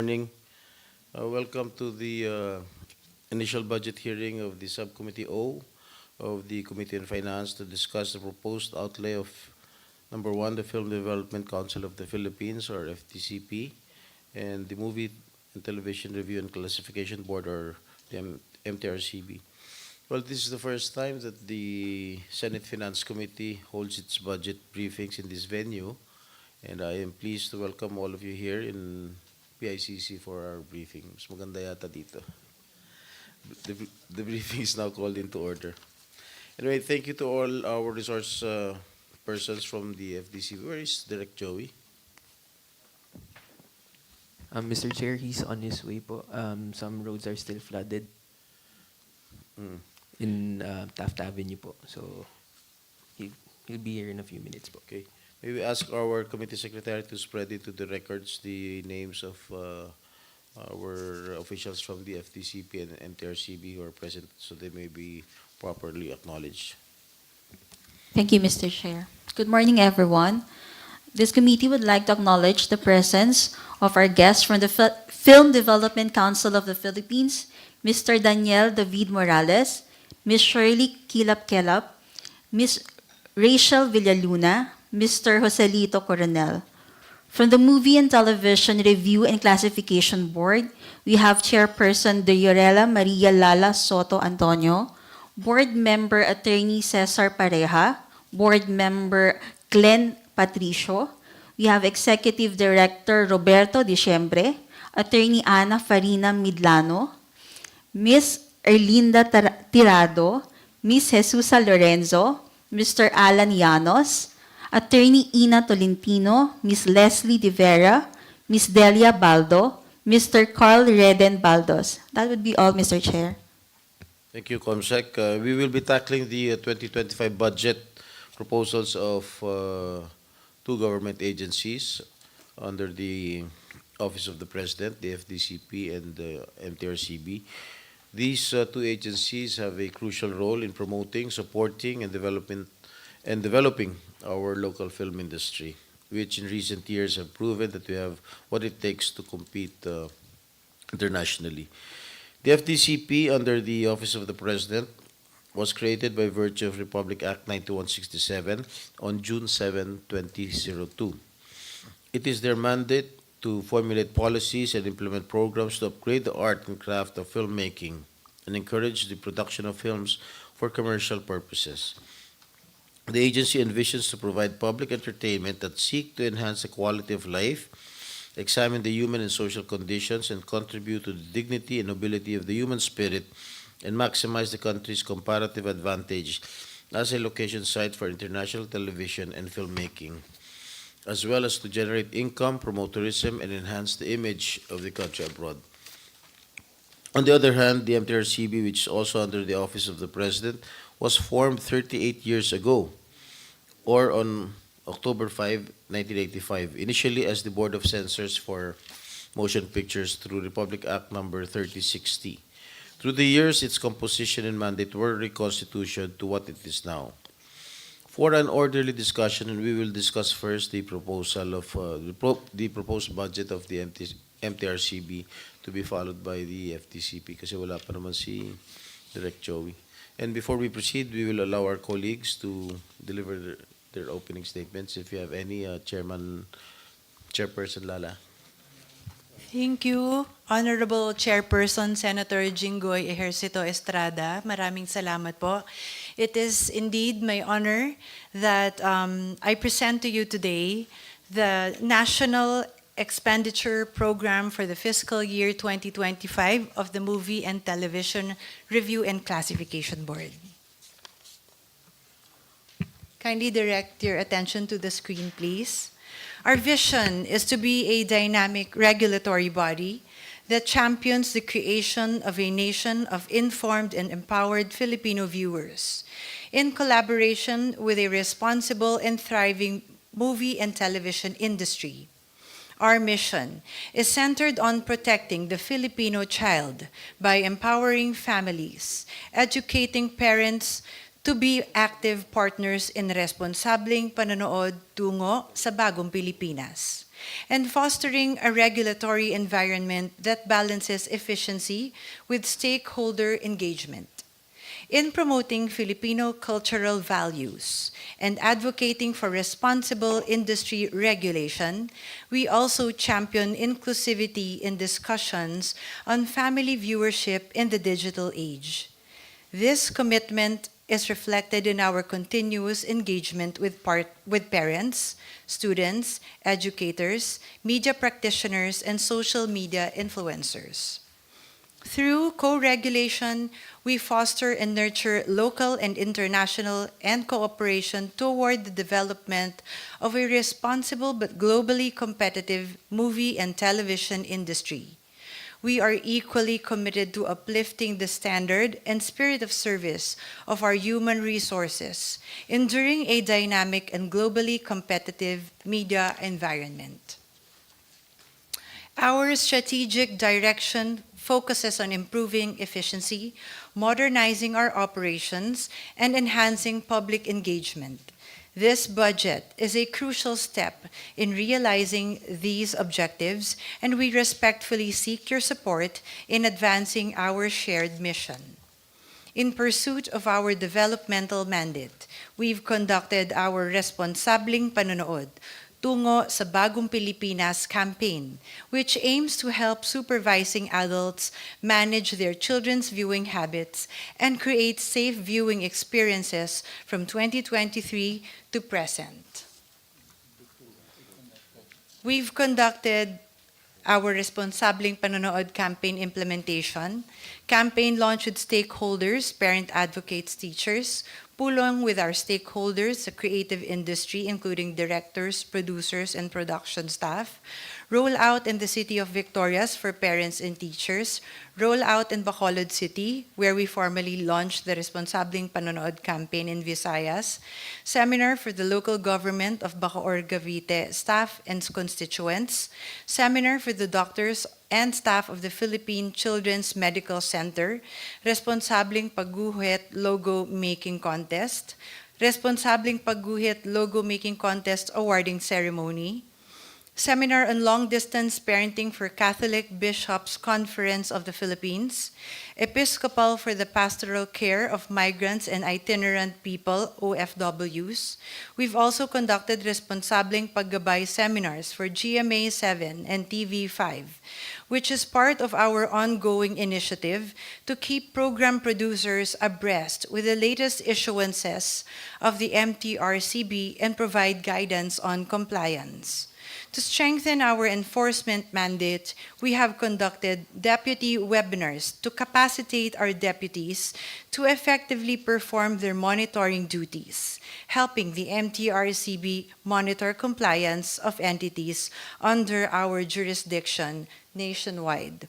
Morning. Welcome to the initial budget hearing of the Subcommittee O of the Committee on Finance to discuss the proposed outlay of number one, the Film Development Council of the Philippines, or FDCP, and the Movie and Television Review and Classification Board, or the MTRCB. Well, this is the first time that the Senate Finance Committee holds its budget briefings in this venue, and I am pleased to welcome all of you here in PICC for our briefing. Mas maganda yata dito. The briefing is now called into order. Anyway, thank you to all our resource persons from the FDC. Where is Direct Joey? Mr. Chair, he's on his way po. Some roads are still flooded in Taft Avenue po. So he'll be here in a few minutes po. Okay. May we ask our committee secretary to spread into the records the names of our officials from the FDCP and MTRCB who are present so they may be properly acknowledged. Thank you, Mr. Chair. Good morning, everyone. This committee would like to acknowledge the presence of our guests from the Film Development Council of the Philippines, Mr. Daniel David Morales, Ms. Shirley Kilap-Kelap, Ms. Rachel Villaluna, Mr. Joselito Coronel. From the Movie and Television Review and Classification Board, we have Chairperson Deorella Maria Lala Soto Antonio, Board Member Attorney Cesar Pareja, Board Member Glenn Patricio. We have Executive Director Roberto Diciembre, Attorney Ana Farina Midlano, Ms. Erlinda Tirado, Ms. Jesusa Lorenzo, Mr. Alan Llanos, Attorney Ina Tolentino, Ms. Leslie De Vera, Ms. Delia Baldo, Mr. Carl Reden Baldos. That would be all, Mr. Chair. Thank you, Comsec. We will be tackling the 2025 budget proposals of two government agencies under the Office of the President, the FDCP and the MTRCB. These two agencies have a crucial role in promoting, supporting, and developing our local film industry, which in recent years have proven that we have what it takes to compete internationally. The FDCP, under the Office of the President, was created by virtue of Republic Act 9167 on June 7, 2002. It is their mandate to formulate policies and implement programs to upgrade the art and craft of filmmaking and encourage the production of films for commercial purposes. The agency envisions to provide public entertainment that seek to enhance the quality of life, examine the human and social conditions, and contribute to the dignity and nobility of the human spirit, and maximize the country's comparative advantage as a location site for international television and filmmaking, as well as to generate income, promote tourism, and enhance the image of the country abroad. On the other hand, the MTRCB, which is also under the Office of the President, was formed 38 years ago, or on October 5, 1985, initially as the Board of Censors for Motion Pictures through Republic Act number 3060. Through the years, its composition and mandate were reconstituted to what it is now. For an orderly discussion, we will discuss first the proposal of the proposed budget of the MTRCB to be followed by the FDCP kasi wala pa naman si Direct Joey. And before we proceed, we will allow our colleagues to deliver their opening statements. If you have any, Chairperson Lala. Thank you, Honorable Chairperson Senator Jinggoy Ejercito Estrada. Maraming salamat po. It is indeed my honor that I present to you today the National Expenditure Program for the fiscal year 2025 of the Movie and Television Review and Classification Board. Kindly direct your attention to the screen, please. Our vision is to be a dynamic regulatory body that champions the creation of a nation of informed and empowered Filipino viewers in collaboration with a responsible and thriving movie and television industry. Our mission is centered on protecting the Filipino child by empowering families, educating parents to be active partners in responsableng panonood tungo sa bagong Pilipinas, and fostering a regulatory environment that balances efficiency with stakeholder engagement. In promoting Filipino cultural values and advocating for responsible industry regulation, we also champion inclusivity in discussions on family viewership in the digital age. This commitment is reflected in our continuous engagement with parents, students, educators, media practitioners, and social media influencers. Through co-regulation, we foster and nurture local and international and cooperation toward the development of a responsible but globally competitive movie and television industry. We are equally committed to uplifting the standard and spirit of service of our human resources, enduring a dynamic and globally competitive media environment. Our strategic direction focuses on improving efficiency, modernizing our operations, and enhancing public engagement. This budget is a crucial step in realizing these objectives, and we respectfully seek your support in advancing our shared mission. In pursuit of our developmental mandate, we've conducted our Responsabling Panonood, Tungo sa Bagong Pilipinas campaign, which aims to help supervising adults manage their children's viewing habits and create safe viewing experiences from 2023 to present. We've conducted our Responsabling Panonood campaign implementation, campaign launch with stakeholders, parent advocates, teachers, pulong with our stakeholders, the creative industry, including directors, producers, and production staff, roll out in the city of Victorias for parents and teachers, roll out in Bacolod City, where we formally launched the Responsabling Panonood campaign in Visayas, seminar for the local government of Bacoor, Cavite staff and constituents, seminar for the doctors and staff of the Philippine Children's Medical Center, Responsabling Pagguhit Logo Making Contest, Responsabling Pagguhit Logo Making Contest Awarding Ceremony, seminar on long-distance parenting for Catholic Bishops' Conference of the Philippines, Episcopal for the pastoral care of migrants and itinerant people, OFWs. We've also conducted Responsabling Paggabay seminars for GMA 7 and TV5, which is part of our ongoing initiative to keep program producers abreast with the latest issuances of the MTRCB and provide guidance on compliance. To strengthen our enforcement mandate, we have conducted deputy webinars to capacitate our deputies to effectively perform their monitoring duties, helping the MTRCB monitor compliance of entities under our jurisdiction nationwide.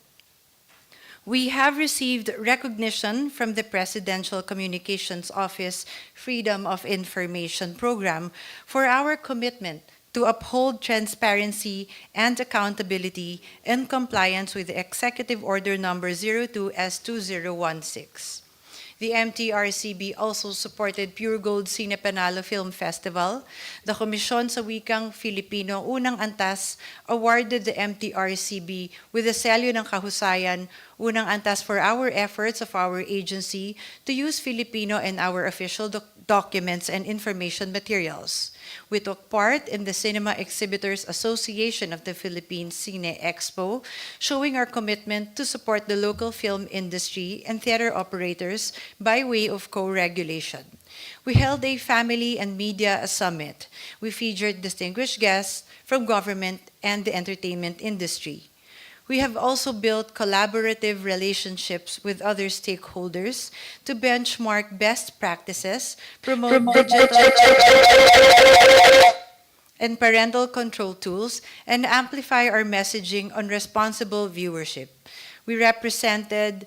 We have received recognition from the Presidential Communications Office Freedom of Information Program for our commitment to uphold transparency and accountability in compliance with Executive Order Number 02S2016. The MTRCB also supported Pure Gold Cine Panalo Film Festival. The Komisyon sa Wikang Filipino Unang Antas awarded the MTRCB with the Selyo ng Kahusayan Unang Antas for our efforts of our agency to use Filipino in our official documents and information materials. We took part in the Cinema Exhibitors Association of the Philippines Cine Expo, showing our commitment to support the local film industry and theater operators by way of co-regulation. We held a family and media summit. We featured distinguished guests from government and the entertainment industry. We have also built collaborative relationships with other stakeholders to benchmark best practices, promote digital and parental control tools, and amplify our messaging on responsible viewership. We represented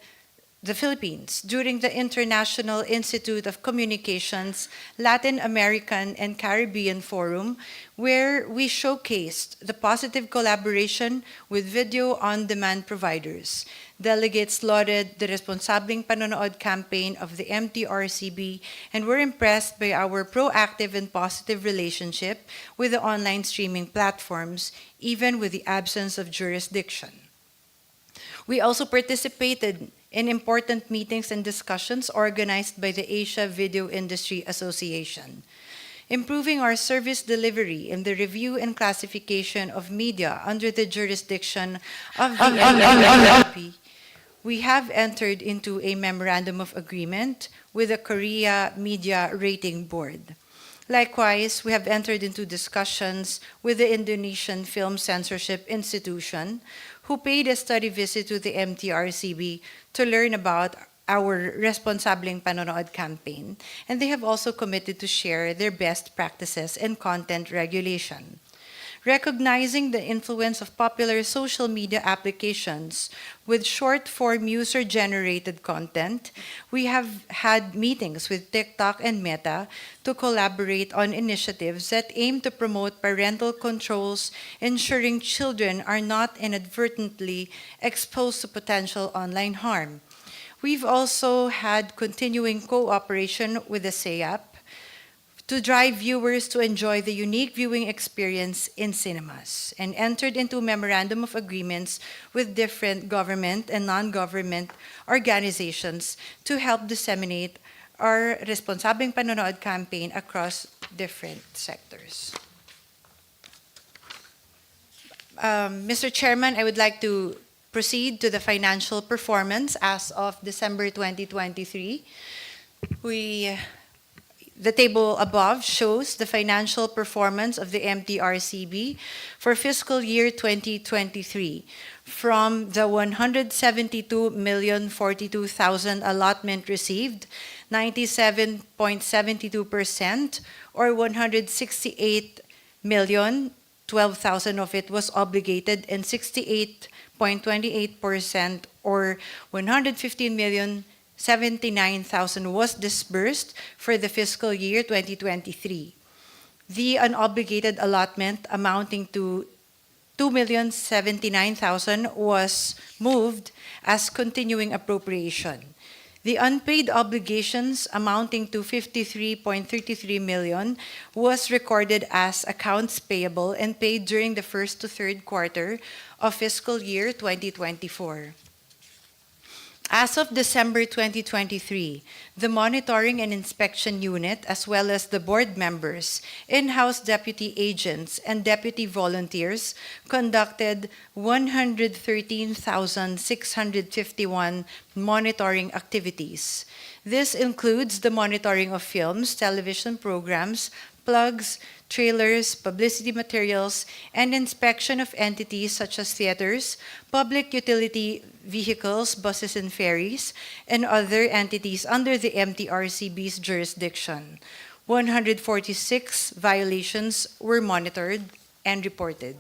the Philippines during the International Institute of Communications Latin American and Caribbean Forum, where we showcased the positive collaboration with video-on-demand providers. Delegates lauded the Responsabling Panonood campaign of the MTRCB and were impressed by our proactive and positive relationship with the online streaming platforms, even with the absence of jurisdiction. We also participated in important meetings and discussions organized by the Asia Video Industry Association. Improving our service delivery in the review and classification of media under the jurisdiction of the MTRCB, we have entered into a memorandum of agreement with the Korea Media Rating Board. Likewise, we have entered into discussions with the Indonesian Film Censorship Institution, who paid a study visit to the MTRCB to learn about our Responsabling Panonood campaign, and they have also committed to share their best practices in content regulation. Recognizing the influence of popular social media applications with short-form user-generated content, we have had meetings with TikTok and Meta to collaborate on initiatives that aim to promote parental controls, ensuring children are not inadvertently exposed to potential online harm. We've also had continuing cooperation with the SEAP to drive viewers to enjoy the unique viewing experience in cinemas, and entered into memorandum of agreements with different government and non-government organizations to help disseminate our Responsabling Panonood campaign across different sectors. Mr. Chairman, I would like to proceed to the financial performance as of December 2023. The table above shows the financial performance of the MTRCB for fiscal year 2023. From the 172,042,000 allotment received, 97.72% or 168,012,000 of it was obligated, and 68.28% or 115,079,000 was disbursed for the fiscal year 2023. The unobligated allotment amounting to 2,079,000 was moved as continuing appropriation. The unpaid obligations amounting to 53.33 million was recorded as accounts payable and paid during the first to third quarter of fiscal year 2024. As of December 2023, the Monitoring and Inspection Unit, as well as the board members, in-house deputy agents, and deputy volunteers, conducted 113,651 monitoring activities. This includes the monitoring of films, television programs, plugs, trailers, publicity materials, and inspection of entities such as theaters, public utility vehicles, buses and ferries, and other entities under the MTRCB's jurisdiction. 146 violations were monitored and reported.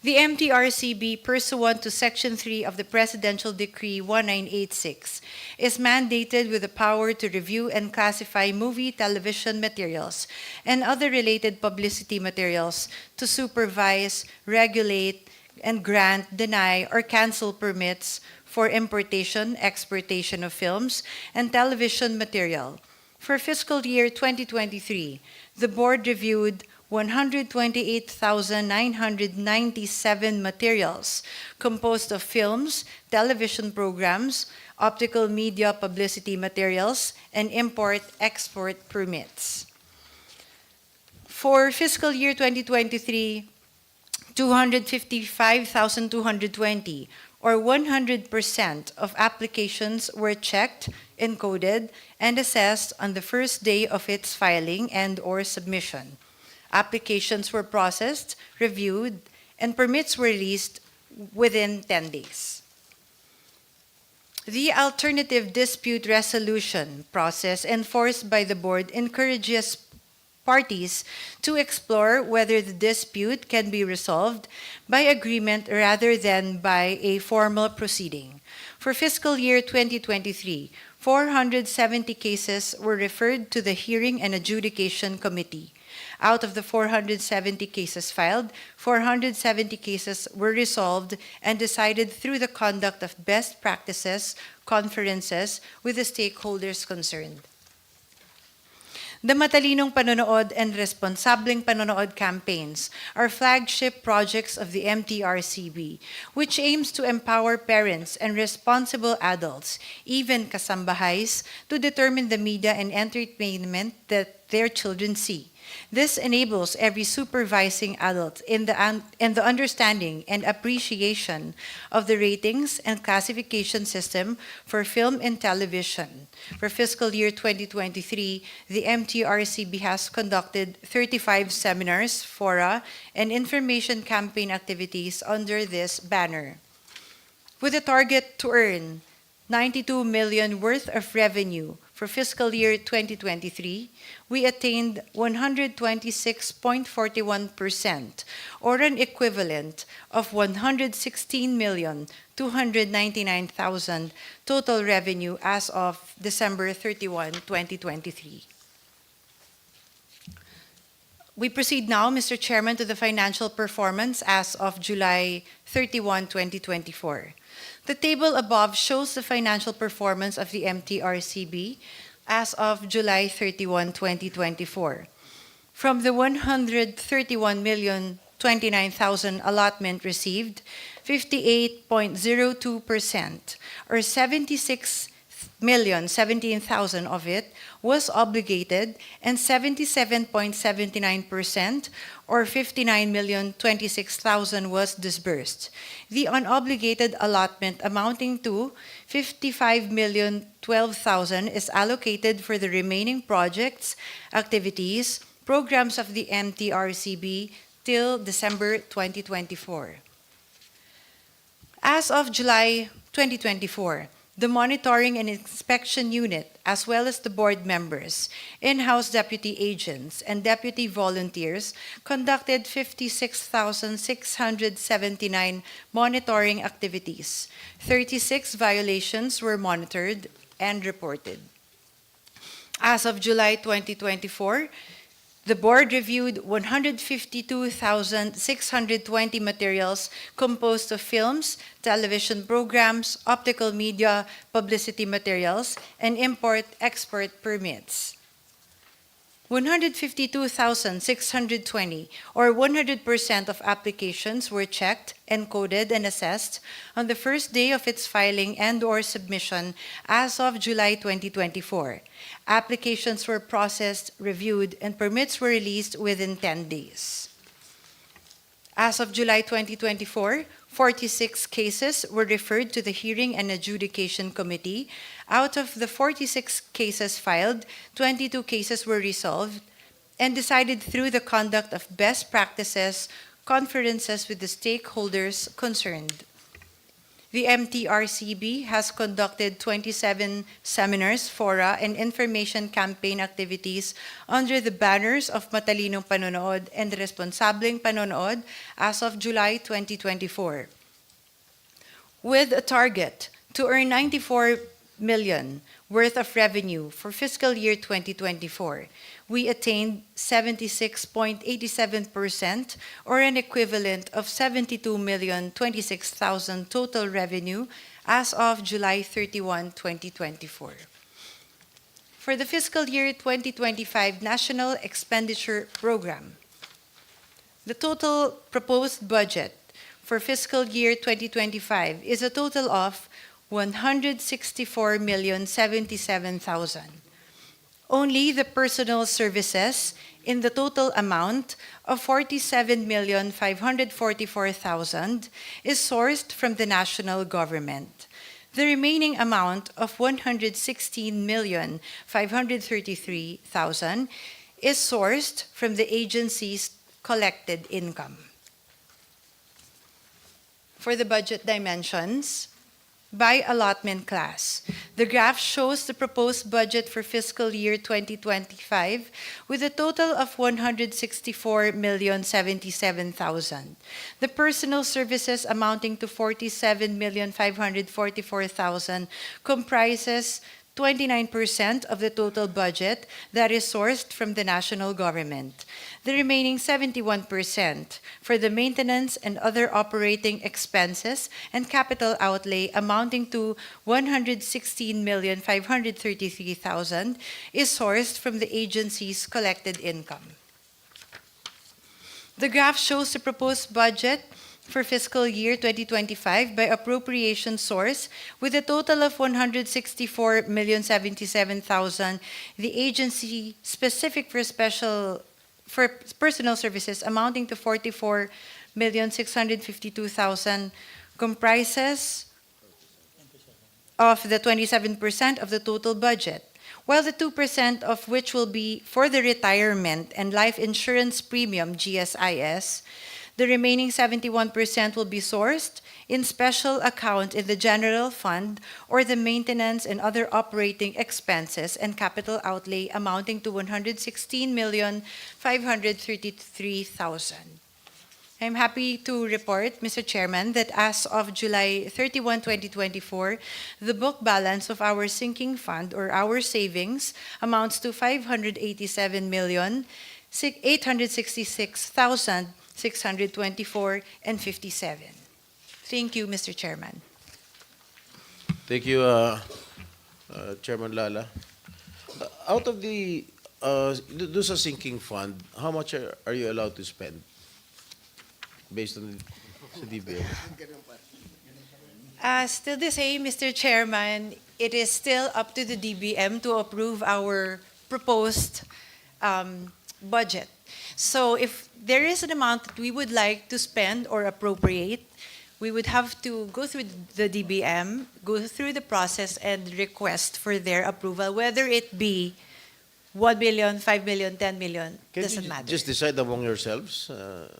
The MTRCB, pursuant to Section 3 of the Presidential Decree 1986, is mandated with the power to review and classify movie, television materials, and other related publicity materials, to supervise, regulate, and grant, deny, or cancel permits for importation, exportation of films, and television material. For fiscal year 2023, the board reviewed 128,997 materials composed of films, television programs, optical media publicity materials, and import-export permits. For fiscal year 2023, 255,220, or 100% of applications were checked, encoded, and assessed on the first day of its filing and/or submission. Applications were processed, reviewed, and permits were released within 10 days. The alternative dispute resolution process enforced by the board encourages parties to explore whether the dispute can be resolved by agreement rather than by a formal proceeding. For fiscal year 2023, 470 cases were referred to the Hearing and Adjudication Committee. Out of the 470 cases filed, 470 cases were resolved and decided through the conduct of best practices conferences with the stakeholders concerned. The Matalinong Panonood and Responsableng Panonood campaigns are flagship projects of the MTRCB, which aims to empower parents and responsible adults, even kasambahays, to determine the media and entertainment that their children see. This enables every supervising adult in the understanding and appreciation of the ratings and classification system for film and television. For fiscal year 2023, the MTRCB has conducted 35 seminars, fora, and information campaign activities under this banner. With a target to earn 92 million worth of revenue for fiscal year 2023, we attained 126.41%, or an equivalent of 116,299,000 total revenue as of December 31, 2023. We proceed now, Mr. Chairman, to the financial performance as of July 31, 2024. The table above shows the financial performance of the MTRCB as of July 31, 2024. From the 131,029,000 allotment received, 58.02%, or 76,017,000 of it, was obligated, and 77.79%, or 59,026,000, was disbursed. The unobligated allotment amounting to 55,012,000 is allocated for the remaining projects, activities, programs of the MTRCB till December 2024. As of July 2024, the Monitoring and Inspection Unit, as well as the board members, in-house deputy agents, and deputy volunteers, conducted 56,679 monitoring activities. 36 violations were monitored and reported. As of July 2024, the board reviewed 152,620 materials composed of films, television programs, optical media, publicity materials, and import-export permits. 152,620, or 100% of applications, were checked, encoded, and assessed on the first day of its filing and/or submission as of July 2024. Applications were processed, reviewed, and permits were released within 10 days. As of July 2024, 46 cases were referred to the Hearing and Adjudication Committee. Out of the 46 cases filed, 22 cases were resolved and decided through the conduct of best practices conferences with the stakeholders concerned. The MTRCB has conducted 27 seminars, fora, and information campaign activities under the banners of Matalinong Panonood and Responsableng Panonood as of July 2024. With a target to earn 94 million worth of revenue for fiscal year 2024, we attained 76.87%, or an equivalent of 72,026,000 total revenue as of July 31, 2024. For the fiscal year 2025 National Expenditure Program, the total proposed budget for fiscal year 2025 is a total of 164,077,000. Only the personal services in the total amount of 47,544,000 is sourced from the national government. The remaining amount of 116,533,000 is sourced from the agency's collected income. For the budget dimensions, by allotment class. The graph shows the proposed budget for fiscal year 2025 with a total of 164,077,000. The personal services amounting to 47,544,000 comprises 29% of the total budget that is sourced from the national government. The remaining 71% for the maintenance and other operating expenses and capital outlay amounting to 116,533,000 is sourced from the agency's collected income. The graph shows the proposed budget for fiscal year 2025 by appropriation source with a total of 164,077,000. The agency specific for personal services amounting to 44,652,000 comprises of the 27% of the total budget, while the 2% of which will be for the retirement and life insurance premium GSIS. The remaining 71% will be sourced in special account in the general fund or the maintenance and other operating expenses and capital outlay amounting to 116,533,000. I'm happy to report, Mr. Chairman, that as of July 31, 2024, the book balance of our sinking fund or our savings amounts to 587,866,624 and 57. Thank you, Mr. Chairman. Thank you, Chairman Lala. Out of the do sa sinking fund, how much are you allowed to spend based on the DBM? Still the same, Mr. Chairman. It is still up to the DBM to approve our proposed budget. So if there is an amount that we would like to spend or appropriate, we would have to go through the DBM, go through the process and request for their approval, whether it be 1 billion, 5 million, 10 million, Can doesn't you matter. just decide among yourselves? With regard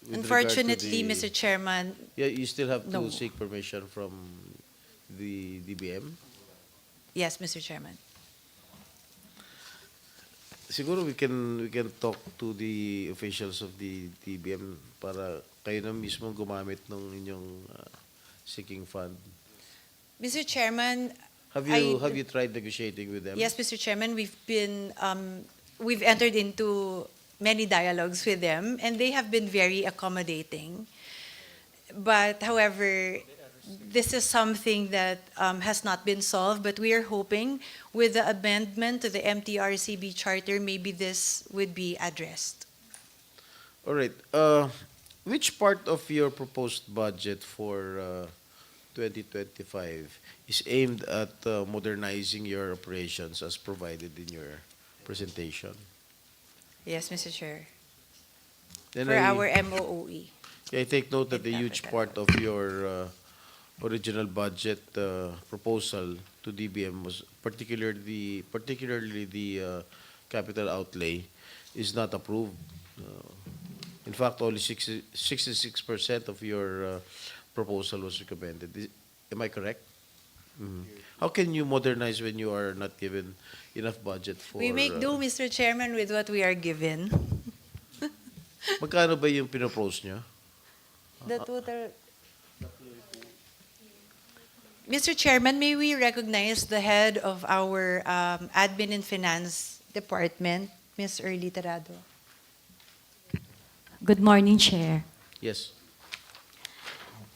to Unfortunately, the- Mr. Chairman, Yeah, you still have to No. seek permission from the DBM. yes, Mr. Chairman. Siguro we can talk to the officials of the DBM para kayo na mismo gumamit ng inyong sinking fund. Mr. Chairman, Have you tried negotiating with them? yes, Mr. Chairman, we've entered into many dialogues with them, and they have been very accommodating. But however, this is something that has not been solved, but we are hoping with the amendment to the MTRCB charter, maybe this would be addressed. All right. Which part of your proposed budget for 2025 is aimed at modernizing your operations as provided in your presentation? Yes, Mr. Chair. Then For our MOOE. I take note that a huge part of your original budget proposal to DBM was particularly the capital outlay is not approved. In fact, only 66% of your proposal was recommended. Am I correct? Mhm. How can you modernize when you are not given enough budget for... We make do, Mr. Chairman, with what we are given. Magkano ba yung pinopose nyo? The total. Mr. Chairman, may we recognize the head of our Admin and Finance Department, Ms. Early Tarado. Good morning, Chair. Yes.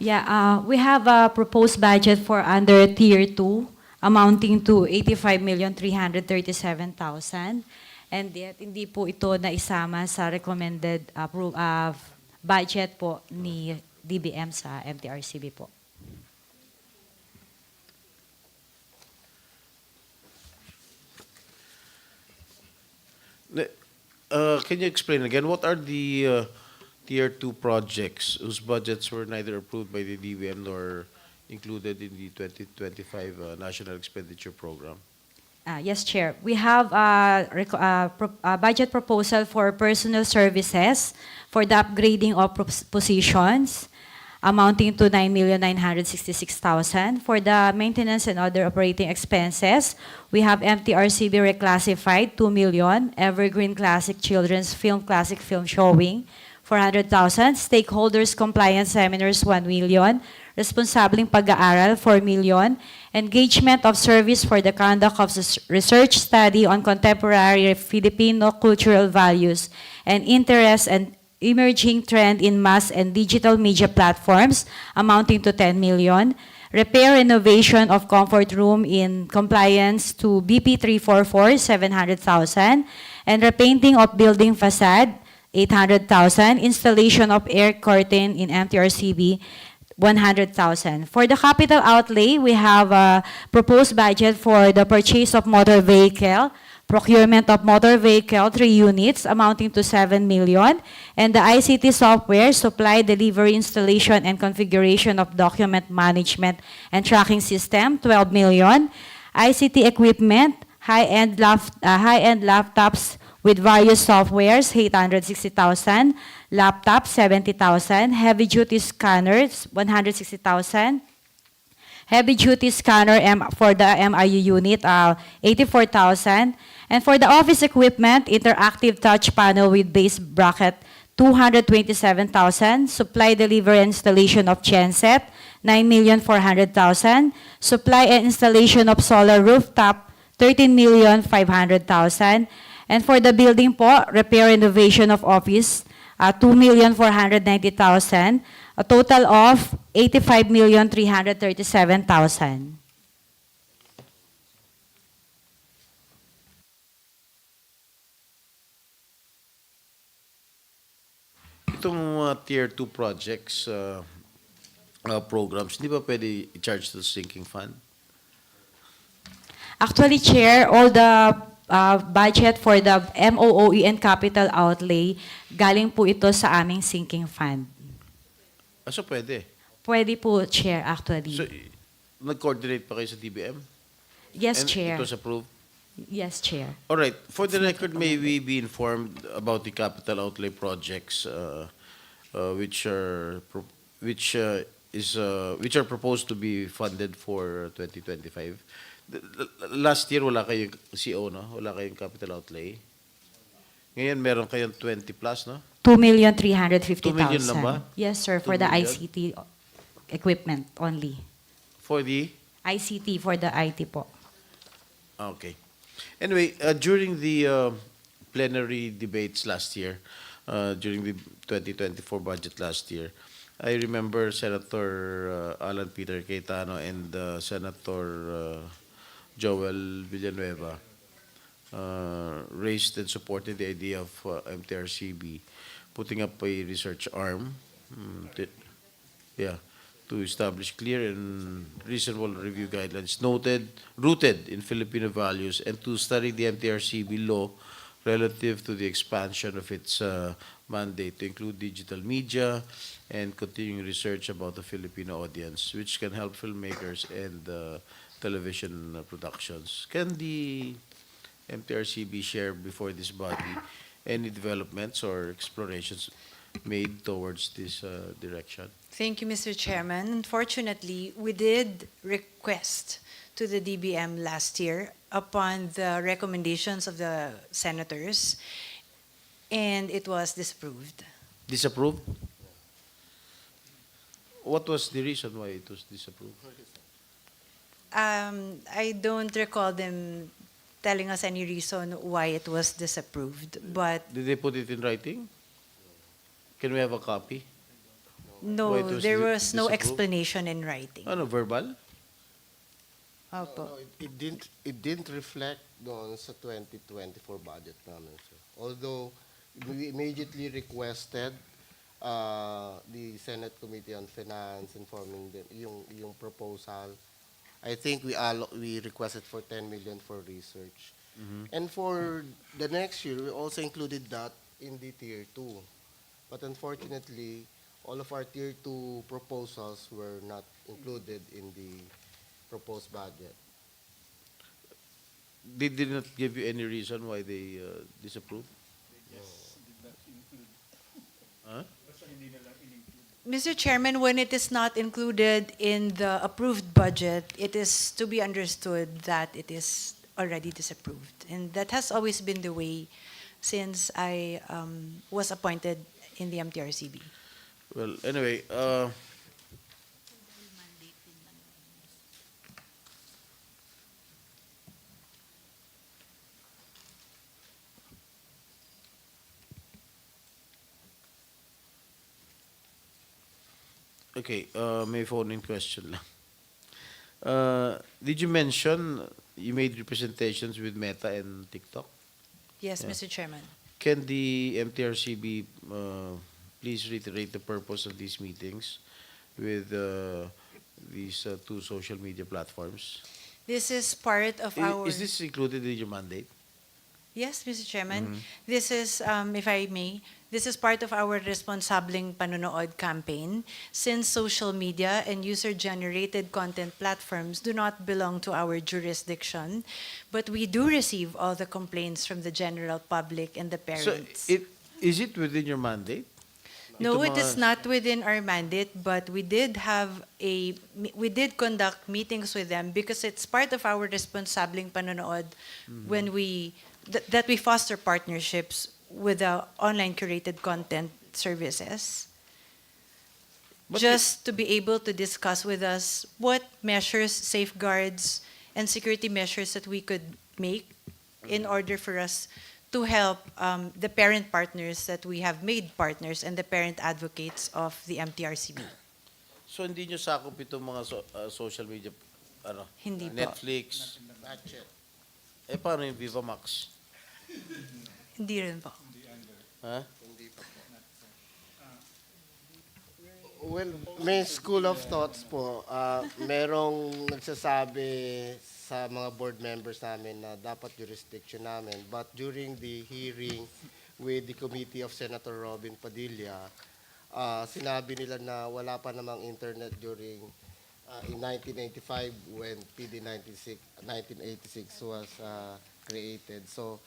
Yeah, we have a proposed budget for under Tier 2 amounting to 85,337,000. And yet, hindi po ito naisama sa recommended budget po ni DBM sa MTRCB po. Can you explain again, what are the Tier 2 projects whose budgets were neither approved by the DBM nor included in the 2025 National Expenditure Program? Yes, Chair. We have a budget proposal for personal services for the upgrading of positions, amounting to 9,966,000. For the maintenance and other operating expenses, we have MTRCB reclassified 2 million, Evergreen Classic Children's Classic Film Showing 400,000, Stakeholders Compliance Seminars 1 million, Responsabling Pag-aaral 4 million, Engagement of Service for the Conduct of Research Study on Contemporary Filipino Cultural Values and Interests and Emerging Trend in Mass and Digital Media Platforms amounting to 10 million, repair renovation of comfort room in compliance to BP 344, 700,000, and repainting of building facade, 800,000, installation of air curtain in MTRCB, 100,000. For the capital outlay, we have a proposed budget for the purchase of motor vehicle, procurement of motor vehicle, 3 units amounting to 7 million, and the ICT software, supply, delivery, installation, and configuration of document management and tracking system, 12 million, ICT equipment, high-end laptops with various softwares, 860,000, laptops, 70,000, heavy-duty scanners, 160,000, heavy-duty scanner for the MIU unit, 84,000. And for the office equipment, interactive touch panel with base bracket, 227,000. Supply, delivery, and installation of genset, 9,400,000. Supply and installation of solar rooftop, 13,500,000. And for the building po, repair renovation of office, 2,490,000. A total of 85,337,000. Itong Tier 2 projects, programs, hindi ba pwede i-charge to the sinking fund? Actually, Chair, all the budget for the MOOE and capital outlay, galing po ito sa aming sinking fund. So pwede. Pwede po, Chair, actually. So, nag-coordinate pa kayo sa DBM? Yes, And Chair. it was approved? Yes, Chair. All right. For the record, may we be informed about the capital outlay projects which are proposed to be funded for 2025? Last year wala kayong CO, no? Wala kayong capital outlay. Ngayon meron kayong 20 plus, no? 2,350,000. 2 million lang ba? Yes, sir, 2 for the million? ICT equipment only. For the ICT for the IT po. Okay. Anyway, during the plenary debates last year, during the 2024 budget last year, I remember Senator Alan Peter Cayetano and Senator Joel Villanueva raised and supported the idea of MTRCB putting up a research arm to establish clear and reasonable review guidelines rooted in Filipino values, and to study the MTRCB law relative to the expansion of its mandate to include digital media and continuing research about the Filipino audience, which can help filmmakers and television productions. Can the MTRCB share before this body any developments or explorations made towards this direction? Thank you, Mr. Chairman. Unfortunately, we did request to the DBM last year upon the recommendations of the senators, and it was disapproved. Disapproved? What was the reason why it was disapproved? I don't recall them telling us any reason why it was disapproved, but Did they put it in writing? Can we have a copy? Why no, it was there was no disapproved? explanation in writing. Ano, verbal? Opo. No, it didn't reflect doon sa 2024 budget namin, sir. Although we immediately requested the Senate Committee on Finance informing them yung proposal. I think we requested for 10 million for research. And for the next year, we also included that in the Tier 2. But unfortunately, all of our Tier 2 proposals were not included in the proposed budget. They did not give you any reason why they disapproved? Huh? Mr. Chairman, when it is not included in the approved budget, it is to be understood that it is already disapproved. And that has always been the way since I was appointed in the MTRCB. Well, anyway, okay, may phone-in question lang. Did you mention you made representations with Meta and TikTok? Yes, Yeah. Mr. Chairman. Can the MTRCB please reiterate the purpose of these meetings with these two social media platforms? This is part of our... Is this included in your mandate? Yes, Mr. Chairman. Mhm. This is, if I may, this is part of our Responsableng Panonood campaign. Since social media and user-generated content platforms do not belong to our jurisdiction, but we do receive all the complaints from the general public and the parents. So, is it within your mandate? No, Ito it is mga- not within our mandate, but we did conduct meetings with them because it's part of our Responsableng Panonood when that we foster partnerships with the online curated content services. But Just to be able to discuss with us what measures, safeguards, and security measures that we could make in order for us to help the parent partners that we have made partners and the parent advocates of the MTRCB. So hindi nyo sakop itong mga social media, Hindi po. Netflix? Ratchet. Paano yung Viva Max? Hindi rin po. Ha? Hindi pa po. Well, may school of thoughts po. Merong nagsasabi sa mga board members namin na dapat jurisdiction namin. But during the hearing with the committee of Senator Robin Padilla, sinabi nila na wala pa namang internet during in 1985 when PD 1986 was created. So,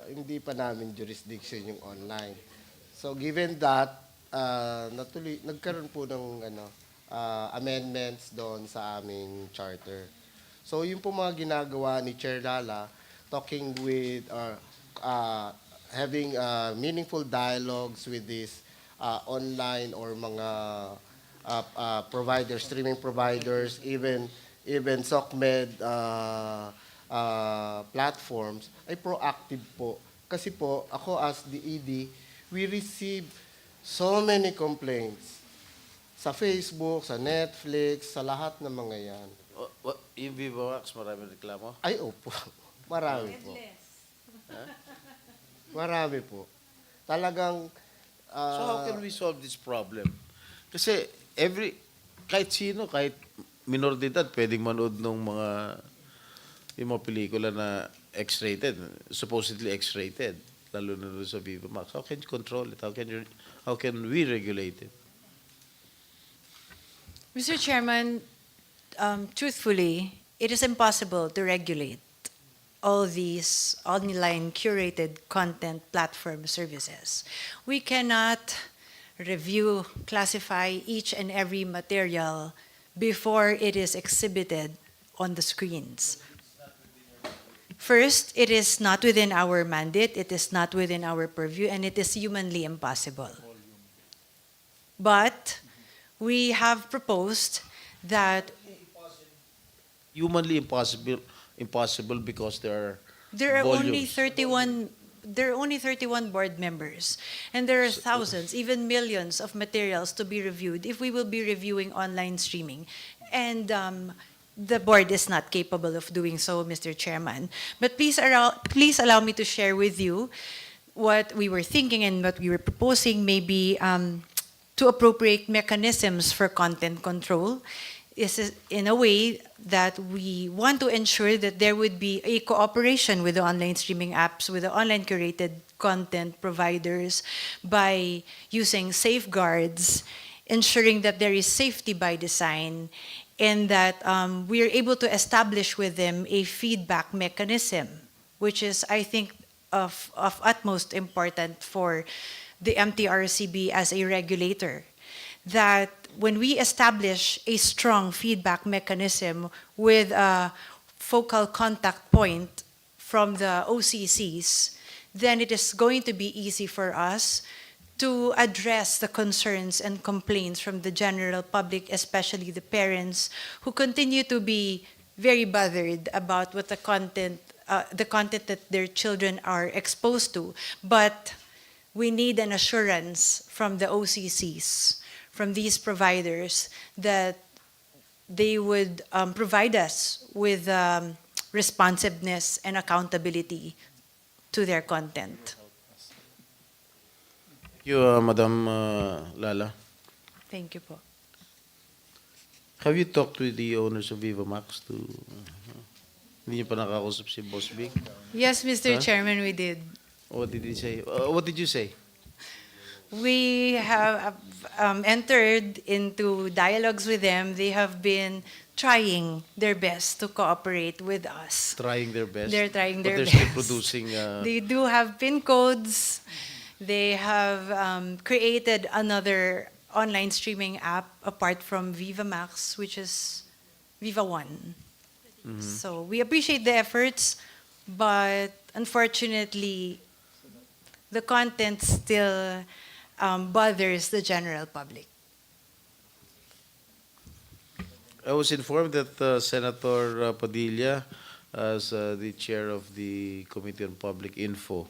hindi pa namin jurisdiction yung online. So, given that, nagkaroon po ng amendments doon sa aming charter. So, yung po mga ginagawa ni Chair Lala, talking with, having meaningful dialogues with these online or mga providers, streaming providers, even SOCMED platforms, ay proactive po. Kasi po, ako as the ED, we receive so many complaints sa Facebook, sa Netflix, sa lahat ng mga yan. Yung Viva Max, maraming reklamo? Ay, opo. Marami po. Marami po. Talagang, So how can we solve this problem? Kasi kahit sino, kahit minor de edad, pwedeng manood ng yung mga pelikula na X-rated, supposedly X-rated, lalo na doon sa Viva Max. How can you control it? How can we regulate it? Mr. Chairman, truthfully, it is impossible to regulate all these online curated content platform services. We cannot review, classify each and every material before it is exhibited on the screens. First, it is not within our mandate, it is not within our purview, and it is humanly impossible. But we have proposed that Humanly impossible because there there are only volumes. 31 board members, and there are thousands, even millions of materials to be reviewed if we will be reviewing online streaming. And the board is not capable of doing so, Mr. Chairman. But please allow me to share with you what we were thinking and what we were proposing, maybe to appropriate mechanisms for content control is in a way that we want to ensure that there would be a cooperation with the online streaming apps, with the online curated content providers by using safeguards, ensuring that there is safety by design, and that we are able to establish with them a feedback mechanism, which is, I think, of utmost importance for the MTRCB as a regulator. that when we establish a strong feedback mechanism with a focal contact point from the OCCs, then it is going to be easy for us to address the concerns and complaints from the general public, especially the parents who continue to be very bothered about what the content that their children are exposed to. But we need an assurance from the OCCs, from these providers, that they would provide us with responsiveness and accountability to their content. Thank you, Madam Lala. Thank you po. Have you talked with the owners of Viva Max to... Hindi niyo pa nakakausap si Boss Big? Yes, Mr. Huh? Chairman, we did. What did he say? What did you say? We have entered into dialogues with them. They have been trying their best to cooperate with us. Trying their best? They're trying their But best. they're still producing... They do have PIN codes. They have created another online streaming app apart from Viva Max, which is Viva One. So we appreciate the efforts, but unfortunately, the content still bothers the general public. I was informed that Senator Padilla, as the chair of the Committee on Public Info,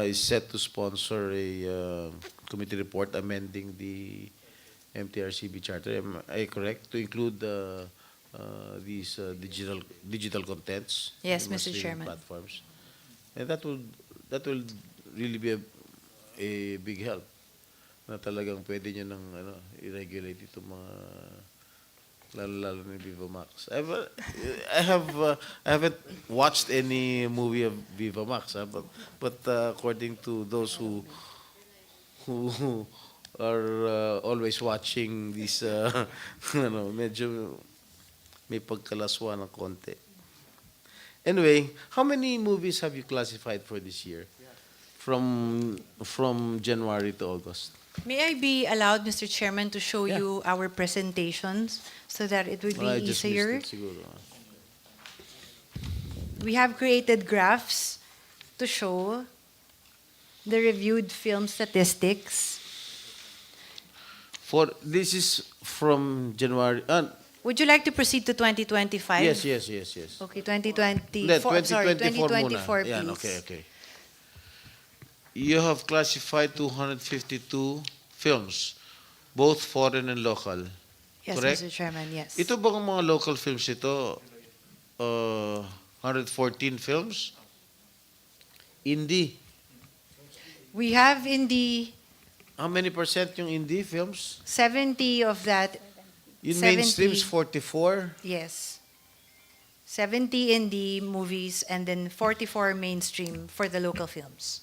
is set to sponsor a committee report amending the MTRCB charter. Am I correct? To include these digital contents? Yes, in Mr. streaming Chairman. Platforms. And that will really be a big help na talagang pwede nyo nang i-regulate itong mga lalo ni Viva Max. I haven't watched any movie of Viva Max, but according to those who are always watching these, medyo may pagkalaswa ng konti. Anyway, how many movies have you classified for this year? From January to August. May I be allowed, Mr. Chairman, to show you our presentations so that it would be I just easier? missed it, siguro. We have created graphs to show the reviewed film statistics. This is from January. Would you like to proceed to 2025? Yes. Okay, 2024. Hindi, Sorry, 2024 2024, muna. Yan, please. okay. You have classified 252 films, both foreign and local. Yes, Correct? Mr. Chairman, yes. Ito bang mga local films ito? 114 films? Indie. We have in the How many percent yung indie films? 70 of that, Yung 70. mainstream's 44? yes. 70 indie movies and then 44 mainstream for the local films.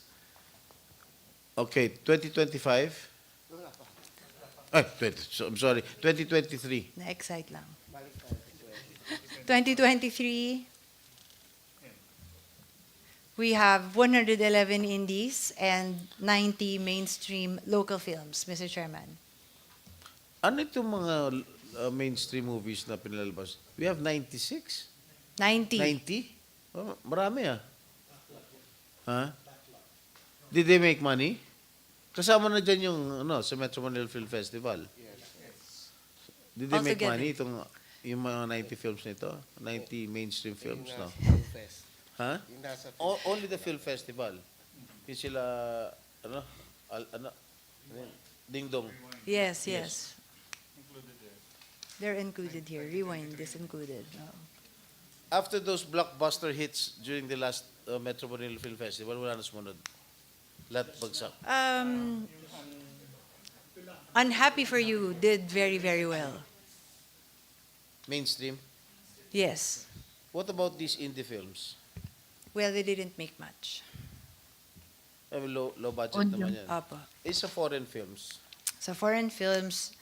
Okay, 2025? I'm sorry, 2023. Na-excite lang. 2023, we have 111 indies and 90 mainstream local films, Mr. Chairman. Ano itong mga mainstream movies na pinalalabas? We have 96? 90. 90? Oh, marami ah. Ha? Did they make money? Kasama na dyan yung sa Metro Manila Film Festival. Did they make Altogether. money yung mga 90 films nito? 90 mainstream films, no? Fest. Ha? Yung nasa Only the film festival. Yung sila, Ding Dong. Yes. They're included here. Rewind is included. After those blockbuster hits during the last Metro Manila Film Festival, wala na sumunod. Lahat bagsak. Unhappy for You did very, very well. Mainstream. Yes. What about these indie films? Well, they didn't make much. Low budget naman yan. Apa. It's a foreign films. So foreign films,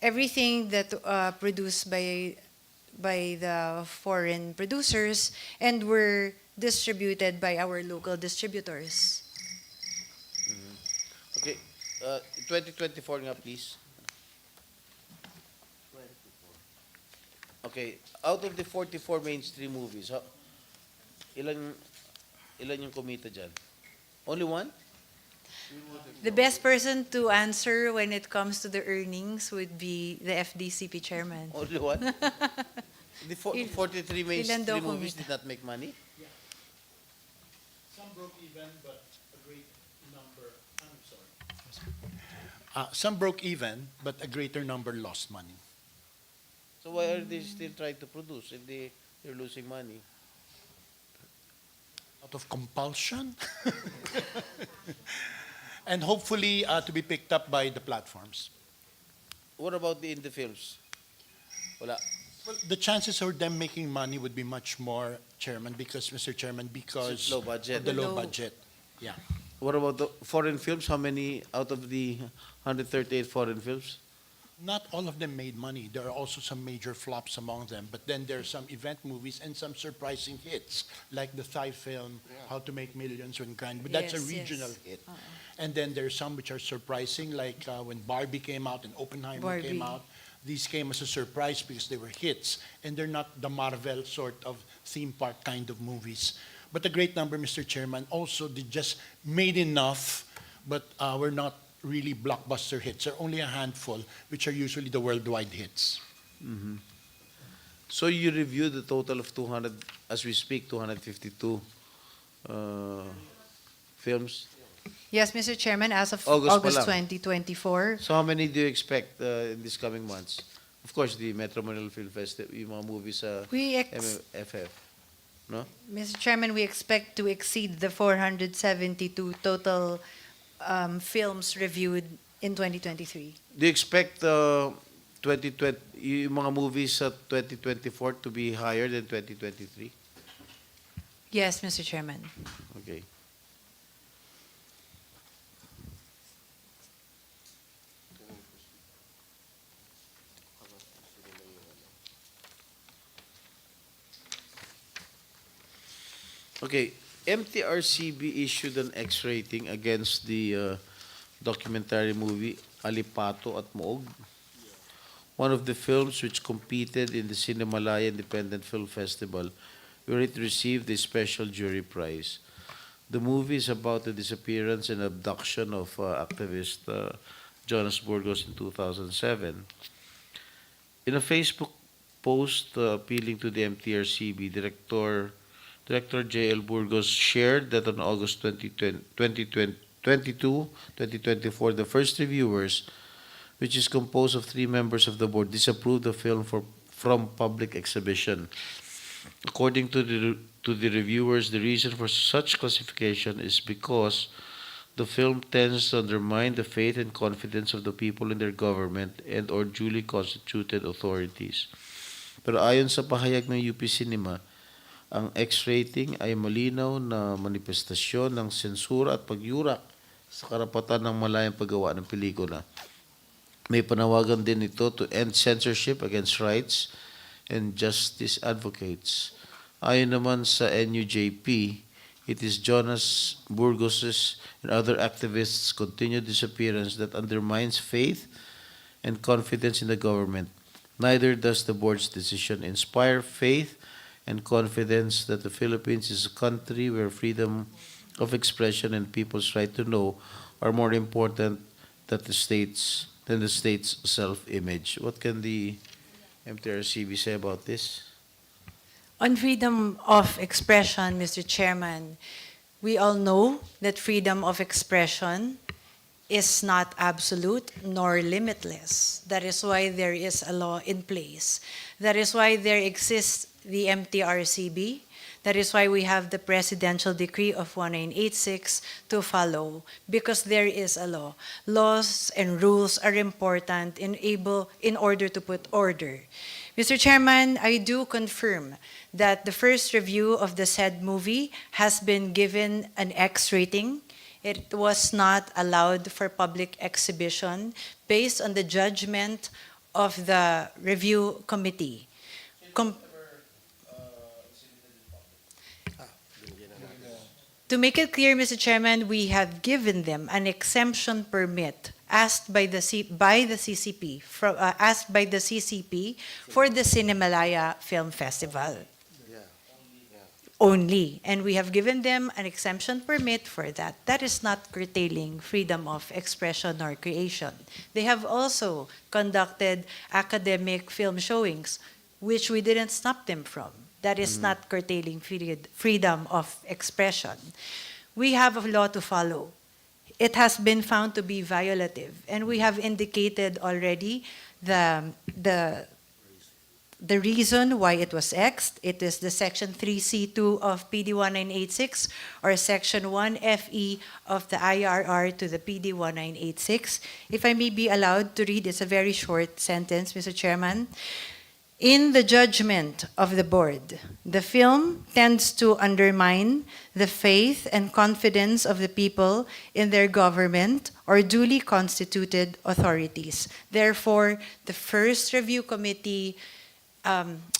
everything that produced by the foreign producers and were distributed by our local distributors. Okay. 2024 nga, please. Okay, out of the 44 mainstream movies, ilan ilan yung kumita dyan? Only one? The best person to answer when it comes to the earnings would be the FDCP chairman. Only one? The 43 Ilan mainstream daw movies kumita? did not make money? Some broke even, but a great number, I'm sorry. Some broke even, but a greater number lost money. So why are they still trying to produce if they're losing money? Out of compulsion. And hopefully to be picked up by the platforms. What about the indie films? Wala. Well, the chances of them making money would be much more, Chairman, because, Mr. Chairman, because Low budget. of the low Low. budget. Yeah. What about the foreign films? How many out of the 138 foreign films? Not all of them made money. There are also some major flops among them. But then there are some event movies and some surprising hits, like the Thai film, How to Make Millions When Grind. But that's a Yes, yes. regional hit. And then there are some which are surprising, like when Barbie came out and Oppenheimer came Barbie. out. These came as a surprise because they were hits. And they're not the Marvel sort of theme park kind of movies. But a great number, Mr. Chairman, also they just made enough, but were not really blockbuster hits. There are only a handful, which are usually the worldwide hits. So you review the total of 200, as we speak, 252 films. Yes, Mr. Chairman, as of August pa August lang. 2024, So how many do you expect in these coming months? Of course, the Metro Manila Film Festival, yung mga movies sa we MFF. No? Mr. Chairman, we expect to exceed the 472 total films reviewed in 2023. Do you expect 2020, yung mga movies sa 2024 to be higher than 2023? Yes, Mr. Chairman. Okay. Okay, MTRCB issued an X rating against the documentary movie Alipato at Moog, one of the films which competed in the Cinemalaya Independent Film Festival, where it received a special jury prize. The movie is about the disappearance and abduction of activist Jonas Burgos in 2007. In a Facebook post appealing to the MTRCB, Director J.L. Burgos shared that on August 2024, the first reviewers, which is composed of 3 members of the board, disapproved the film from public exhibition. According to the reviewers, the reason for such classification is because the film tends to undermine the faith and confidence of the people in their government and or duly constituted authorities. Pero ayon sa pahayag ng UP Cinema, ang X-rating ay malinaw na manifestasyon ng sensura at pagyurak sa karapatan ng malayang paggawa ng pelikula. May panawagan din ito to end censorship against rights and justice advocates. Ayon naman sa NUJP, it is Jonas Burgos' and other activists' continued disappearance that undermines faith and confidence in the government. Neither does the board's decision inspire faith and confidence that the Philippines is a country where freedom of expression and people's right to know are more important than the state's self-image. What can the MTRCB say about this? On freedom of expression, Mr. Chairman, we all know that freedom of expression is not absolute nor limitless. That is why there is a law in place. That is why there exists the MTRCB. That is why we have the Presidential Decree of 1986 to follow, because there is a law. Laws and rules are important in order to put order. Mr. Chairman, I do confirm that the first review of the said movie has been given an X rating. It was not allowed for public exhibition based on the judgment of the review committee. To make it clear, Mr. Chairman, we have given them an exemption permit asked by the CCP for the Cinemalaya Film Festival only, and we have given them an exemption permit for that. That is not curtailing freedom of expression or creation. They have also conducted academic film showings, which we didn't stop them from. That is not curtailing freedom of expression. We have a law to follow. It has been found to be violative, and we have indicated already the reason why it was X'd. It is the Section 3C2 of PD 1986 or Section 1FE of the IRR to the PD 1986. If I may be allowed to read, it's a very short sentence, Mr. Chairman. In the judgment of the board, the film tends to undermine the faith and confidence of the people in their government or duly constituted authorities. Therefore, the first review committee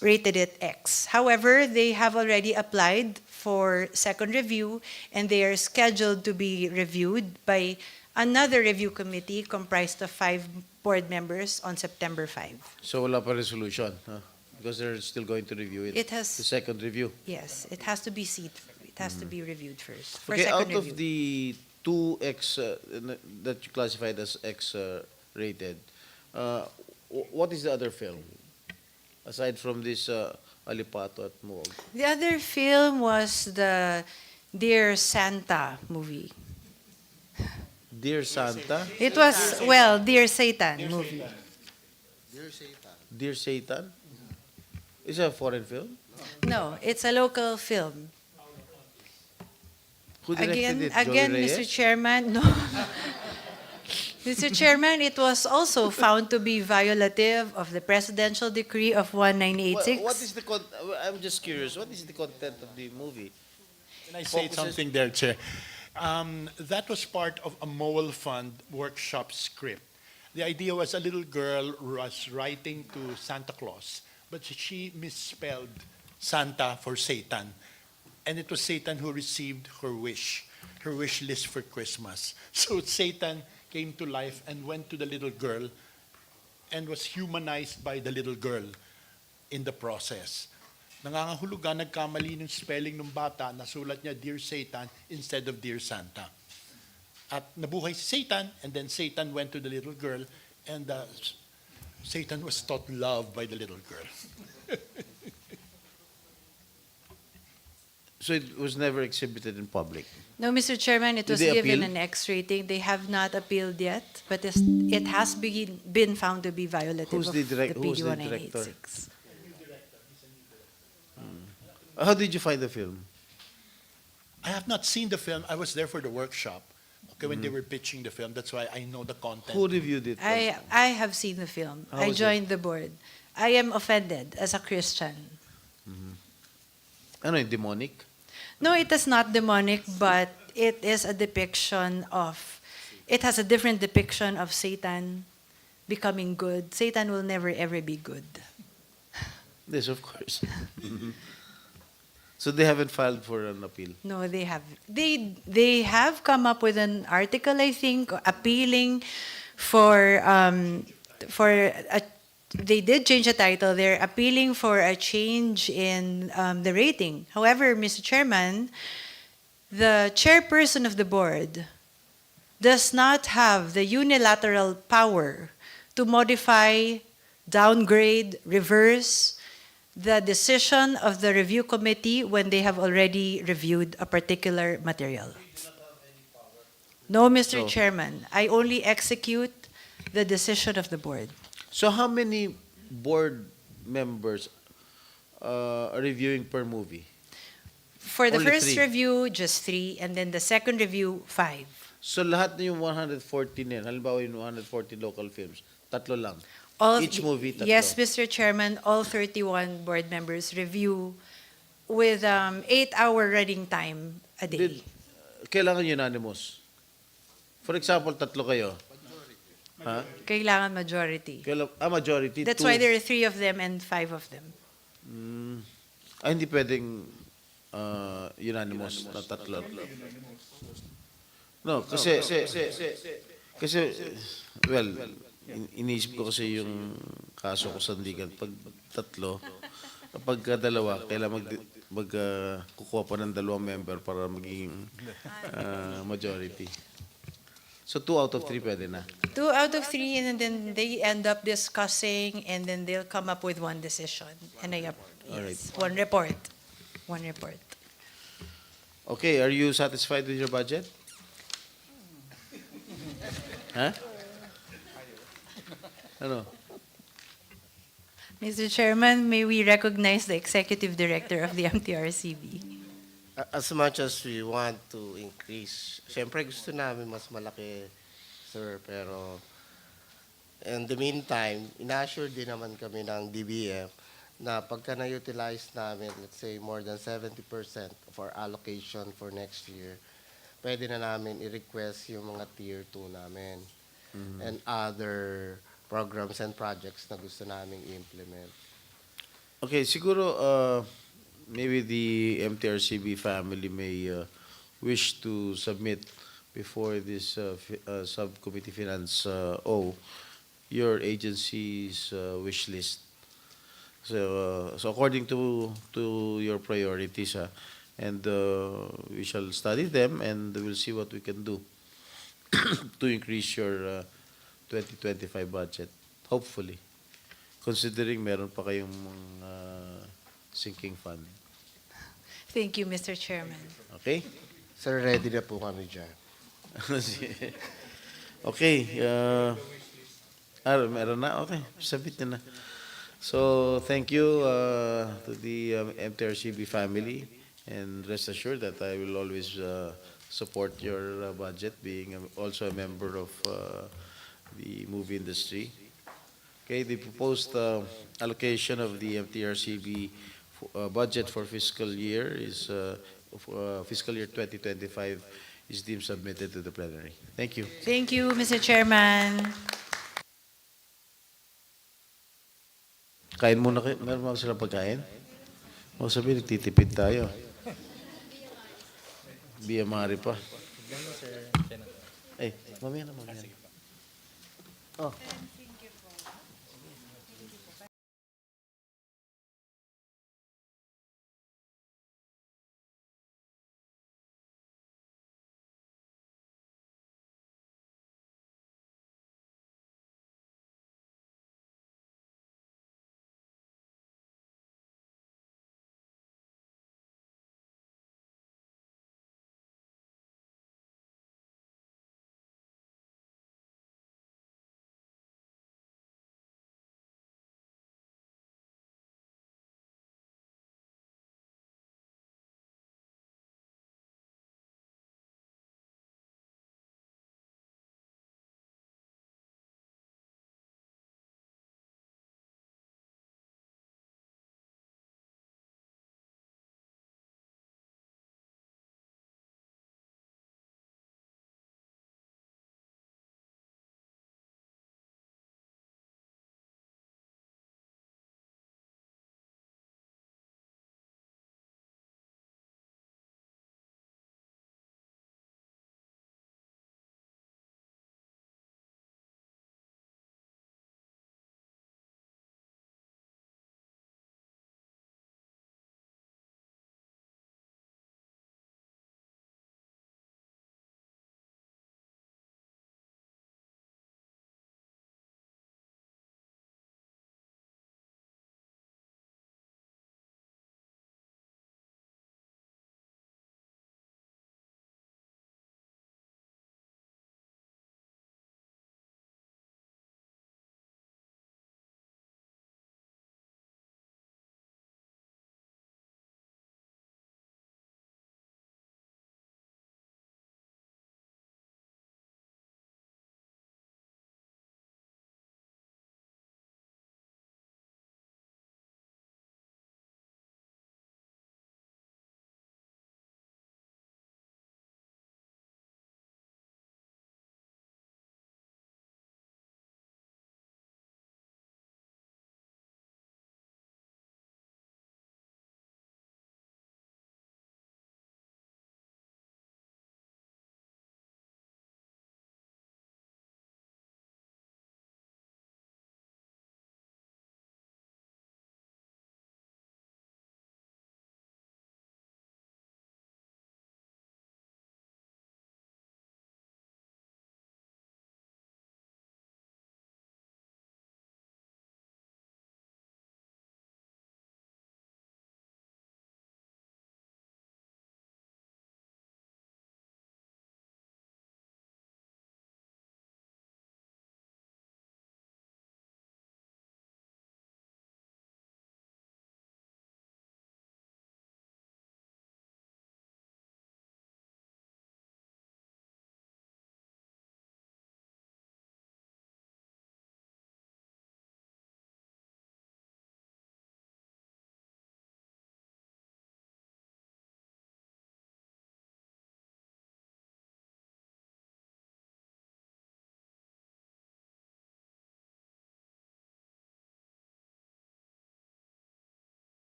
rated it X. However, they have already applied for second review, and they are scheduled to be reviewed by another review committee comprised of 5 board members on September 5. So wala pa resolution, huh? Because they're still going to review it. It has- The second review. Yes, it has to be it has to be reviewed first for Okay, second out review. of the 2X that you classified as X rated, what is the other film? Aside from this Alipato at Muog. The other film was the Dear Santa movie. Dear Santa, It was, well, Dear Satan movie. Dear Satan. Is it a foreign film? No, it's a local film. Who directed it? Again, Joey Mr. Reyes? Chairman, no. Mr. Chairman, it was also found to be violative of the Presidential Decree of 1986. What is the I'm just curious. What is the content of the movie? Can I say Focuses- something there, Chair? That was part of a Mole Fund workshop script. The idea was a little girl was writing to Santa Claus, but she misspelled Santa for Satan. And it was Satan who received her wish list for Christmas. So Satan came to life and went to the little girl and was humanized by the little girl in the process. Nangangahulugan, nagkamali ng spelling ng bata, nasulat niya Dear Satan instead of Dear Santa. At nabuhay si Satan, and then Satan went to the little girl, and Satan was taught love by the little girl. So it was never exhibited in public. No, Mr. Chairman, it Did was they given appeal? an X rating. They have not appealed yet, but it has been found to be violative Who's of the the who's PD the director? 1986. How did you find the film? I have not seen the film. I was there for the workshop, okay, when they were pitching the film. That's why I know the content. Who reviewed it? I have seen the film. How I was it? joined the board. I am offended as a Christian. Ano yung demonic? No, it is not demonic, but it is a depiction of, it has a different depiction of Satan becoming good. Satan will never ever be good. Yes, of course. So they haven't filed for an appeal. No, they have. They have come up with an article, I think, appealing for they did change the title. They're appealing for a change in the rating. However, Mr. Chairman, the chairperson of the board does not have the unilateral power to modify, downgrade, reverse the decision of the review committee when they have already reviewed a particular material. No, Mr. So- Chairman, I only execute the decision of the board. So how many board members are reviewing per movie? For the Only first 3. review, just 3, and then the second review, 5. So lahat na yung 114 yan, halimbawa yung 114 local films, tatlo lang. All, Each movie, tatlo. Yes, Mr. Chairman, all 31 board members review with 8-hour running time a day. Did, kailangan unanimous. For example, tatlo kayo. Ha? Kailangan majority. Majority. That's two. why there are 3 of them and 5 of them. Hindi pwedeng unanimous na tatlo. No, kasi Kasi, well, iniisip ko kasi yung kaso ko sa sandigan. Pag tatlo, kapag dalawa, kailangan kukuha pa ng dalawang member para maging majority. So 2 out of 3 pwede na. 2 out of 3, and then they end up discussing, and then they'll come up with one decision. And yes, one report. One report. Okay, are you satisfied with your budget? Huh? Ano? Mr. Chairman, may we recognize the Executive Director of the MTRCB? As much as we want to increase, syempre gusto namin mas malaki, sir, pero in the meantime, ina-assure din naman kami ng DBM na pagka na-utilize namin, let's say, more than 70% of our allocation for next year, pwede na namin i-request yung mga tier 2 namin and other programs and projects na gusto namin i-implement. Okay, siguro maybe the MTRCB family may wish to submit before this subcommittee finance your agency's wish list. So according to your priorities, and we shall study them and we'll see what we can do to increase your 2025 budget. Hopefully, considering meron pa kayong sinking fund. Thank you, Mr. Chairman. Okay? Sir, ready na po kami dyan. Okay. Meron na? Okay. Submit nyo na. So, thank you to the MTRCB family, and rest assured that I will always support your budget, being also a member of the movie industry. Okay, the proposed allocation of the MTRCB budget for fiscal year is fiscal year 2025 is deemed submitted to the plenary. Thank you. Thank you, Mr. Chairman. Kain muna kayo. Meron ba silang pagkain? O sabihin, nagtitipid tayo. BMR pa. Ay, mamaya na, mamaya na. Oh.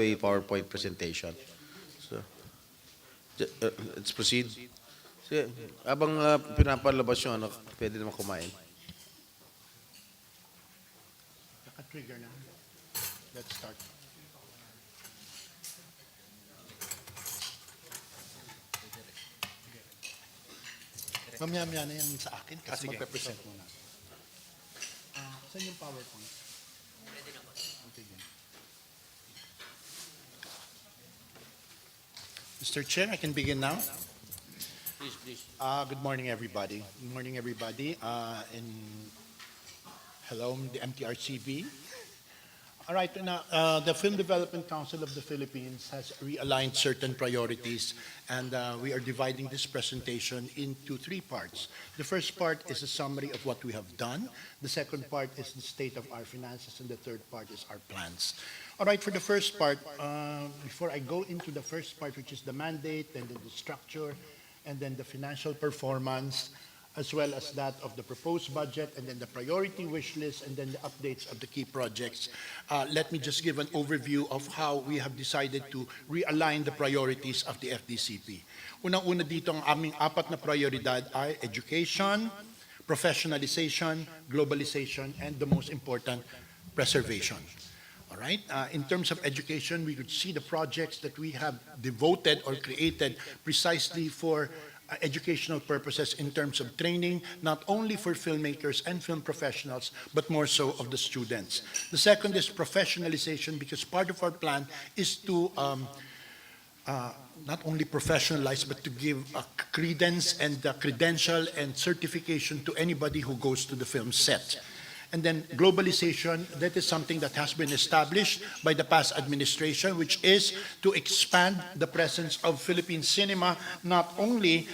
a PowerPoint presentation. So, let's proceed. Sige, habang pinapalabas yung ano, pwede naman kumain. Naka-trigger na. Let's start. Mamaya-maya na yan sa akin kasi magpe-present muna. Saan yung PowerPoint? Okay, yan. Mr. Chair, I can begin now. Please, please. Good morning, everybody. Good morning, everybody. And hello, the MTRCB. All right, now, the Film Development Council of the Philippines has realigned certain priorities, and we are dividing this presentation into three parts. The first part is a summary of what we have done. The second part is the state of our finances, and the third part is our plans. All right, for the first part, before I go into the first part, which is the mandate, and then the structure, and then the financial performance, as well as that of the proposed budget, and then the priority wish list, and then the updates of the key projects. Let me just give an overview of how we have decided to realign the priorities of the FDCP. Unang-una dito, ang aming apat na prioridad ay education, professionalization, globalization, and the most important, preservation. All right. In terms of education, we could see the projects that we have devoted or created precisely for educational purposes in terms of training, not only for filmmakers and film professionals, but more so of the students. The second is professionalization, because part of our plan is to not only professionalize, but to give a credence and a credential and certification to anybody who goes to the film set. And then globalization, that is something that has been established by the past administration, which is to expand the presence of Philippine cinema, not only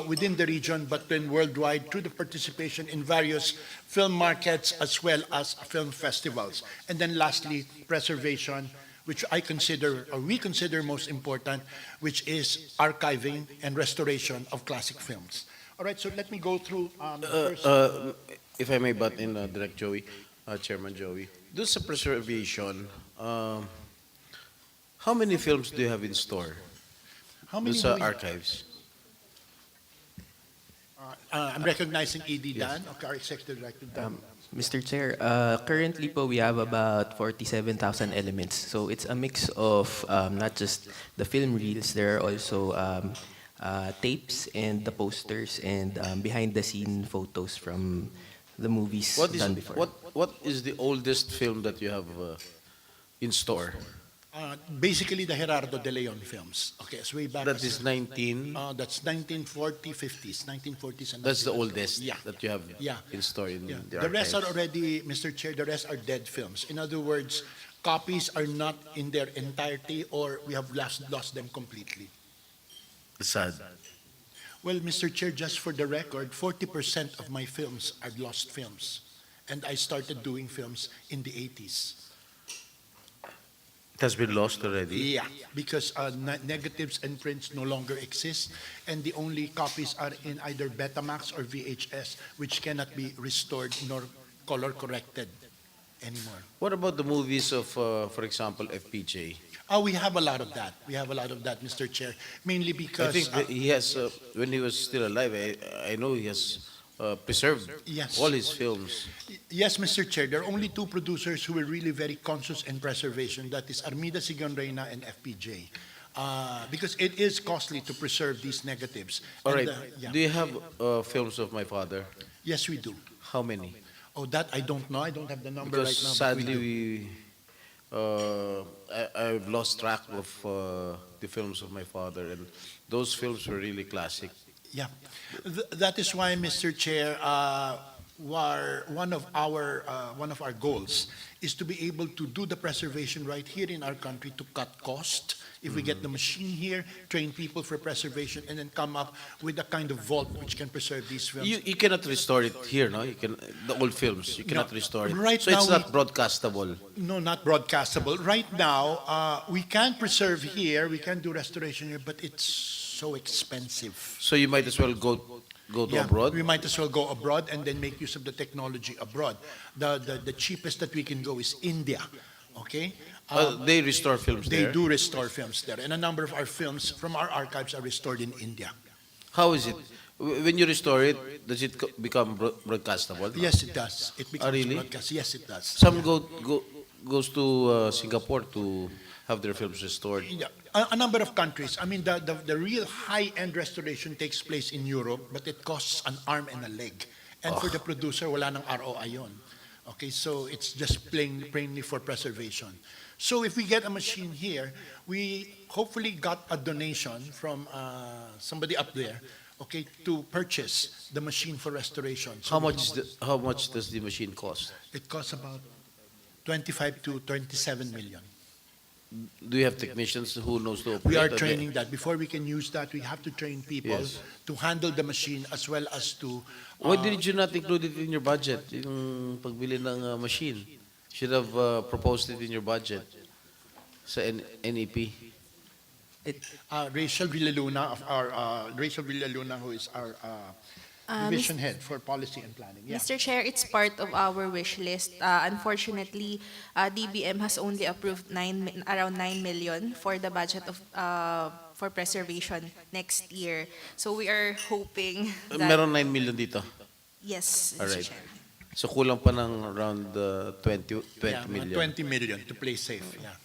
within the region, but then worldwide through the participation in various film markets as well as film festivals. And then lastly, preservation, which I consider, or we consider most important, which is archiving and restoration of classic films. All right, so let me go through the first. If I may butt in, Direct Joey, Chairman Joey, doon sa preservation, how many films do you have in store? How Doon many sa do we- archives? I'm recognizing ED Dan, okay, our Executive Director Dan. Mr. Chair, currently po we have about 47,000 elements. So it's a mix of not just the film reels, there are also tapes and the posters and behind-the-scene photos from the movies done before. What is the oldest film that you have in store? Basically, the Gerardo de Leon films. Okay, it's way back. That is 19. That's 1940, 50s, 1940s and That's the 1950s. oldest Yeah. that you have Yeah. in store in Yeah. the The rest are archives. already, Mr. Chair, the rest are dead films. In other words, copies are not in their entirety, or we have lost them completely. Sad. Well, Mr. Chair, just for the record, 40% of my films are lost films. And I started doing films in the 80s. It has been lost already. Yeah, because negatives and prints no longer exist, and the only copies are in either Betamax or VHS, which cannot be restored nor color corrected anymore. What about the movies of, for example, FPJ? We have a lot of that. We have a lot of that, Mr. Chair, mainly I because think that he has, when he was still alive, I know he has preserved Yes. all his films. yes, Mr. Chair, there are only two producers who are really very conscious in preservation. That is Armida Sigonreina and FPJ. Because it is costly to preserve these negatives. All And, right. yeah. Do you have films of my father? Yes, we do. How many? Oh, that I don't know. I don't have the number Because right now. but sadly, do. I've lost track of the films of my father, and those films were really classic. Yeah, that is why, Mr. Chair, one of our goals is to be able to do the preservation right here in our country to cut cost. If we get the machine here, train people for preservation, and then come up with a kind of vault which can preserve these films. You cannot restore it here, no? You can the old films. You cannot No, restore it. right So it's now not broadcastable. No, not broadcastable. Right now, we can preserve here, we can do restoration here, but it's so expensive. So you might as well go to Yeah, abroad. we might as well go abroad and then make use of the technology abroad. The cheapest that we can go is India, okay? They restore films They there? do restore films there, and a number of our films from our archives are restored in India. How is it? When you restore it, does it become broadcastable? Yes, it does. It becomes really? broadcast. Yes, it does. Some goes to Singapore to have their films restored. Yeah, a number of countries. I mean, the real high-end restoration takes place in Europe, but it costs an arm and a leg. And for the producer, wala nang ROI yun. Okay, so it's just plainly for preservation. So if we get a machine here, we hopefully got a donation from somebody up there, okay, to purchase the machine for restoration. So How much does the machine cost? it costs about 25 to 27 million. Do you have technicians who knows to operate? We are or they- training that. Before we can use that, we have to train people Yes. to handle the machine as well as to... Why did you not include it in your budget? Yung pagbili ng machine. Should have proposed it in your budget sa NEP. Rachel Villaluna, who is our division head for policy and planning. Yeah. Mr. Chair, it's part of our wish list. Unfortunately, DBM has only approved around 9 million for the budget of for preservation next year. So we are hoping that Meron 9 million dito. yes, Mr. Alright. Chair. So kulang pa ng around 20 Yeah, million. 20 million to play safe. Yeah.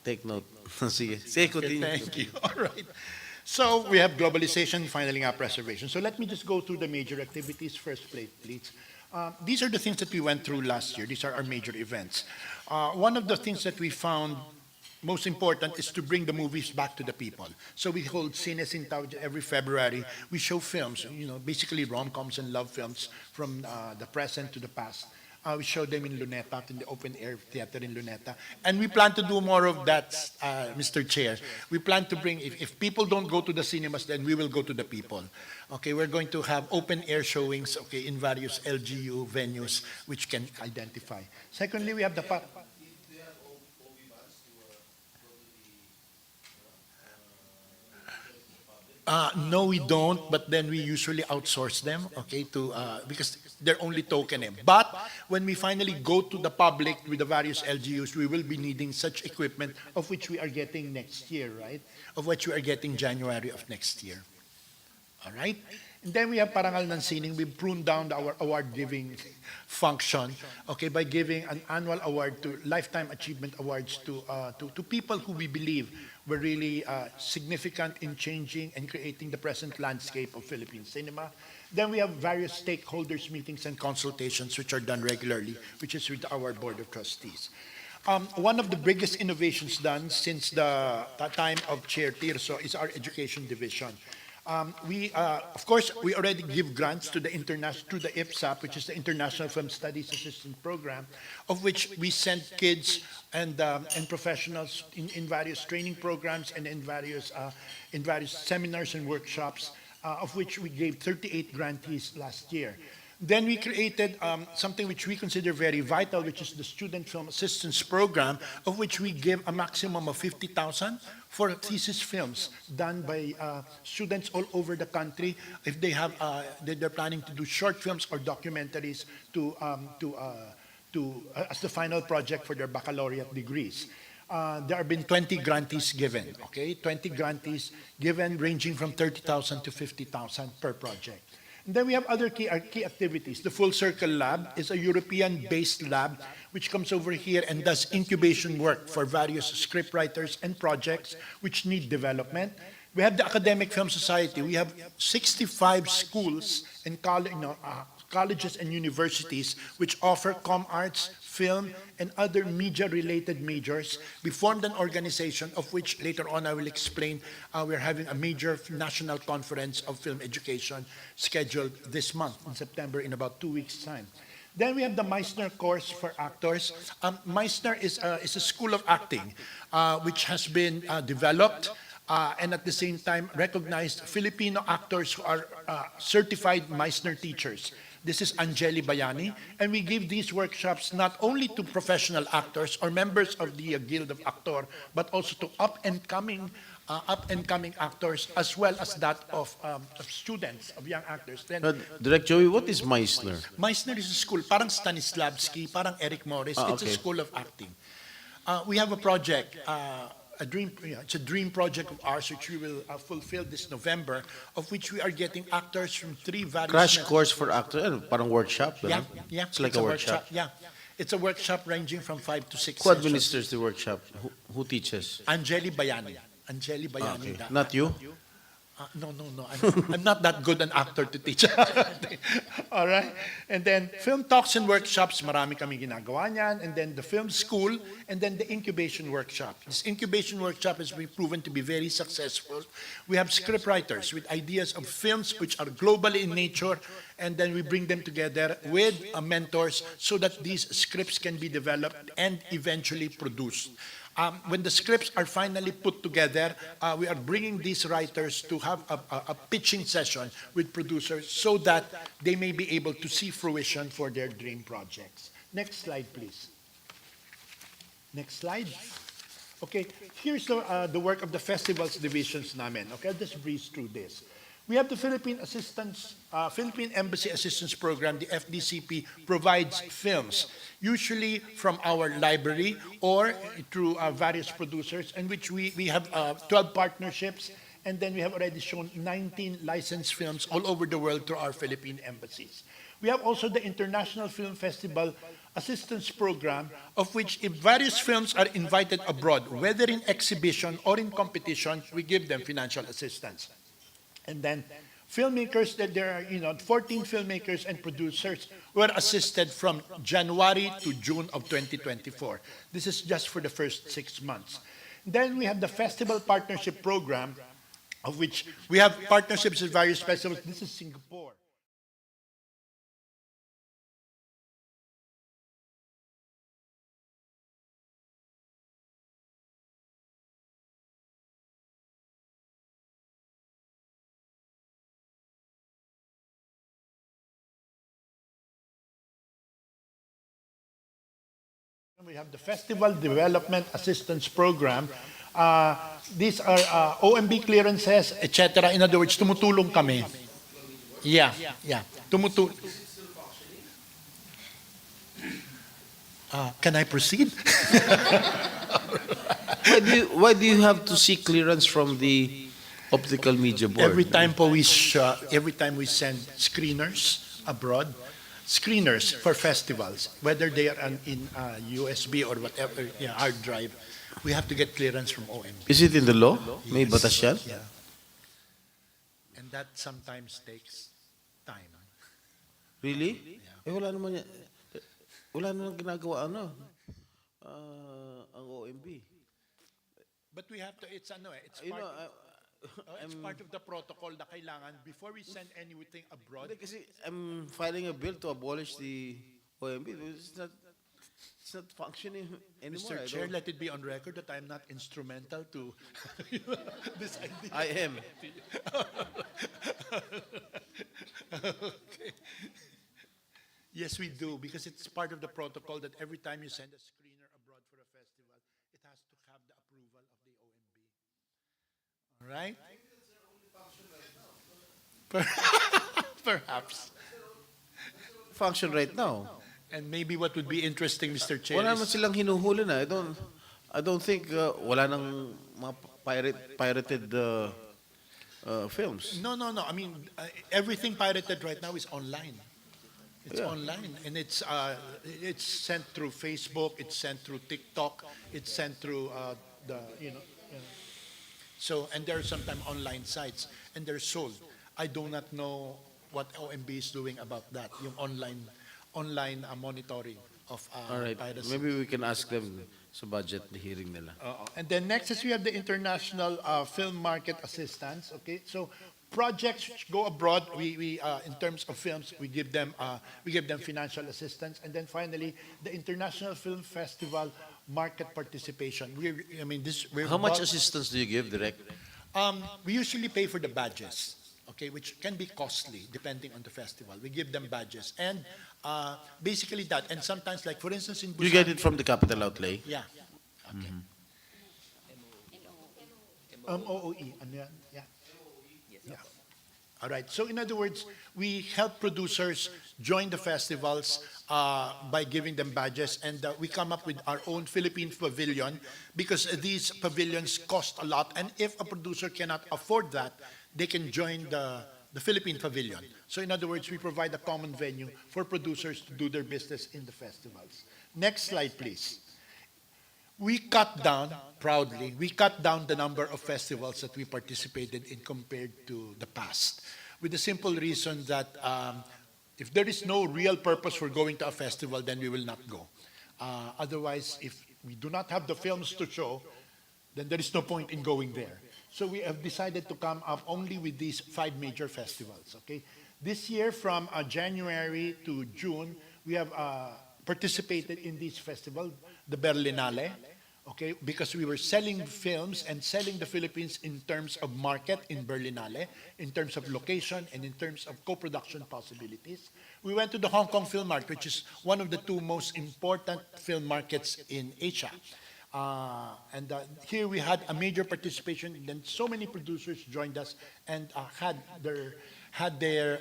Take note. Sige. Sige, Okay, continue. thank you. All right. So we have globalization, finally our preservation. So let me just go through the major activities. First, please. These are the things that we went through last year. These are our major events. One of the things that we found most important is to bring the movies back to the people. So we hold Cine Sintao every February. We show films, basically rom-coms and love films from the present to the past. We show them in Luneta, in the open air theater in Luneta. And we plan to do more of that, Mr. Chair. We plan to bring, if people don't go to the cinemas, then we will go to the people. Okay, we're going to have open air showings, okay, in various LGU venues, which can identify. Secondly, we have the... No, we don't, but then we usually outsource them, okay, because they're only token M. But when we finally go to the public with the various LGUs, we will be needing such equipment, of which we are getting next year, right? Of which we are getting January of next year. All right? And then we have Parangal ng Sining. We pruned down our award-giving function, okay, by giving an annual award to lifetime achievement awards to people who we believe were really significant in changing and creating the present landscape of Philippine cinema. Then we have various stakeholders meetings and consultations which are done regularly, which is with our Board of Trustees. One of the biggest innovations done since the time of Chair Tirso is our education division. Of course, we already give grants to the IFSAP, which is the International Film Studies Assistance Program, of which we send kids and professionals in various training programs and in various seminars and workshops, of which we gave 38 grantees last year. Then we created something which we consider very vital, which is the Student Film Assistance Program, of which we give a maximum of 50,000 for thesis films done by students all over the country. If they have, they're planning to do short films or documentaries as the final project for their baccalaureate degrees. There have been 20 grantees given, okay? 20 grantees given ranging from 30,000 to 50,000 per project. And then we have other key activities. The Full Circle Lab is a European-based lab which comes over here and does incubation work for various scriptwriters and projects which need development. We have the Academic Film Society. We have 65 schools and colleges and universities which offer com arts, film, and other media-related majors. We formed an organization of which later on I will explain. We're having a major national conference of film education scheduled this month in September in about 2 weeks' time. Then we have the Meissner course for actors. Meissner is a school of acting which has been developed and at the same time recognized Filipino actors who are certified Meissner teachers. This is Angeli Bayani, and we give these workshops not only to professional actors or members of the Guild of Actor, but also to up-and-coming actors, as well as that of students, of young actors. Then, Direct Joey, what is Meissner? Meissner is a school, parang Stanislavski, parang Eric Morris. It's a Okay. school of acting. We have a project, a dream, it's a dream project of ours which we will fulfill this November, of which we are getting actors from 3 various... Crash course for actor, ano, parang workshop, Yeah, ganun? yeah. It's like a workshop. Yeah. It's a workshop ranging from 5 to 6 Who sessions. administers the workshop? Who teaches? Angeli Bayani. Angeli Ah, Bayani. okay. Not you? No. I'm not that good an actor to teach. All right? And then film talks and workshops, marami kami ginagawa niyan. And then the film school, and then the incubation workshop. This incubation workshop has been proven to be very successful. We have scriptwriters with ideas of films which are global in nature, and then we bring them together with mentors so that these scripts can be developed and eventually produced. When the scripts are finally put together, we are bringing these writers to have a pitching session with producers so that they may be able to see fruition for their dream projects. Next slide, please. Next slide. Okay, here's the work of the festivals divisions namin. Okay, I'll just breeze through this. We have the Philippine Embassy Assistance Program, the FDCP, provides films, usually from our library or through various producers, in which we have 12 partnerships, and then we have already shown 19 licensed films all over the world through our Philippine embassies. We have also the International Film Festival Assistance Program, of which if various films are invited abroad, whether in exhibition or in competition, we give them financial assistance. And then filmmakers, that there are 14 filmmakers and producers were assisted from January to June of 2024. This is just for the first 6 months. Then we have the Festival Partnership Program, of which we have partnerships with various festivals. This is Singapore. We have the Festival Development Assistance Program. These are OMB clearances, etc. In other words, tumutulong kami. Yeah. Can I proceed? Why do you have to seek clearance from the Optical Media Board? Every time we send screeners abroad, screeners for festivals, whether they are in USB or whatever, hard drive, we have to get clearance from OMB. Is it in the law? May Yes. batas yan? Yeah. And that sometimes takes time. Really? Eh, wala naman yan. Wala naman ginagawa, ang OMB. But we have to, it's You part, know, it's part of the protocol na kailangan before we send anything abroad. Hindi, kasi I'm filing a bill to abolish the OMB. It's not functioning anymore. Mr. Chair, let it be on record that I'm not instrumental to this idea. I am. Okay. Yes, we do, because it's part of the protocol that every time you send a screener abroad for a festival, it has to have the approval of the OMB. All right? Perhaps. Function right now. And maybe what would be interesting, Mr. Chair, Wala naman is silang hinuhuli na. I don't think wala nang mga pirated films. no. I mean, everything pirated right now is online. It's Yeah. online, and it's sent through Facebook, it's sent through TikTok, it's sent through So, and there are sometimes online sites, and they're sold. I do not know what OMB is doing about that, yung online monitoring of All right. piracy. Maybe we can ask them sa budget na hearing nila. And then next is we have the International Film Market Assistance. Okay, so projects which go abroad, we in terms of films, we give them financial assistance, and then finally the International Film Festival market participation. How much assistance do you give, Direct? We usually pay for the badges, okay, which can be costly depending on the festival. We give them badges, and basically that. And sometimes, like for instance, in Busan, You get it from the capital outlay? yeah, okay. OOE, ano yan? Yeah. Yeah. All right. So in other words, we help producers join the festivals by giving them badges, and we come up with our own Philippine pavilion because these pavilions cost a lot, and if a producer cannot afford that, they can join the Philippine pavilion. So in other words, we provide a common venue for producers to do their business in the festivals. Next slide, please. We cut down, proudly, we cut down the number of festivals that we participated in compared to the past. With the simple reason that if there is no real purpose for going to a festival, then we will not go. Otherwise, if we do not have the films to show, then there is no point in going there. So we have decided to come up only with these 5 major festivals, okay? This year, from January to June, we have participated in this festival, the Berlinale, okay, because we were selling films and selling the Philippines in terms of market in Berlinale, in terms of location, and in terms of co-production possibilities. We went to the Hong Kong Film Market, which is one of the 2 most important film markets in Asia. And here we had a major participation, and then so many producers joined us and had their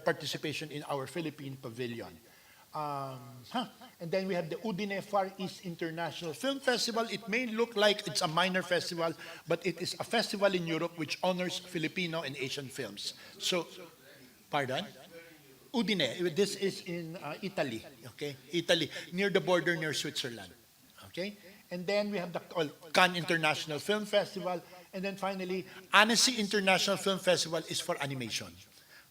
participation in our Philippine pavilion. And then we have the Udine Far East International Film Festival. It may look like it's a minor festival, but it is a festival in Europe which honors Filipino and Asian films. So, pardon? Udine. This is in Italy. Okay, Italy, near the border near Switzerland. Okay, and then we have the Cannes International Film Festival, and then finally, Annecy International Film Festival is for animation.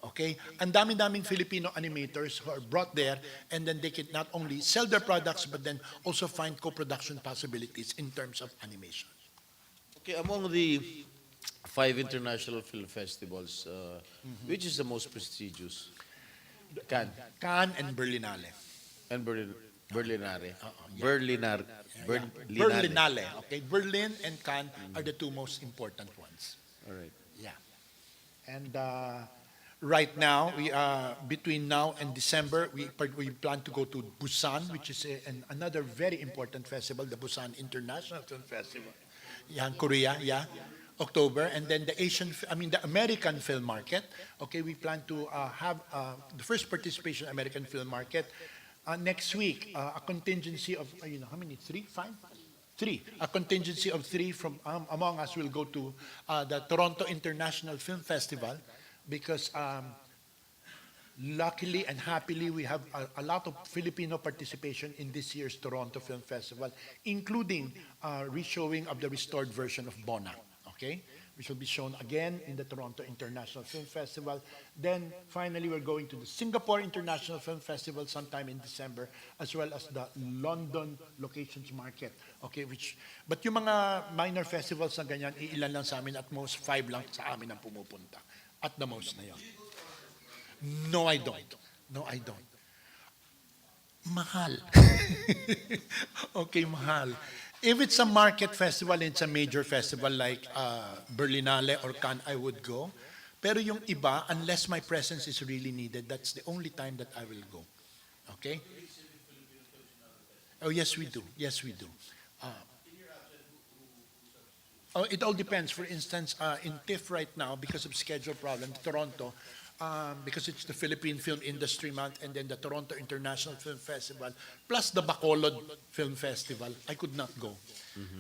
Okay? Ang dami-daming Filipino animators who are brought there, and then they can not only sell their products, but then also find co-production possibilities in terms of animation. Okay, among the 5 international film festivals, which is the most prestigious? Cannes Cannes and Berlinale. and Berlinare. Yeah. Berlinar. Berlinale. Okay? Berlin and Cannes are the 2 most important ones. All right. Yeah. And right now, we between now and December, we plan to go to Busan, which is another very important festival, the Busan International Film Festival. Yeah, in Korea, yeah. October, and then the American film market. Okay, we plan to have the first participation in American film market next week. A contingency of how many? 3, 5, 3. A contingency of 3 from among us will go to the Toronto International Film Festival, because luckily and happily we have a lot of Filipino participation in this year's Toronto Film Festival, including reshowing of the restored version of Bona. Okay, which will be shown again in the Toronto International Film Festival. Then finally, we're going to the Singapore International Film Festival sometime in December, as well as the London Locations Market. Okay, but yung mga minor festivals na ganyan, ilan lang sa amin, at most 5 lang sa amin ang pumupunta. At the most na yun. No, I don't. No, I don't. Mahal. Okay, mahal. If it's a market festival and it's a major festival like Berlinale or Cannes, I would go. Pero yung iba, unless my presence is really needed, that's the only time that I will go. Okay? Oh, yes, we do. Yes, we do. It all depends. For instance, in TIFF right now, because of schedule problems, Toronto, because it's the Philippine Film Industry Month, and then the Toronto International Film Festival, plus the Bacolod Film Festival, I could not go.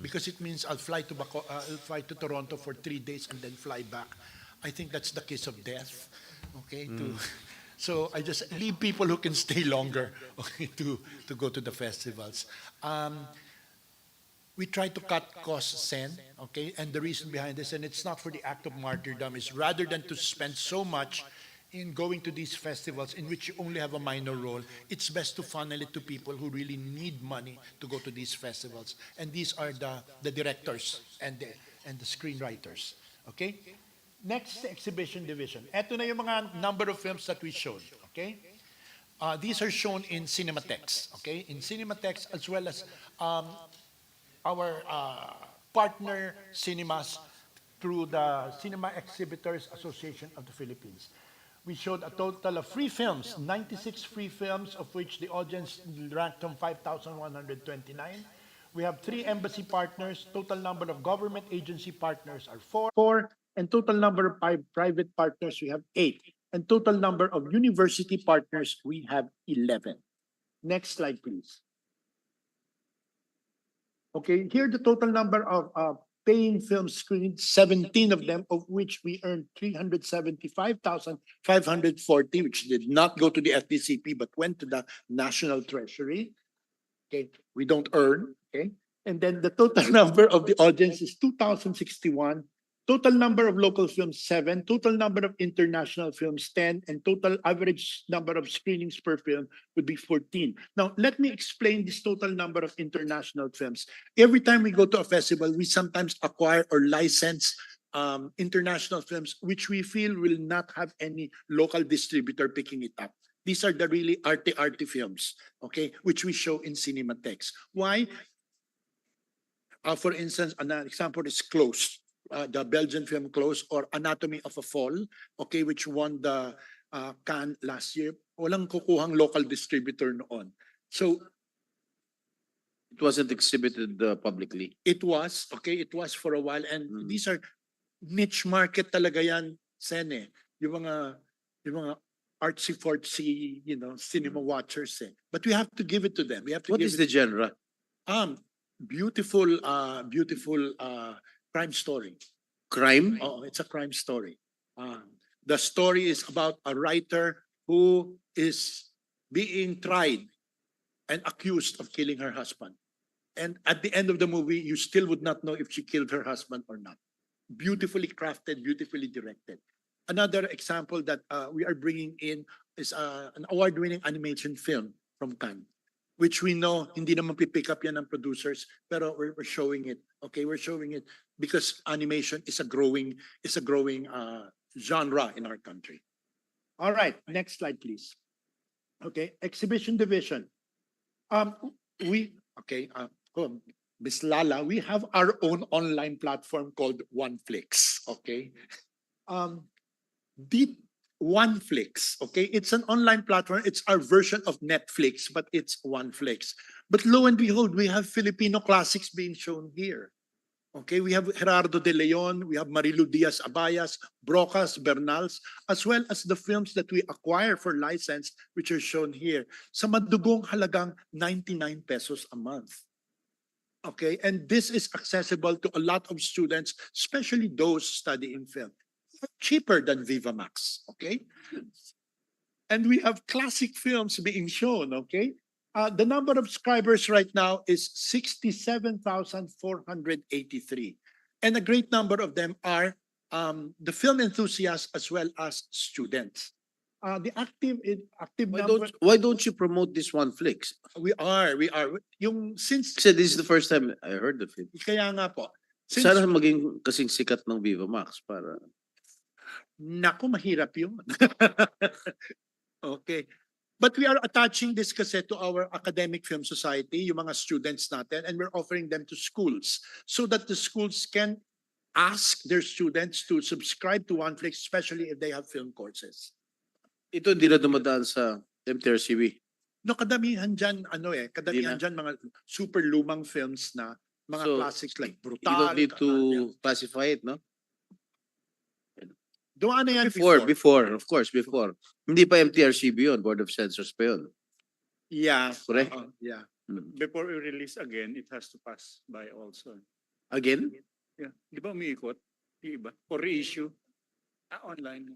Because it means I'll fly to Toronto for 3 days and then fly back. I think that's the kiss of death. Okay, so I just leave people who can stay longer, okay, to go to the festivals. We try to cut costs, Sen, okay? And the reason behind this, and it's not for the act of martyrdom, is rather than to spend so much in going to these festivals in which you only have a minor role, it's best to funnel it to people who really need money to go to these festivals. And these are the directors and the screenwriters, okay? Next, the exhibition division. Ito na yung mga number of films that we showed, okay? These are shown in Cinematheques, okay? In Cinematheques, as well as our partner cinemas through the Cinema Exhibitors Association of the Philippines. We showed a total of free films, 96 free films, of which the audience ranked from 5,129. We have 3 embassy partners. Total number of government agency partners are 4. And total number of private partners, we have 8. And total number of university partners, we have 11. Next slide, please. Okay, here the total number of paying film screens, 17 of them, of which we earned 375,540, which did not go to the FDCP but went to the National Treasury. Okay, we don't earn. Okay, and then the total number of the audience is 2,061. Total number of local films, 7. Total number of international films, 10. And total average number of screenings per film would be 14. Now, let me explain this total number of international films. Every time we go to a festival, we sometimes acquire or license international films, which we feel will not have any local distributor picking it up. These are the really arty films, okay, which we show in Cinematheques. Why? For instance, an example is Close, the Belgian film Close, or Anatomy of a Fall, okay, which won the Cannes last year. Walang kukuhang local distributor noon. So It wasn't exhibited publicly. it was, okay, it was for a while. And these are niche market talaga yan, Sen, eh. Yung mga artsy-fartsy, cinema watchers, eh. But we have to give it to them. We have to What give is it the genre? beautiful crime story. Crime? Oh, it's a crime story. The story is about a writer who is being tried and accused of killing her husband. And at the end of the movie, you still would not know if she killed her husband or not. Beautifully crafted, beautifully directed. Another example that we are bringing in is an award-winning animation film from Cannes, which we know hindi naman pipick up yan ng producers, pero we're showing it. Okay, we're showing it because animation is a growing genre in our country. All right, next slide, please. Okay, exhibition division. Miss Lala, we have our own online platform called OneFlix. Okay, the OneFlix. Okay, it's an online platform. It's our version of Netflix, but it's OneFlix. But lo and behold, we have Filipino classics being shown here. Okay, we have Gerardo de Leon, we have Marilu Diaz Abayas, Brocas, Bernals, as well as the films that we acquire for license, which are shown here. Sa madugong halagang 99 pesos a month. Okay, and this is accessible to a lot of students, especially those studying film. Cheaper than Viva Max, okay? And we have classic films being shown, okay? The number of subscribers right now is 67,483. And a great number of them are the film enthusiasts as well as students. The active number, Why don't you promote this OneFlix? we are. Since, Kasi this is the first time I heard of it. kaya nga po. Since, Sana maging kasing sikat ng Viva Max para... naku, mahirap yun. Okay. But we are attaching this kasi to our academic film society, yung mga students natin, and we're offering them to schools so that the schools can ask their students to subscribe to OneFlix, especially if they have film courses. Ito hindi na dumadaan sa MTRCB. No, kadamihan dyan, kadamihan dyan mga super lumang films na mga So, classics like You Brutal. don't need to classify it, no? Doon na yan Before, of course, before. Hindi pa MTRCB yun, Board of Censors pa yun. Yeah. Correct? Yeah. Before we release again, it has to pass by also. Again? Yeah. Di ba umiikot? Di ba? For reissue, online.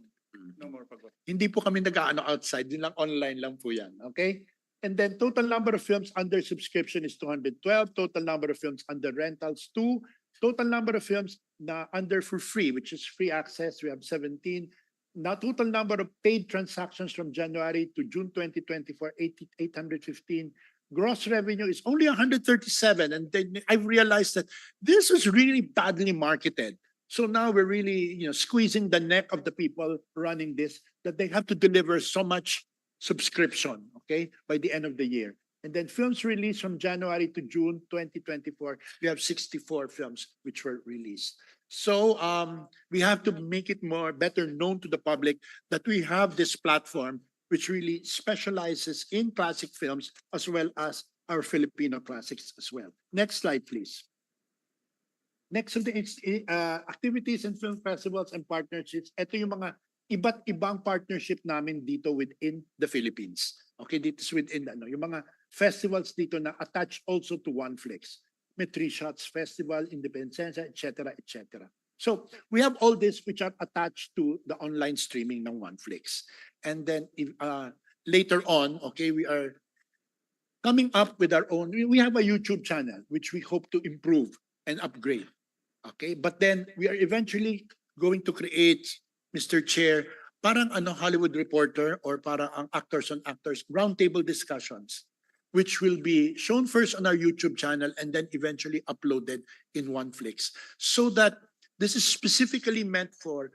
No more pagod. Hindi po kami nag-ano outside, din lang online lang po yan. Okay? And then total number of films under subscription is 212. Total number of films under rentals, 2. Total number of films na under for free, which is free access, we have 17. Now, total number of paid transactions from January to June 2024, 815. Gross revenue is only 137. And then I've realized that this was really badly marketed. So now we're really, squeezing the neck of the people running this, that they have to deliver so much subscription, okay, by the end of the year. And then films released from January to June 2024, we have 64 films which were released. So we have to make it better known to the public that we have this platform which really specializes in classic films as well as our Filipino classics as well. Next slide, please. Next on the activities and film festivals and partnerships, ito yung mga iba't ibang partnership namin dito within the Philippines. Okay, dito is within yung mga festivals dito na attached also to OneFlix. May Three Shots Festival, Independencia, etc., etc. So we have all this which are attached to the online streaming ng OneFlix. And then later on, okay, we are coming up with our own. We have a YouTube channel which we hope to improve and upgrade. Okay, but then we are eventually going to create, Mr. Chair, parang Hollywood Reporter or parang ang actors on actors roundtable discussions, which will be shown first on our YouTube channel and then eventually uploaded in OneFlix, so that this is specifically meant for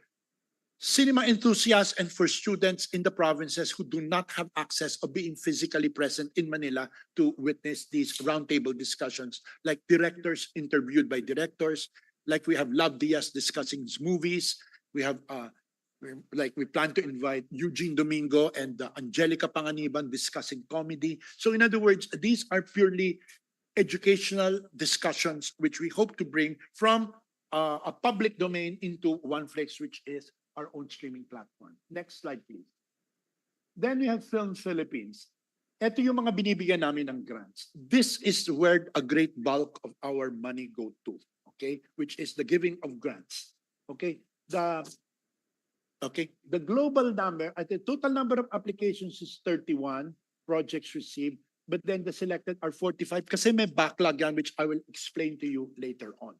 cinema enthusiasts and for students in the provinces who do not have access of being physically present in Manila to witness these roundtable discussions, like directors interviewed by directors, like we have Love Diaz discussing his movies. We have we plan to invite Eugene Domingo and Angelica Panganiban discussing comedy. So in other words, these are purely educational discussions which we hope to bring from a public domain into OneFlix, which is our own streaming platform. Next slide, please. Then we have Film Philippines. Ito yung mga binibigyan namin ng grants. This is where a great bulk of our money go to, okay? Which is the giving of grants, okay? The global number, at the total number of applications is 31 projects received, but then the selected are 45 kasi may backlog yan, which I will explain to you later on.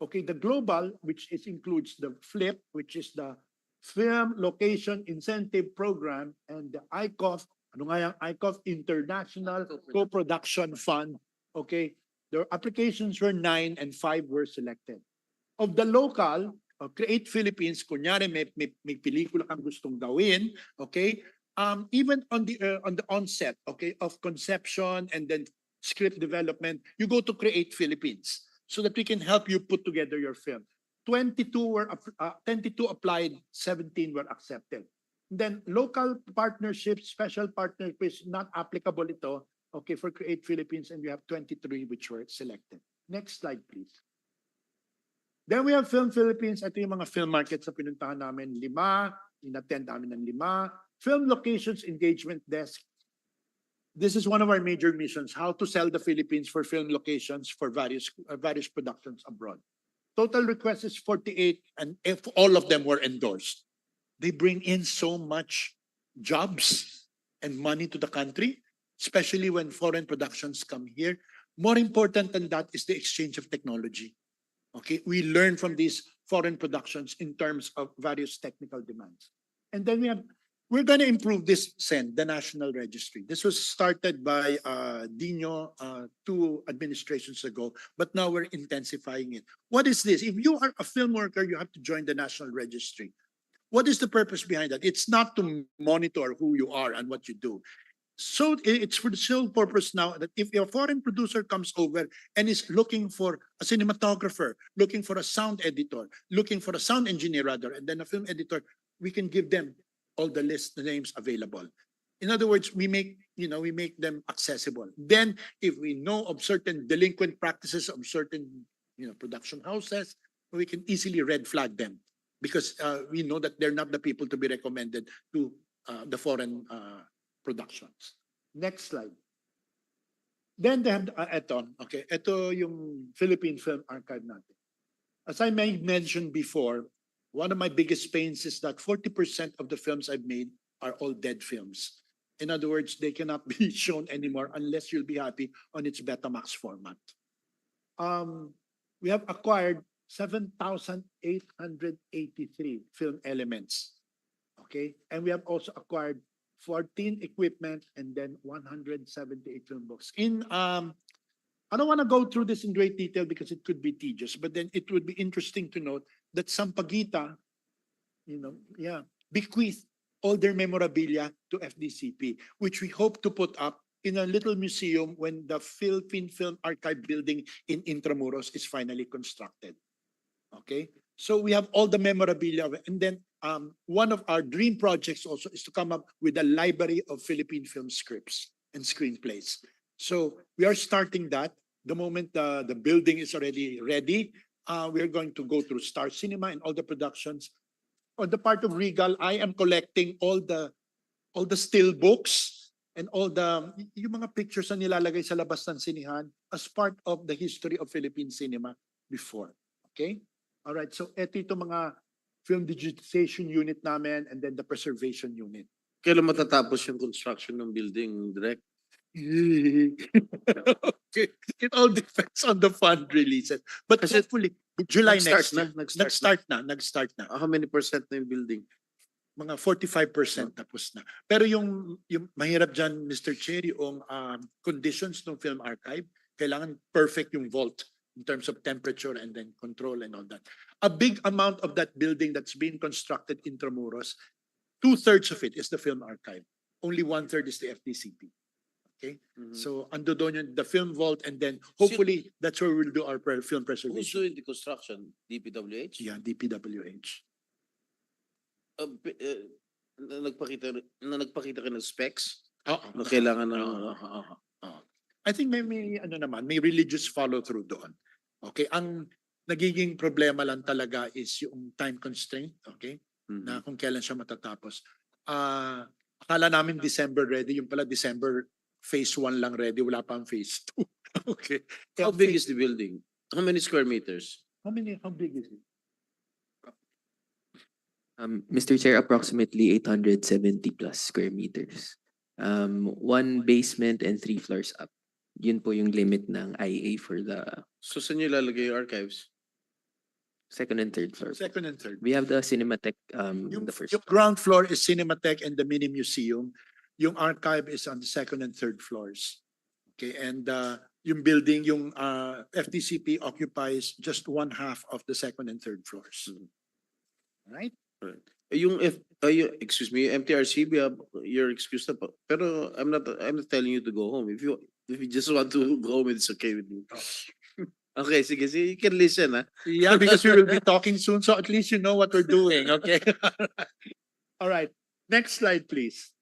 Okay, the global, which includes the FLIP, which is the Film Location Incentive Program, and the ICOF, ICOF International Co-Production Fund. Okay, their applications were 9 and 5 were selected. Of the local, Create Philippines, kunyari may pelikula kang gustong gawin, okay? Even on the onset, okay, of conception and then script development, you go to Create Philippines so that we can help you put together your film. 22 applied, 17 were accepted. Then local partnerships, special partnerships, not applicable ito, okay, for Create Philippines, and we have 23 which were selected. Next slide, please. Then we have Film Philippines. Ito yung mga film markets na pinuntahan namin, 5, in-attend namin ng 5. Film Locations Engagement Desk. This is one of our major missions, how to sell the Philippines for film locations for various productions abroad. Total requests is 48, and if all of them were endorsed, they bring in so much jobs and money to the country, especially when foreign productions come here. More important than that is the exchange of technology. Okay, we learn from these foreign productions in terms of various technical demands. And then we're going to improve this CEN, the National Registry. This was started by Dino 2 administrations ago, but now we're intensifying it. What is this? If you are a film worker, you have to join the National Registry. What is the purpose behind that? It's not to monitor who you are and what you do. So it's for the sole purpose now that if a foreign producer comes over and is looking for a cinematographer, looking for a sound editor, looking for a sound engineer rather, and then a film editor, we can give them all the names available. In other words, we make them accessible. Then if we know of certain delinquent practices of certain production houses, we can easily red flag them because we know that they're not the people to be recommended to the foreign productions. Next slide. Then they have ito yung Philippine Film Archive natin. As I mentioned before, one of my biggest pains is that 40% of the films I've made are all dead films. In other words, they cannot be shown anymore unless you'll be happy on its Betamax format. We have acquired 7,883 film elements. Okay, and we have also acquired 14 equipment and then 178 film books. I don't want to go through this in great detail because it could be tedious, but then it would be interesting to note that Sampaguita, bequeathed all their memorabilia to FDCP, which we hope to put up in a little museum when the Philippine Film Archive building in Intramuros is finally constructed. Okay, so we have all the memorabilia, and then one of our dream projects also is to come up with a library of Philippine film scripts and screenplays. So we are starting that the moment the building is already ready. we are going to go through Star Cinema and all the productions. On the part of Regal, I am collecting all the still books and all the yung mga pictures na nilalagay sa labas ng sinihan as part of the history of Philippine cinema before. Okay? All right. So ito mga film digitization unit namin and then the preservation unit. Kailan matatapos yung construction ng building, Direct? Okay. It all depends on the fund releases. But Kasi hopefully, July nag-start next year. Nag-start na. How many percent na yung building? Mga 45% tapos na. Pero yung mahirap dyan, Mr. Chair, yung conditions ng film archive, kailangan perfect yung vault in terms of temperature and then control and all that. A big amount of that building that's being constructed in Intramuros, 2/3 of it is the film archive. Only 1/3 is the FDCP. Okay? So ando doon yung the film vault and then hopefully that's where we'll do our film Who's preservation. doing the construction? DPWH? Yeah, DPWH. Nagpakita ka ng specs Oo. na kailangan ng I think may ano naman, may religious follow through doon. Okay, ang nagiging problema lang talaga is yung time constraint, okay? Na kung kailan siya matatapos. Akala namin December ready, yung pala December phase 1 lang ready, wala pa ang phase 2. Okay. How big is the building? How many square meters? How big is it? Mr. Chair, approximately 870 plus square meters. One basement and 3 floors up. Yun po yung limit ng IA for the So saan nyo ilalagay yung archives? second and third floor. Second and third. We have the Cinematech, Yung, the first. yung ground floor is Cinematech and the Mini Museum. Yung archive is on the second and third floors. Okay, and yung building, yung FDCP occupies just 1/2 of the second and third floors. Right? Excuse me, MTRCB, you're excused na po. Pero I'm not telling you to go home. If you just want to go home, it's okay with me. Okay, sige, you can listen, ha? Yeah, because we will be talking soon, so at least you know what we're doing, okay? All right, next slide, please.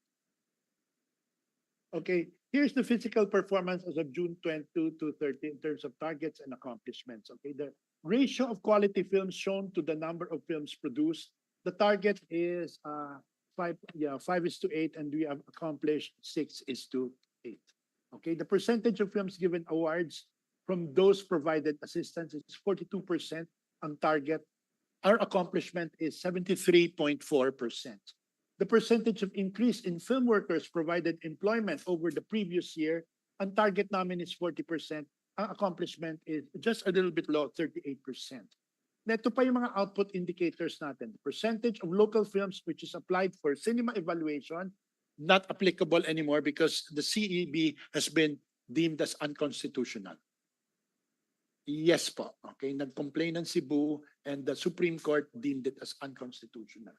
Okay, here's the physical performance as of June 22 to 30 in terms of targets and accomplishments. Okay, the ratio of quality films shown to the number of films produced. The target is 5:8, and we have accomplished 6:8. Okay, the percentage of films given awards from those provided assistance is 42%. Ang target, our accomplishment is 73.4%. The percentage of increase in film workers provided employment over the previous year, ang target namin is 40%. Ang accomplishment is just a little bit low, 38%. Neto pa yung mga output indicators natin. The percentage of local films which is applied for cinema evaluation, not applicable anymore because the CEB has been deemed as unconstitutional. Yes po. Okay, nag-complain ng Cebu and the Supreme Court deemed it as unconstitutional.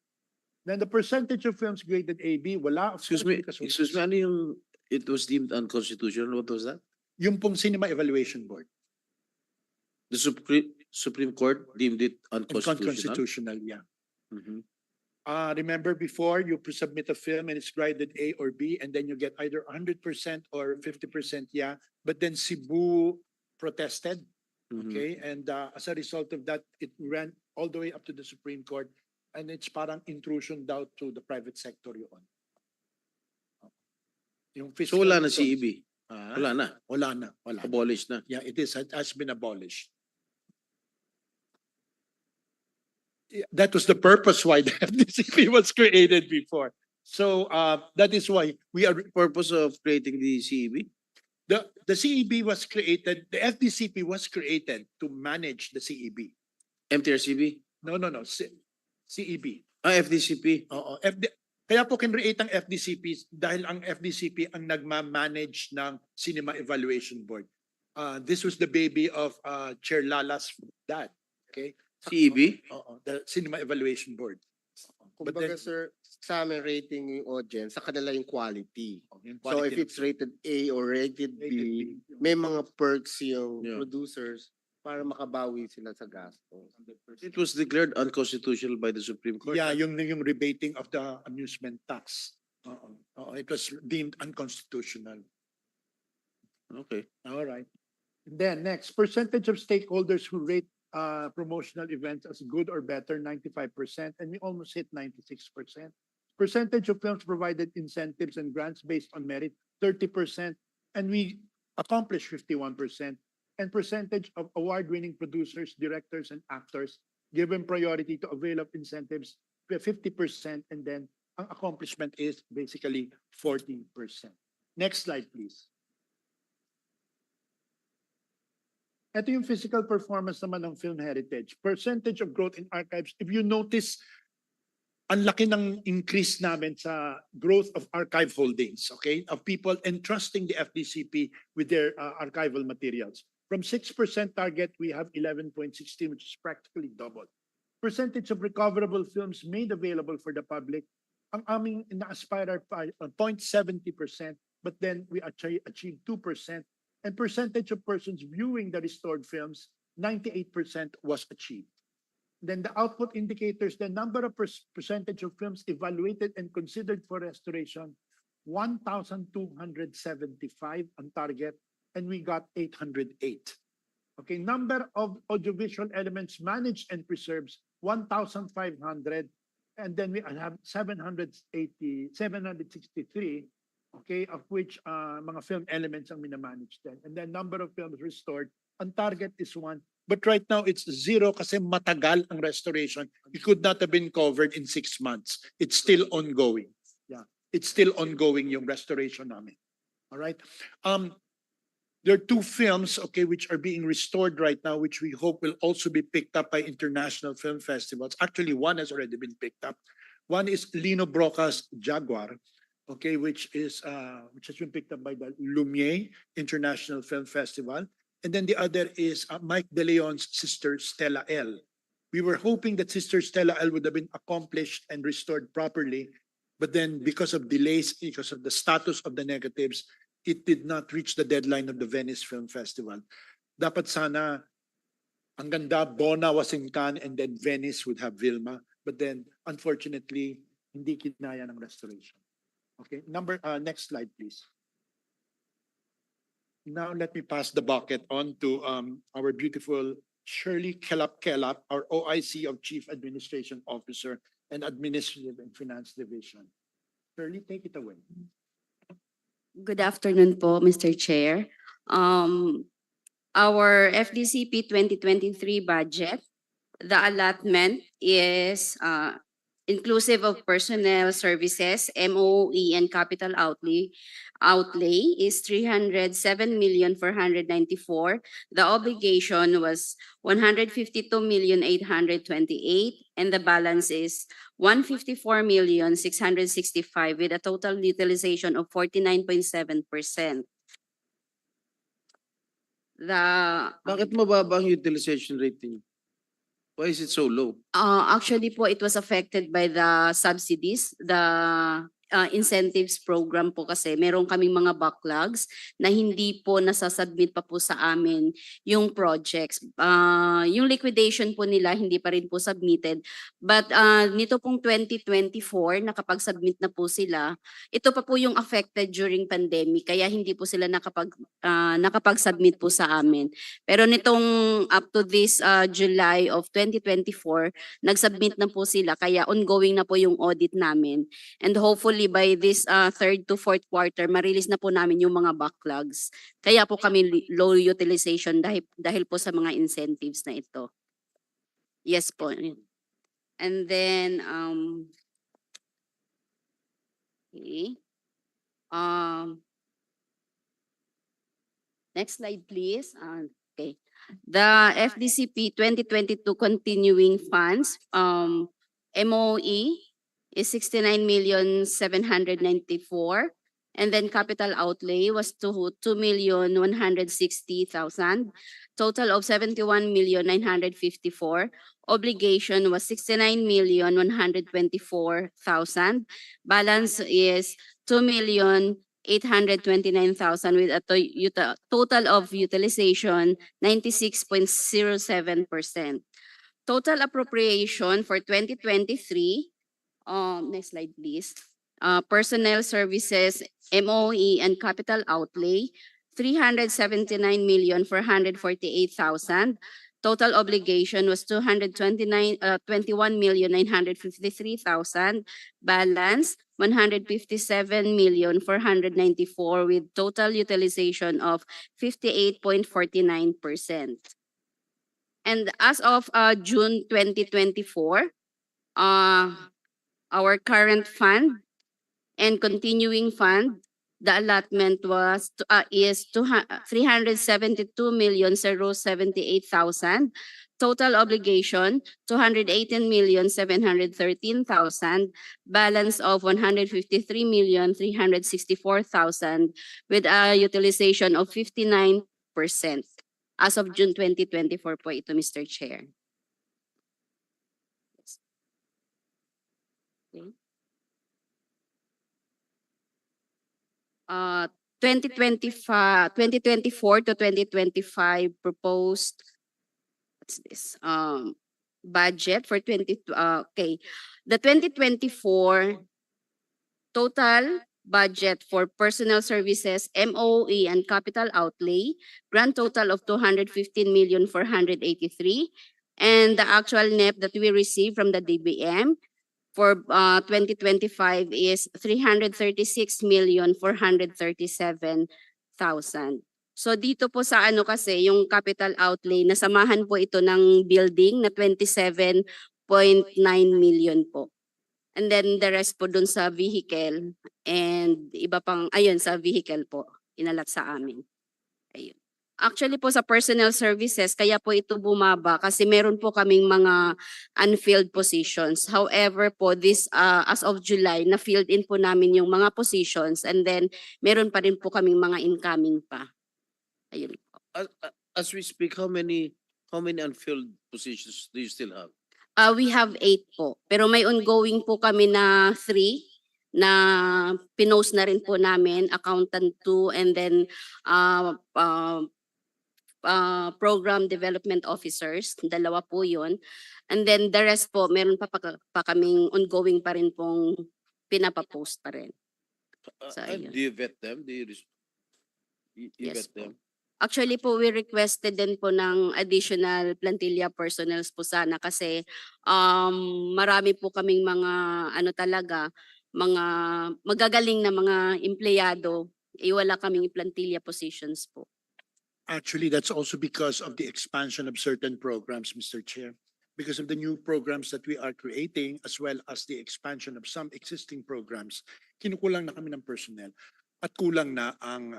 Then the percentage of films graded AB, wala. Excuse me, ano yung it was deemed unconstitutional? What was that? Yung pong Cinema Evaluation Board. The Supreme Court deemed it unconstitutional? Unconstitutional, yeah. Mhm. Remember before you submit a film and it's graded A or B and then you get either 100% or 50% yeah. But then Cebu protested. Okay, and as a result of that, it ran all the way up to the Supreme Court, and it's parang intrusion daw to the private sector yun. Yung So wala na fiscal- CEB? Wala na? Wala na. Abolished na? Yeah, it has been abolished. Yeah, that was the purpose why the FDCP was created before. So that is why we are Purpose of creating the CEB? the CEB was created. The FDCP was created to manage the CEB. MTRCB? No. CEB. FDCP? Oo. Kaya po kinreate ang FDCP dahil ang FDCP ang nagma-manage ng Cinema Evaluation Board. This was the baby of Chair Lala's dad. Okay? CEB? Oo, the Cinema Evaluation Board. But Kumbaga, then- sir, sa amin rating yung audience, sa kanila yung quality. Yung So quality if it's rated A or rated B, may mga perks yung Yeah. producers para makabawi sila sa gastos. It was declared unconstitutional by the Supreme Court. Yeah, yung rebating of the amusement tax. It was deemed unconstitutional. Okay. All right. Then next, percentage of stakeholders who rate promotional events as good or better, 95%, and we almost hit 96%. Percentage of films provided incentives and grants based on merit, 30%, and we accomplished 51%. And percentage of award-winning producers, directors, and actors given priority to avail of incentives, 50%, and then ang accomplishment is basically 40%. Next slide, please. Ito yung physical performance naman ng film heritage. Percentage of growth in archives. If you notice, ang laki ng increase namin sa growth of archive holdings, okay? Of people entrusting the FDCP with their archival materials. From 6% target, we have 11.16, which is practically double. Percentage of recoverable films made available for the public, ang aming na-aspire 0.70%, but then we achieved 2%. And percentage of persons viewing the restored films, 98% was achieved. Then the output indicators, the number of percentage of films evaluated and considered for restoration, 1,275 on target, and we got 808. Okay, number of audiovisual elements managed and preserved, 1,500, and then we have 763, okay, of which mga film elements ang minamanage din. And then number of films restored, ang target is 1. But right now, it's 0 kasi matagal ang restoration. It could not have been covered in 6 months. It's still ongoing. Yeah, it's still ongoing yung restoration namin. All right. There are 2 films, okay, which are being restored right now, which we hope will also be picked up by international film festivals. Actually, one has already been picked up. One is Lino Broca's Jaguar, okay, which has been picked up by the Lumiere International Film Festival. And then the other is Mike De Leon's Sister Stella L. We were hoping that Sister Stella L would have been accomplished and restored properly, but then because of delays, because of the status of the negatives, it did not reach the deadline of the Venice Film Festival. Dapat sana, ang ganda, Bona was in Cannes and then Venice would have Vilma, but then unfortunately, hindi kinaya ng restoration. Okay, next slide, please. Now let me pass the bucket on to our beautiful Shirley Kelap, our OIC of Chief Administration Officer and Administrative and Finance Division. Shirley, take it away. Good afternoon po, Mr. Chair. Our FDCP 2023 budget, the allotment is inclusive of personnel services, MOE, and capital outlay is 307,494,000. The obligation was 152,828,000, and the balance is 154,665,000 with a total utilization of 49.7%. Bakit mababa ang utilization rate niyo? Why is it so low? Actually po, it was affected by the subsidies, the incentives program po kasi meron kaming mga backlogs na hindi po nasasubmit pa po sa amin yung projects. Yung liquidation po nila hindi pa rin po submitted. But nito pong 2024, nakapag-submit na po sila. Ito pa po yung affected during pandemic kaya hindi po sila nakapag-submit po sa amin. Pero nitong up to this July of 2024, nag-submit na po sila kaya ongoing na po yung audit namin. And hopefully by this third to fourth quarter, ma-release na po namin yung mga backlogs. Kaya po kami low utilization dahil po sa mga incentives na ito. Yes po. And then, okay. Next slide, please. Okay. The FDCP 2022 continuing funds, MOE, is 69,794,000, and then capital outlay was 2,160,000, total of 71,954,000. Obligation was 69,124,000. Balance is 2,829,000 with a total of utilization 96.07%. Total appropriation for 2023. Next slide, please. Personnel services, MOE, and capital outlay, 379,448,000. Total obligation was 21,953,000. Balance 157,494 with total utilization of 58.49%. And as of June 2024, our current fund and continuing fund, the allotment was is 372,078,000. Total obligation 218,713,000. Balance of 153,364,000 with a utilization of 59% as of June 2024 po ito, Mr. Chair. Okay. 2024 to 2025 proposed, what's this? Budget for okay. The 2024 total budget for personnel services, MOE and capital outlay, grand total of 215,483, and the actual NEP that we received from the DBM for 2025 is 336,437,000. So dito po sa ano kasi yung capital outlay, nasamahan po ito ng building na 27.9 million po. And then the rest po dun sa vehicle and iba pang, ayun sa vehicle po, inalat sa amin. Ayun. Actually po sa personnel services, kaya po ito bumaba kasi meron po kaming mga unfilled positions. However po, this as of July, na-filled in po namin yung mga positions and then meron pa rin po kaming mga incoming pa. Ayun po. As we speak, how many unfilled positions do you still have? We have 8 po. Pero may ongoing po kami na 3 na pinost na rin po namin, accountant 2 and then program development officers, 2 po yun. And then the rest po, meron pa kaming ongoing pa rin pong pinapapost pa rin. So, And do you vet them? Do you Yes vet them? Actually po, we requested din po ng additional plantilla personnels po sana kasi marami po kaming mga ano talaga, mga magagaling na mga empleyado, wala kaming plantilla positions po. Actually, that's also because of the expansion of certain programs, Mr. Chair. Because of the new programs that we are creating, as well as the expansion of some existing programs, kinukulang na kami ng personnel at kulang na ang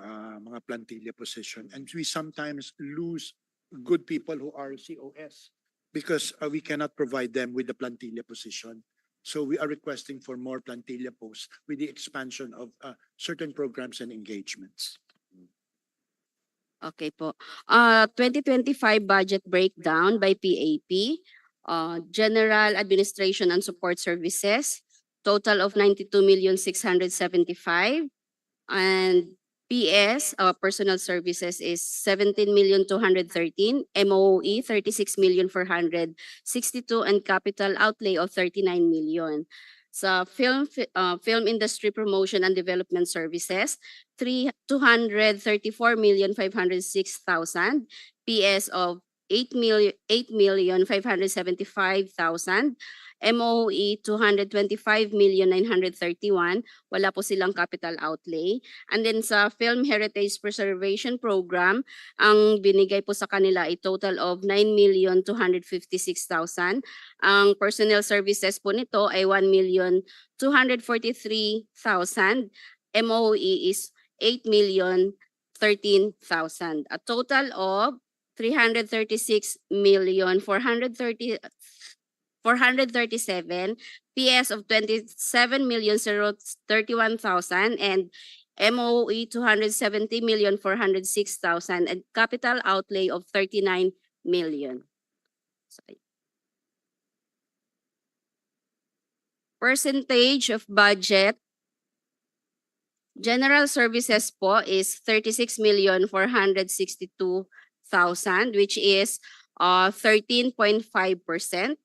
mga plantilla position. And we sometimes lose good people who are COS because we cannot provide them with the plantilla position. So we are requesting for more plantilla posts with the expansion of certain programs and engagements. Okay po. 2025 budget breakdown by PAP. General Administration and Support Services, total of 92,675,000. And PS, Personal Services is 17,213,000, MOE 36,462,000, and capital outlay of 39 million. Sa film industry promotion and development services, 234,506,000, PS of 8,575,000, MOE 225,931,000, wala po silang capital outlay. And then sa Film Heritage Preservation Program, ang binigay po sa kanila ay total of 9,256,000. Ang personnel services po nito ay 1,243,000. MOE is 8,013,000. A total of 336,437,000, PS of 27,031,000, and MOE 270,406,000, and capital outlay of 39 million. Percentage of budget. General services po is 36,462,000, which is 13.5%.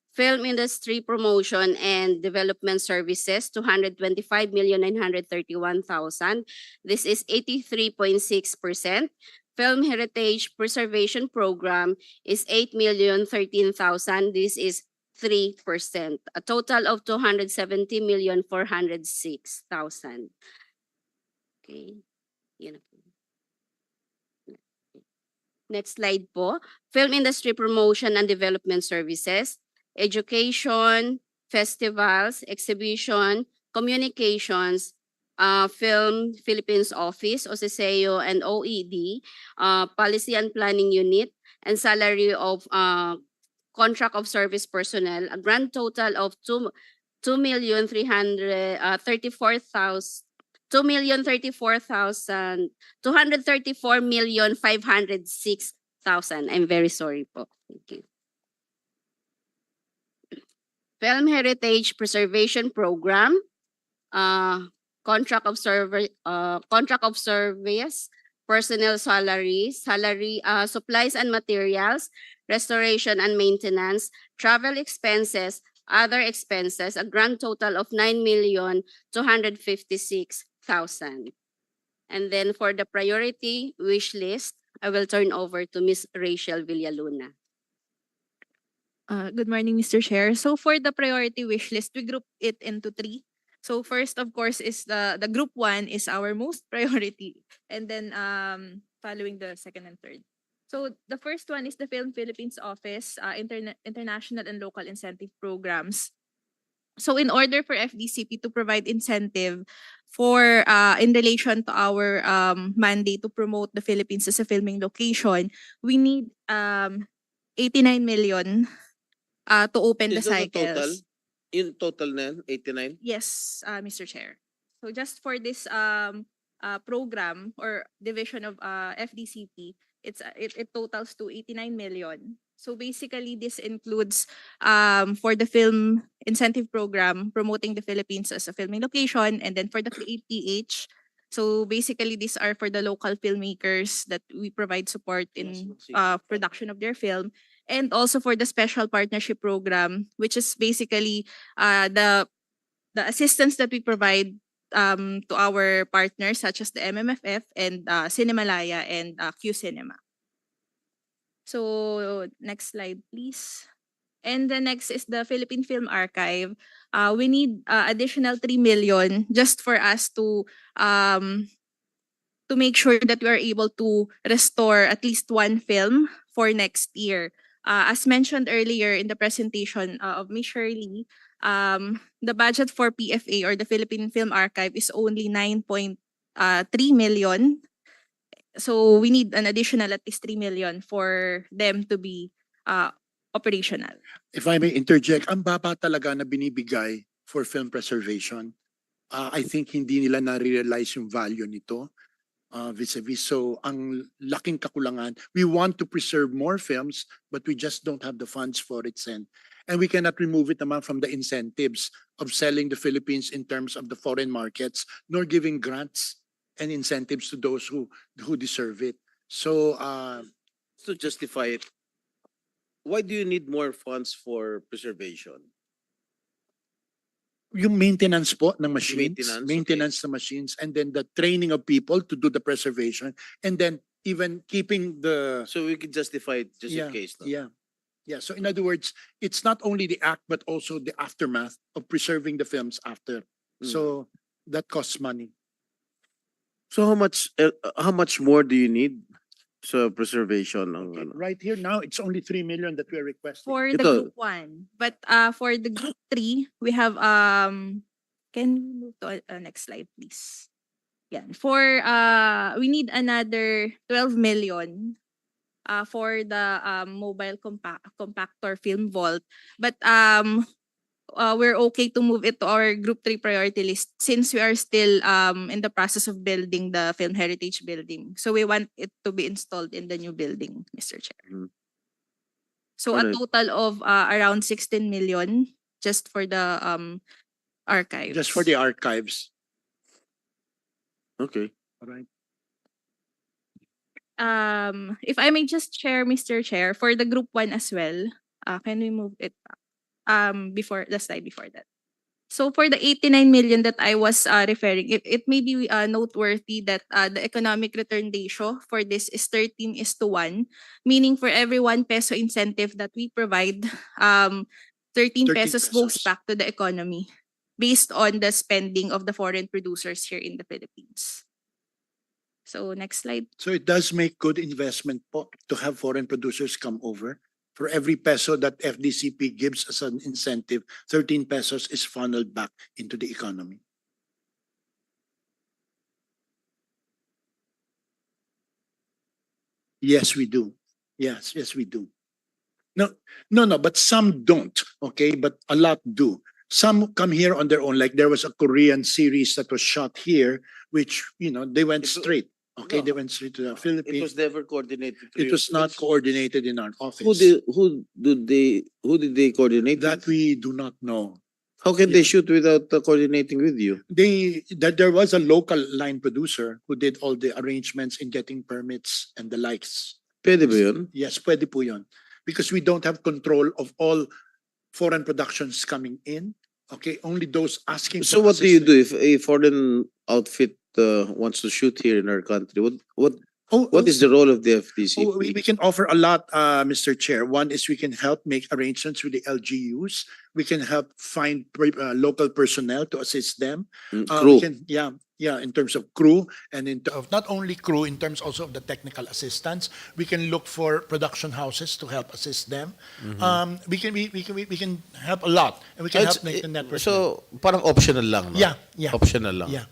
Film industry promotion and development services, 225,931,000. This is 83.6%. Film Heritage Preservation Program is 8,013,000. This is 3%. A total of 270,406,000. Okay. Yun na po. Next slide po. Film Industry Promotion and Development Services, Education, Festivals, Exhibition, Communications, Film Philippines Office, OCSEO, and OED, Policy and Planning Unit, and salary of contract of service personnel, a grand total of 2,334,000. 234,506,000. I'm very sorry po. Thank you. Film Heritage Preservation Program, contract of service, personnel salaries, supplies and materials, restoration and maintenance, travel expenses, other expenses, a grand total of 9,256,000. And then for the priority wish list, I will turn over to Ms. Rachel Villaluna. Good morning, Mr. Chair. So for the priority wish list, we group it into three. So first, of course, is the group one is our most priority, and then following the second and third. So the first one is the Film Philippines Office, international and local incentive programs. So in order for FDCP to provide incentive for in relation to our mandate to promote the Philippines as a filming location, we need 89 million to open the Is that the total? cycles. In total na yan, 89? Yes, Mr. Chair. So just for this program or division of FDCP, it totals to 89 million. So basically, this includes for the film incentive program promoting the Philippines as a filming location, and then for the Create PH. So basically, these are for the local filmmakers that we provide support in production of their film, and also for the special partnership program, which is basically the assistance that we provide to our partners such as the MMFF and Cinemalaya and Q Cinema. So next slide, please. And the next is the Philippine Film Archive. We need additional 3 million just for us to make sure that we are able to restore at least one film for next year. As mentioned earlier in the presentation of Ms. Shirley, the budget for PFA or the Philippine Film Archive is only 9.3 million. So we need an additional at least 3 million for them to be operational. If I may interject, ang baba talaga na binibigay for film preservation. I think hindi nila na-realize yung value nito. Vis-a-vis. So ang laking kakulangan, we want to preserve more films, but we just don't have the funds for it, Sen. And we cannot remove it naman from the incentives of selling the Philippines in terms of the foreign markets, nor giving grants and incentives to those who deserve it. So To justify it, why do you need more funds for preservation? yung maintenance po ng machines, Maintenance, ng machines, and then the training of people to do the preservation, and then even keeping the So we can justify it just yeah, in case. No? yeah. So in other words, it's not only the act but also the aftermath of preserving the films after. So that costs money. So how much more do you need sa preservation ng Okay, ano? right here now, it's only 3 million that we are requesting. For the Ito. group 1. But for the group 3, we have can we move to next slide please? Yeah. For we need another 12 million for the mobile compactor film vault. But we're okay to move it to our group 3 priority list since we are still in the process of building the film heritage building. So we want it to be installed in the new building, Mr. Chair. So a Alright. total of around 16 million just for the archives. Just for the archives. Okay. All right. If I may just share, Mr. Chair, for the group 1 as well, can we move it back? Before the slide before that. So for the 89 million that I was referring, it may be noteworthy that the economic return ratio for this is 13:1, meaning for every 1 peso incentive that we provide, 13 13 pesos goes pesos. back to the economy based on the spending of the foreign producers here in the Philippines. So next slide. So it does make good investment po to have foreign producers come over. For every peso that FDCP gives as an incentive, 13 pesos is funneled back into the economy. Yes, we do. Yes, we do. No, but some don't, okay? But a lot do. Some come here on their own, like there was a Korean series that was shot here, which, they went straight. Okay, No. they went straight to the It Philippines. was never coordinated. through It your was not office. coordinated in our office. Who did they coordinate That with? we do not know. How can they Yeah. shoot without coordinating with you? That there was a local line producer who did all the arrangements in getting permits and the likes. Pwede ba yun? Yes, pwede po yun. Because we don't have control of all foreign productions coming in. Okay, only those asking So for what do you assistance. do if a foreign outfit wants to shoot here in our country? What is the role of the FDCP? Oh, we can offer a lot, Mr. Chair. One is we can help make arrangements with the LGUs. We can help find local personnel to assist them. Crew. We can, in terms of crew and of not only crew, in terms also of the technical assistance. We can look for production houses to help assist them. We can help a lot, and we can help make the network. So parang optional lang, no? Yeah. Optional lang. Yeah.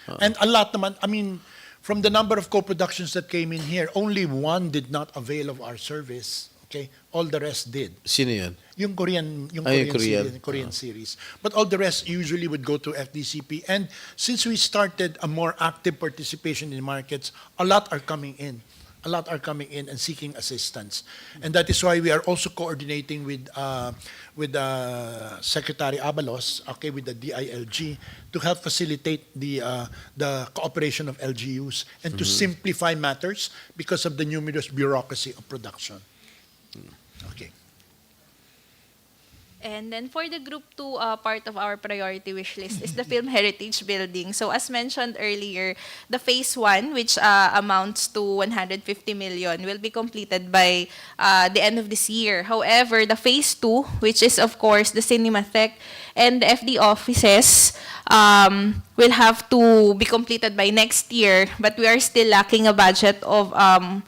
And a lot naman, I mean, from the number of co-productions that came in here, only one did not avail of our service. Okay, all the rest did. Sino yan? Yung Korean, Korean series. But all the rest usually would go to FDCP. And since we started a more active participation in markets, a lot are coming in. A lot are coming in and seeking assistance. And that is why we are also coordinating with Secretary Abalos, okay, with the DILG, to help facilitate the cooperation of LGUs and to simplify matters because of the numerous bureaucracy of production. Okay. And then for the group 2, part of our priority wish list is the Film Heritage Building. So as mentioned earlier, the phase 1, which amounts to 150 million, will be completed by the end of this year. However, the phase 2, which is of course the Cinematheque and the FD offices, will have to be completed by next year, but we are still lacking a budget of a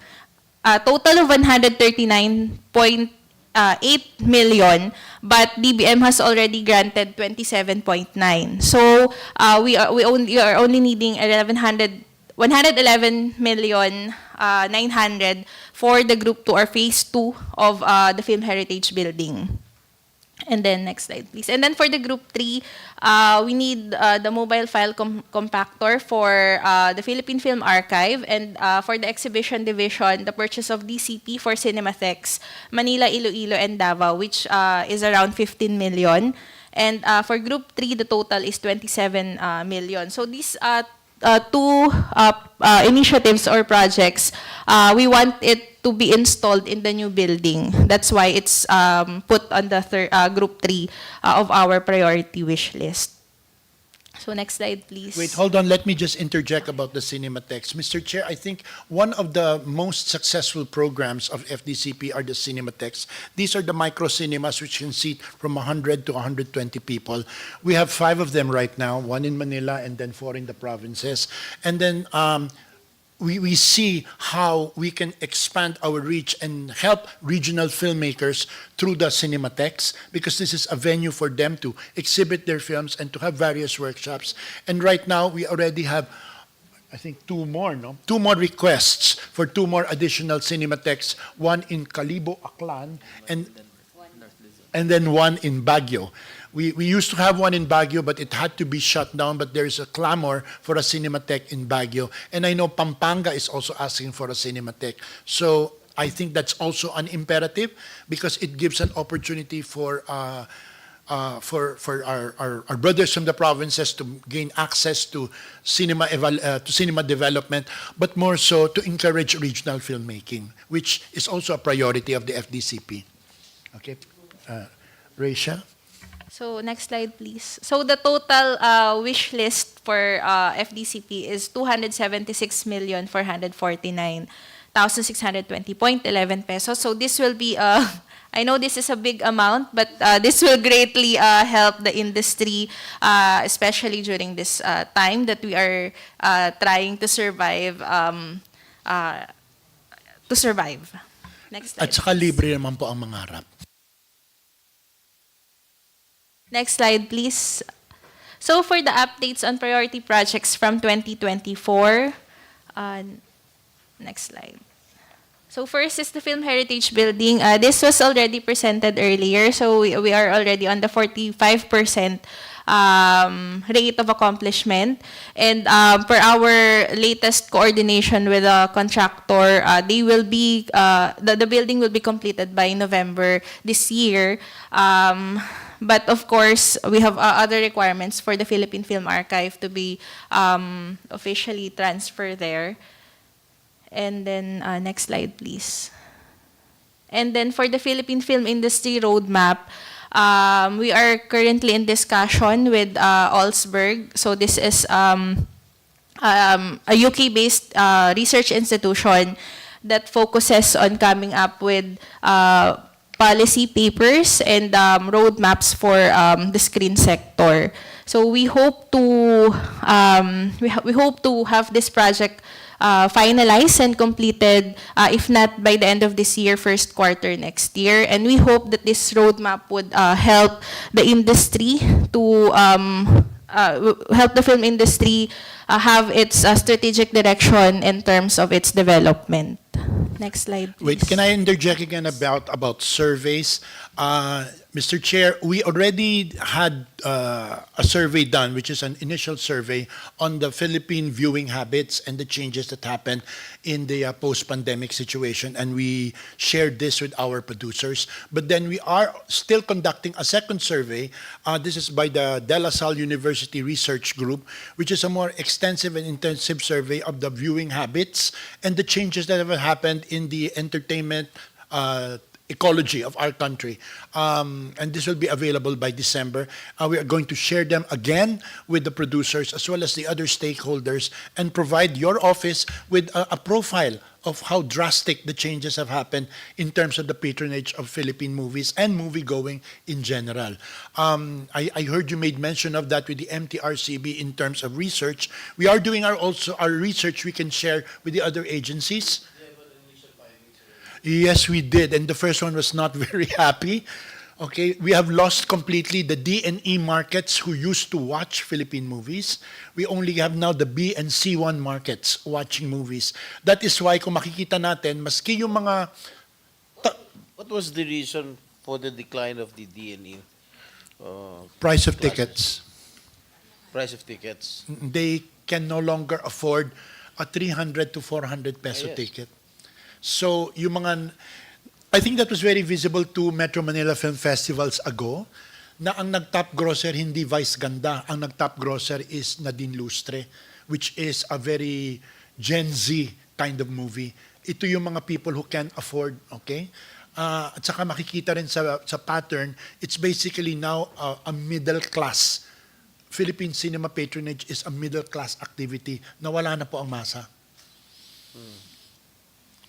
total of 139.8 million, but DBM has already granted 27.9. So we are only needing 111 million 900 for the group 2 or phase 2 of the Film Heritage Building. And then next slide, please. And then for the group 3, we need the mobile file compactor for the Philippine Film Archive, and for the exhibition division, the purchase of DCP for Cinematheques, Manila, Iloilo, and Davao, which is around 15 million. And for group 3, the total is 27 million. So these two initiatives or projects, we want it to be installed in the new building. That's why it's put on the group 3 of our priority wish list. So next slide, please. Wait, hold on. Let me just interject about the Cinematheques. Mr. Chair, I think one of the most successful programs of FDCP are the Cinematheques. These are the micro cinemas which can seat from 100 to 120 people. We have 5 of them right now, 1 in Manila and then 4 in the provinces. And then we see how we can expand our reach and help regional filmmakers through the Cinematheques, because this is a venue for them to exhibit their films and to have various workshops. And right now, we already have, I think, 2 more, no? 2 more requests for 2 more additional Cinematheques, 1 in Calibo, Aklan, and then 1 in Baguio. We used to have 1 in Baguio, but it had to be shut down, but there is a clamor for a Cinematheque in Baguio. And I know Pampanga is also asking for a Cinematheque. So I think that's also an imperative, because it gives an opportunity for our brothers from the provinces to gain access to cinema development, but more so to encourage regional filmmaking, which is also a priority of the FDCP. Okay, Raisha? So next slide, please. So the total wish list for FDCP is 276,449,620.11 pesos. So this will be I know this is a big amount, but this will greatly help the industry, especially during this time that we are trying to survive. Next slide. At saka libre naman po ang mangarap. Next slide, please. So for the updates on priority projects from 2024, next slide. So first is the Film Heritage Building. This was already presented earlier, so we are already on the 45% rate of accomplishment. And per our latest coordination with the contractor, they will be the building will be completed by November this year. But of course, we have other requirements for the Philippine Film Archive to be officially transferred there. And then next slide, please. And then for the Philippine Film Industry Roadmap, we are currently in discussion with Olsberg. So this is a UK-based research institution that focuses on coming up with policy papers and roadmaps for the screen sector. So we hope to we hope to have this project finalized and completed, if not by the end of this year, first quarter next year. And we hope that this roadmap would help the industry to help the film industry have its strategic direction in terms of its development. Next slide, please. Wait, can I interject again about surveys? Mr. Chair, we already had a survey done, which is an initial survey on the Philippine viewing habits and the changes that happened in the post-pandemic situation, and we shared this with our producers. But then we are still conducting a second survey. This is by the De La Salle University Research Group, which is a more extensive and intensive survey of the viewing habits and the changes that have happened in the entertainment ecology of our country. And this will be available by December. We are going to share them again with the producers as well as the other stakeholders and provide your office with a profile of how drastic the changes have happened in terms of the patronage of Philippine movies and movie-going in general. I heard you made mention of that with the MTRCB in terms of research. We are doing our research we can share with the other agencies. Yes, we did, and the first one was not very happy. Okay, we have lost completely the D and E markets who used to watch Philippine movies. We only have now the B and C1 markets watching movies. That is why kung makikita natin, maski yung mga... What was the reason for the decline of the D&E? Price of classes? tickets. Price of tickets. They can no longer afford a 300 to 400 peso Yes. ticket. So, yung mga, I think that was very visible to Metro Manila Film Festivals ago, na ang nag-top grosser hindi Vice Ganda, ang nag-top grosser is Nadine Lustre, which is a very Gen Z kind of movie. Ito yung mga people who can afford, okay? At saka makikita rin sa pattern, it's basically now a middle class. Philippine cinema patronage is a middle class activity na wala na po ang masa.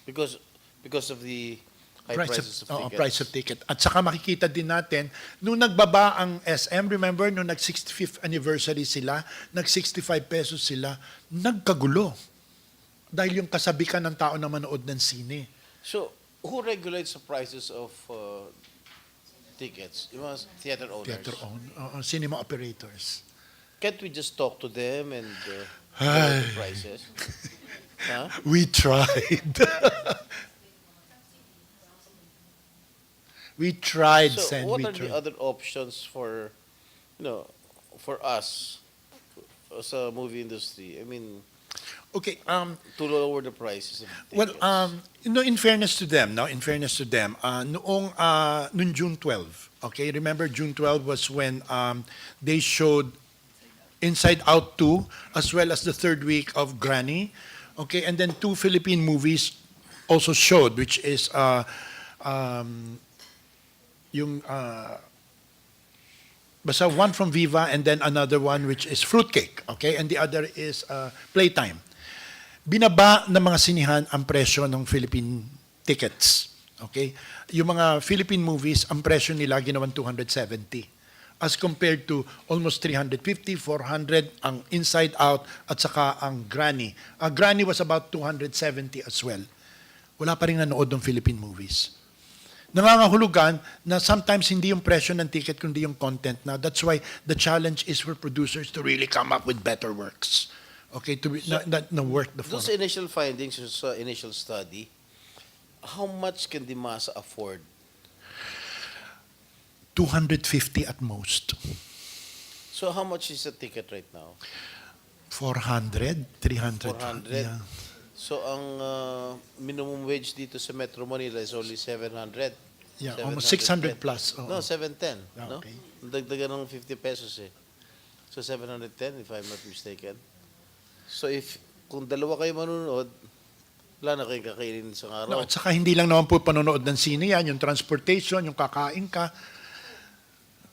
Because of the high prices of tickets. Price of ticket. At saka makikita din natin, nung nagbaba ang SM, remember, nung nag-65th anniversary sila, nag-65 pesos sila, nagkagulo. Dahil yung kasabikan ng tao na manood ng sine. So, who regulates the prices of tickets? Yung mga theater owners? Theater cinema operators. Can't we just talk to them and lower the prices? Huh? We tried. We tried, So, Sen. what We are the tried. other options for, for us as a movie industry? I mean, Okay, to lower the prices of well, tickets. in fairness to them, noong June 12, okay, remember June 12 was when they showed Inside Out 2 as well as the third week of Granny, okay, and then two Philippine movies also showed, which is yung Basta one from Viva and then another one which is fruitcake, okay? And the other is playtime. Binaba ng mga sinihan ang presyo ng Philippine tickets, okay? Yung mga Philippine movies, ang presyo nila ginawan 270 as compared to almost 350, 400 ang Inside Out at saka ang Granny. Granny was about 270 as well. Wala pa rin nanood ng Philippine movies. Nangangahulugan na sometimes hindi yung presyo ng ticket kundi yung content na. That's why the challenge is for producers to really come up with better works. Okay, to work the form. Those initial findings, sa initial study, how much can the masa afford? 250 at most. So how much is a ticket right now? 400, 300. 400. Yeah. So ang minimum wage dito sa Metro Manila is only 700. Yeah, almost 600 plus. No, 710. Ah, No? okay. Dagdagan ng 50 pesos eh. So 710 if I'm not mistaken. So kung dalawa kayo manunood, wala na kayong kakainin sa No, araw. at saka hindi lang naman po panonood ng sine yan, yung transportation, yung kakain ka.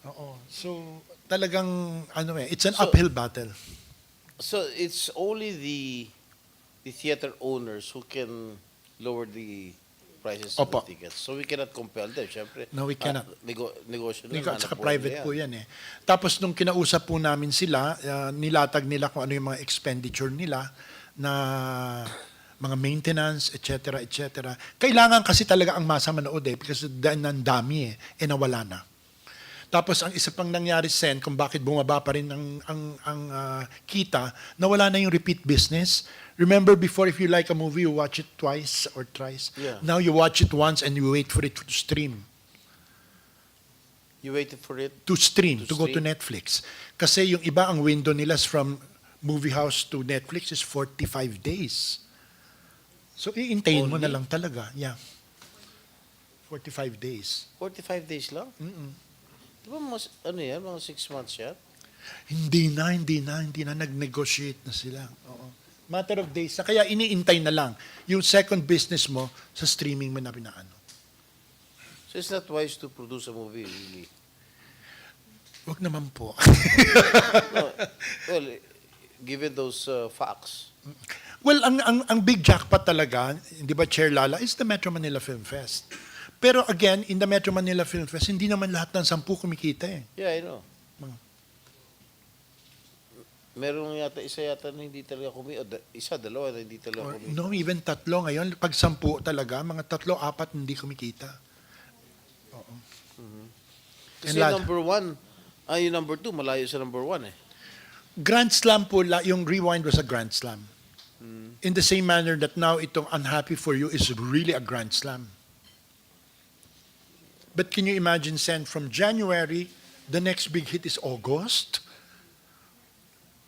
Oo. So talagang it's an So- uphill battle. So it's only the theater owners who can lower the prices of Opo. the tickets. So we cannot compel them, syempre. No, we cannot. Negosyo na. At saka hanap buhay private nila po yan eh. Tapos nung kinausap po namin sila, nilatag nila kung ano yung mga expenditure nila na mga maintenance, etc., etc. Kailangan kasi talaga ang masa manood eh because ang dami eh nawala na. Tapos ang isa pang nangyari Sen kung bakit bumaba pa rin ang kita, nawala na yung repeat business. Remember before if you like a movie, you watch it twice or thrice. Yeah. Now you watch it once and you wait for it to stream. You waited for it? To stream, To to go to stream? Netflix. Kasi yung iba, ang window nila from movie house to Netflix is 45 days. So, iintayin mo na Only? lang talaga. Yeah. 45 days. 45 days lang? Mm-mm. Di ba mga 6 months yan? Hindi na. Nag-negotiate na sila. Oo. Matter of days. Kaya iniintay na lang. Yung second business mo, sa streaming mo na pinaano. So it's not wise to produce a movie, really. Wag naman po. No, well, given those facts. Well, ang big jackpot talaga, di ba, Chair Lala, is the Metro Manila Film Fest. Pero again, in the Metro Manila Film Fest, hindi naman lahat ng 10 kumikita eh. Yeah, I know. Mga- Meron isa yata na hindi talaga kumita. Isa, dalawa na hindi talaga Or, kumita. no, even 3 ngayon. Pag 10 talaga, mga 3, 4 hindi kumikita. Oo. Kasi And number 1, yung number 2, malayo sa number 1 eh. Grand Slam po, yung Rewind was a Grand Slam. In the same manner that now itong Unhappy For You is really a Grand Slam. But can you imagine, Sen, from January, the next big hit is August?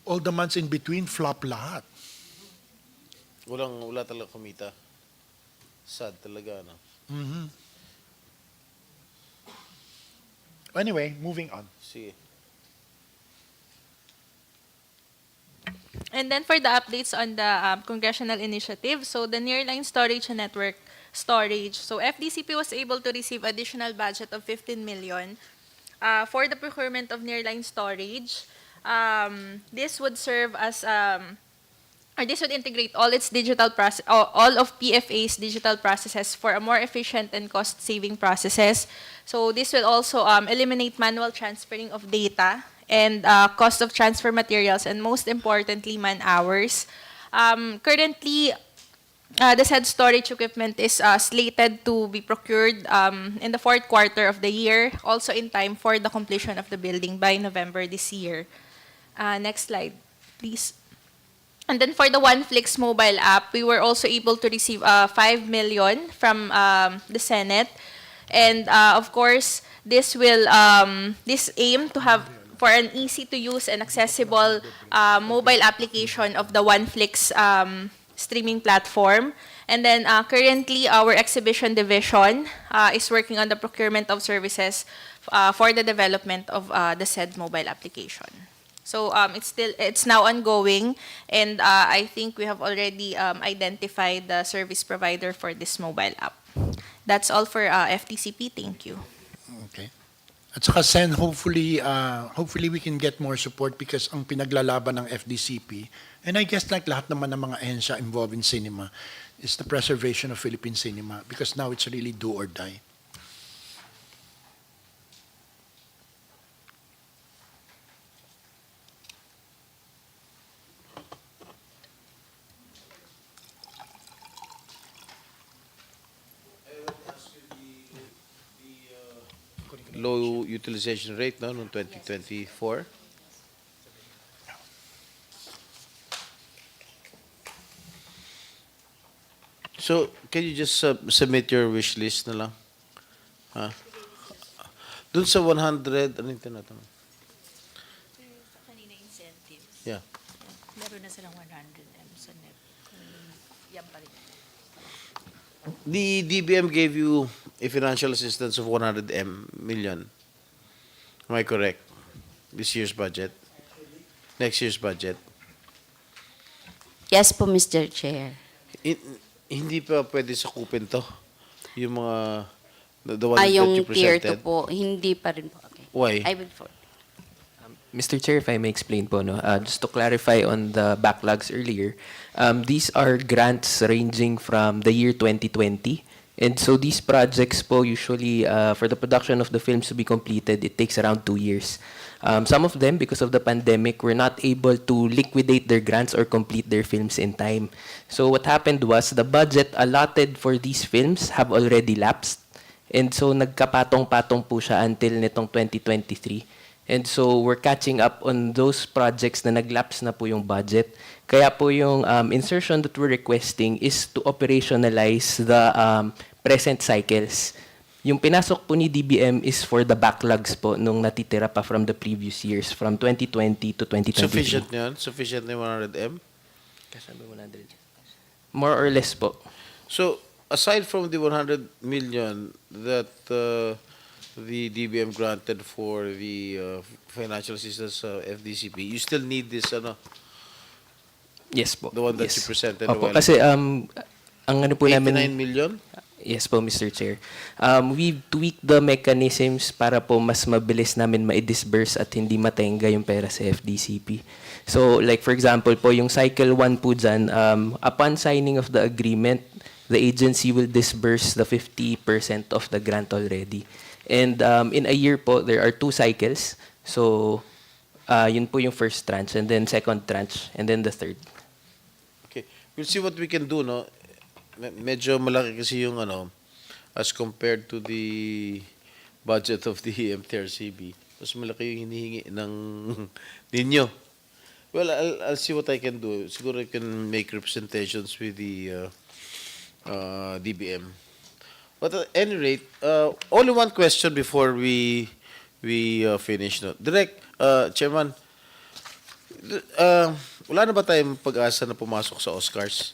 All the months in between, flop lahat. Wala talaga kumita. Sad talaga, no? Mhm. Anyway, moving on. Sige. And then for the updates on the congressional initiative, so the nearline storage and network storage. So FDCP was able to receive additional budget of 15 million for the procurement of nearline storage. This would serve as or this would integrate all its digital process, all of PFA's digital processes for a more efficient and cost-saving processes. So this will also eliminate manual transferring of data and cost of transfer materials, and most importantly, man-hours. Currently, the said storage equipment is slated to be procured in the 4th quarter of the year, also in time for the completion of the building by November this year. Next slide, please. And then for the OneFlix mobile app, we were also able to receive 5 million from the Senate. And of course, this will this aim to have for an easy-to-use and accessible mobile application of the OneFlix streaming platform. And then currently, our exhibition division is working on the procurement of services for the development of the said mobile application. So it's now ongoing, and I think we have already identified the service provider for this mobile app. That's all for FDCP. Thank you. Okay. At saka Sen, hopefully we can get more support because ang pinaglalaban ng FDCP, and I guess like lahat naman ng mga ahensya involved in cinema, is the preservation of Philippine cinema because now it's really do or die. Low utilization rate no, noong 2024. So, can you just submit your wish list na lang? Ha? Dun sa 100, ano yung tinatanong? Kanina incentives. Yeah. Meron na silang 100M sa NEP. Yan pa rin. The DBM gave you a financial assistance of 100 million. Am I correct? This year's budget? Next year's budget? Yes po, Mr. Chair. Hindi pa pwede sakupin to? Yung mga, the one Ay, that yung you tier 2 presented? po, hindi pa rin po. Okay. Why? I will for. Mr. Chair, if I may explain po, no, just to clarify on the backlogs earlier, these are grants ranging from the year 2020. And so these projects po usually, for the production of the films to be completed, it takes around 2 years. Some of them, because of the pandemic, were not able to liquidate their grants or complete their films in time. So what happened was the budget allotted for these films have already lapsed. And so nagkapatong-patong po siya until nitong 2023. And so we're catching up on those projects na naglapse na po yung budget. Kaya po yung insertion that we're requesting is to operationalize the present cycles. Yung pinasok po ni DBM is for the backlogs po nung natitira pa from the previous years, from 2020 to 2023. Sufficient na yun? Sufficient na yung 100M? Kasabi 100. More or less po. So, aside from the 100 million that the DBM granted for the financial assistance FDCP, you still need this, ano, Yes po. the one that Yes. you presented a Opo, while kasi ago? ang ano po 89 namin... million? Yes po, Mr. Chair. We've tweaked the mechanisms para po mas mabilis namin ma-disburse at hindi matenga yung pera sa FDCP. So, like for example po, yung cycle 1 po dyan, upon signing of the agreement, the agency will disburse the 50% of the grant already. And in a year po, there are 2 cycles. So, yun po yung first tranche, and then second tranche, and then the third. Okay. We'll see what we can do, no? Medyo malaki kasi yung ano, as compared to the budget of the MTRCB. Mas malaki yung hinihingi ng ninyo. Well, I'll see what I can do. Siguro I can make representations with the DBM. But at any rate, only one question before we finish. No? Direct, Chairman, wala na ba tayong pag-asa na pumasok sa Oscars?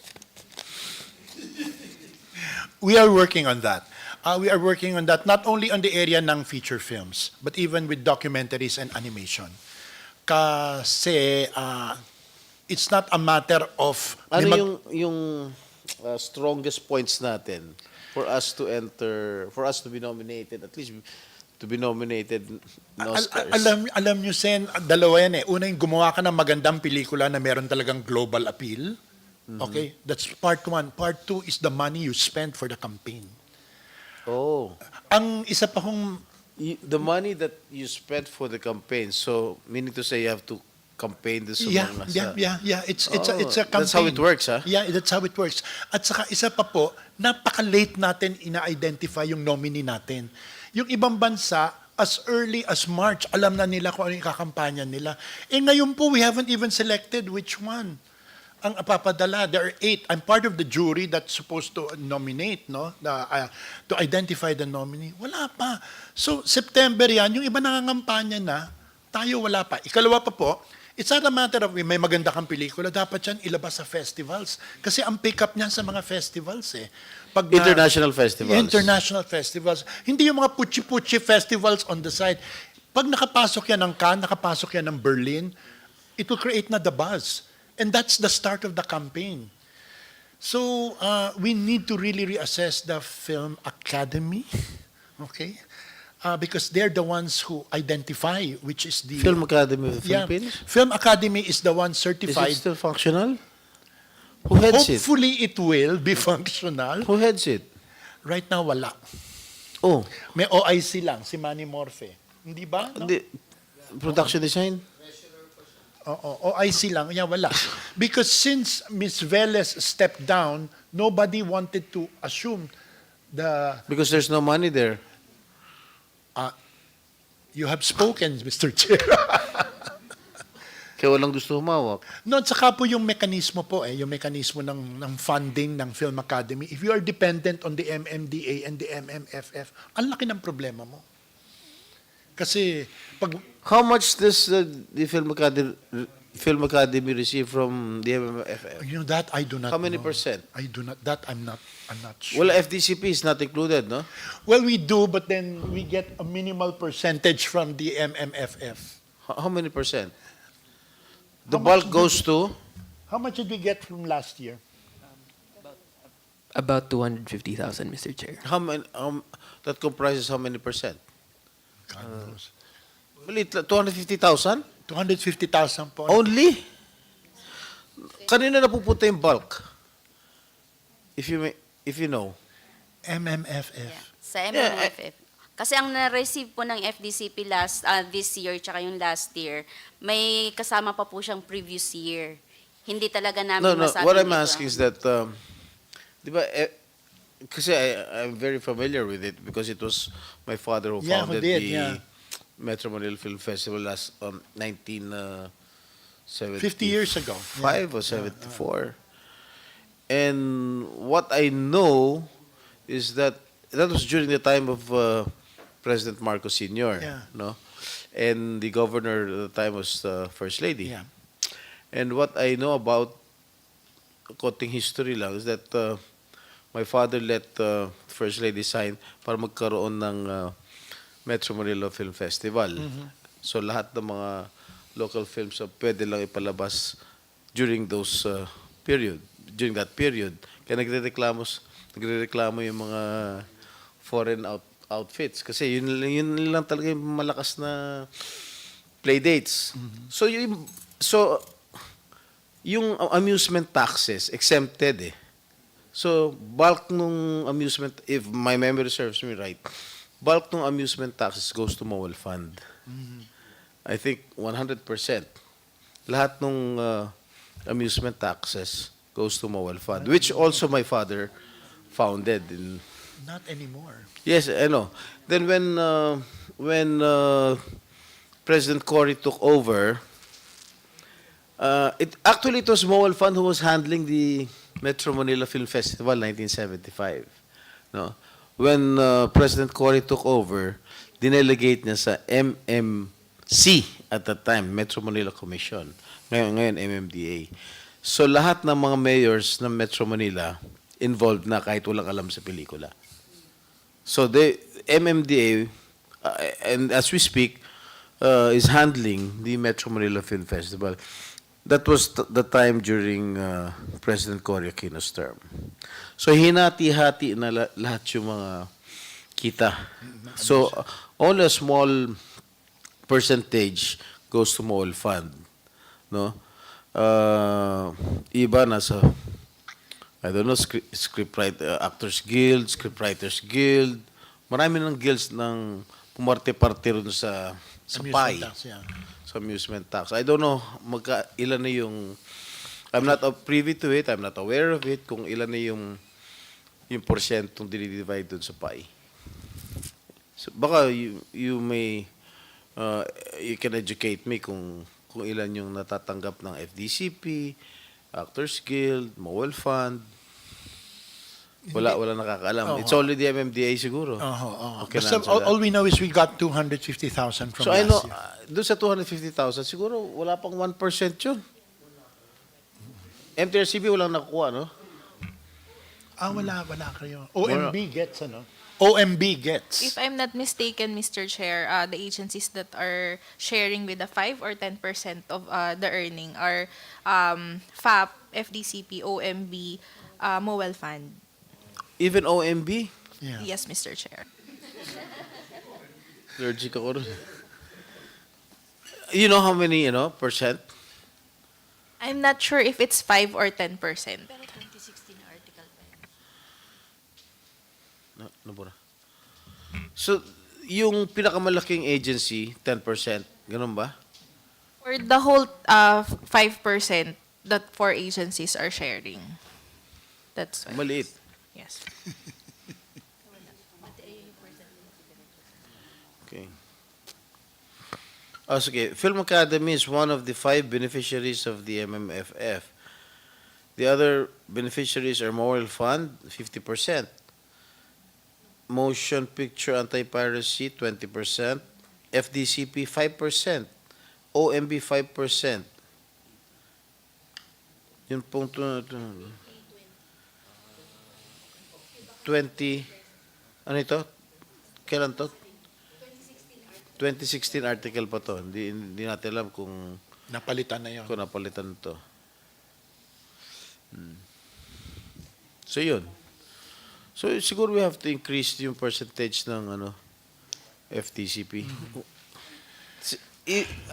We are working on that. We are working on that not only on the area ng feature films, but even with documentaries and animation. Kasi it's not a matter of... Ano yung strongest points natin for us to enter, for us to be nominated, at least to be nominated in Oscars? Alam nyo, Sen, dalawa yan eh. Una yung gumawa ka ng magandang pelikula na meron talagang global appeal. Okay? That's part 1. Part 2 is the money you spend for the campaign. Oh. Ang isa pa kong... The money that you spent for the campaign, so meaning to say you have to campaign this Yeah. It's a campaign. That's how it works, ha? Yeah, that's how it works. At saka isa pa po, napaka-late natin ina-identify yung nominee natin. Yung ibang bansa, as early as March, alam na nila kung ano yung kakampanya nila. Eh ngayon po, we haven't even selected which one ang papadala. There are 8. I'm part of the jury that's supposed to nominate, no? To identify the nominee. Wala pa. So, September yan, yung iba nangangampanya na, tayo wala pa. Ikalawa pa po, it's not a matter of may maganda kang pelikula, dapat yan ilabas sa festivals. Kasi ang pick-up niyan sa mga festivals eh. International festivals. International festivals. Hindi yung mga puchi-puchi festivals on the side. Pag nakapasok yan ng Cannes, nakapasok yan ng Berlin, it will create na the buzz. And that's the start of the campaign. So we need to really reassess the film academy. Okay? because they're the ones who identify which is the Film Academy of the Yeah. Philippines? Film Academy is the one Is certified. it still functional? Who heads it? Hopefully it will be functional. Who heads it? Right now wala. Oh, May OIC lang, si Manny Morfe. Hindi ba? No? the production design? Oo, OIC lang. Yeah, wala. Because since Ms. Velez stepped down, nobody wanted to assume Because there's no money there. you have spoken, Mr. Chair. Kaya walang gusto humawak. No, at saka po yung mekanismo po yung mekanismo ng funding ng Film Academy. If you are dependent on the MMDA and the MMFF, ang laki ng problema mo. Kasi pag How much does the Film Academy receive from the MMFF? you know that I do not How many know. percent? I do not that I'm not sure. Well, FDCP is not included, no? Well, we do, but then we get a minimal percentage from the MMFF. How many percent? The How much bulk goes to? How much did we get from last year? About 250,000, Mr. Chair. How many? That comprises how many percent? God knows. 250,000? 250,000 po. Only? Kanina napupunta yung bulk? If you know. MMFF. Sa MMFF. Kasi ang na-receive po ng FDCP this year tsaka yung last year, may kasama pa po siyang previous year. Hindi talaga namin No. masabi What I'm ito. asking is that, di ba, kasi I'm very familiar with it because it was my father who Yeah, who founded did, the yeah. Metro Manila Film Festival last 1975 50 years ago. or 74. And what I know is that was during the time of President Marcos Sr. Yeah. No? And the governor at the time was the First Lady. Yeah. And what I know about konting history lang is that my father let First Lady sign para magkaroon ng Metro Manila Film Festival. So lahat ng mga local films pwede lang ipalabas during during that period. Kaya nagrereklamo yung mga foreign outfits kasi yun lang talaga yung malakas na play dates. So yung amusement taxes exempted. So bulk nung amusement, if my memory serves me right, bulk ng amusement taxes goes to Mobile Fund. I think 100%. Lahat ng amusement taxes goes to Mobile Fund, which also my father founded. Not anymore. Yes, I know. Then when President Cory took over, it was Mobile Fund who was handling the Metro Manila Film Festival 1975. No? When President Cory took over, dinelegate niya sa MMC at that time, Metro Manila Commission. Ngayon MMDA. So lahat ng mga mayors ng Metro Manila involved na kahit walang alam sa pelikula. So the MMDA, and as we speak, is handling the Metro Manila Film Festival. That was the time during President Cory Aquino's term. So hinati-hati na lahat yung mga kita. So only a small percentage goes to Mobile Fund. No? Iba nasa, I don't know, Actors Guild, Scriptwriters Guild. Marami ng guilds ng pumarte-parte rin sa PAI. Amusement tax, yeah. Sa amusement tax. I don't know ilan na yung, I'm not privy to it, I'm not aware of it, kung ilan na yung porsyentong dinidivide dun sa PAI. So, baka you may, you can educate me kung ilan yung natatanggap ng FDCP, Actors Guild, Mobile Fund. Wala nakakaalam. It's only the MMDA siguro. Okay, Basta all we know is we got 250,000 from so I last know, year. doon sa 250,000, siguro wala pang 1% yun. MTRCB walang nakukuha, no? Wala kayo. OMB gets, ano? OMB gets. If I'm not mistaken, Mr. Chair, the agencies that are sharing with the 5 or 10% of the earning are FAP, FDCP, OMB, Mobile Fund. Even OMB? Yeah. Yes, Mr. Chair. Allergic ako rin. You know how many, percent? I'm not sure if it's 5 or 10%. Pero 2016 article pa yun. Nabura. So, yung pinakamalaking agency, 10%. Ganun ba? For the whole 5% that 4 agencies are sharing. That's why. Maliit. Yes. Okay. Oh, sige. Film Academy is one of the 5 beneficiaries of the MMFF. The other beneficiaries are Memorial Fund, 50%. Motion Picture Anti-Piracy, 20%. FDCP, 5%. OMB, 5%. Yun pong 20, ano ito? Kailan to? 2016 article pa to. Hindi natin alam kung Napalitan na yun. napalitan to. So yun. So siguro we have to increase yung percentage ng FTCP.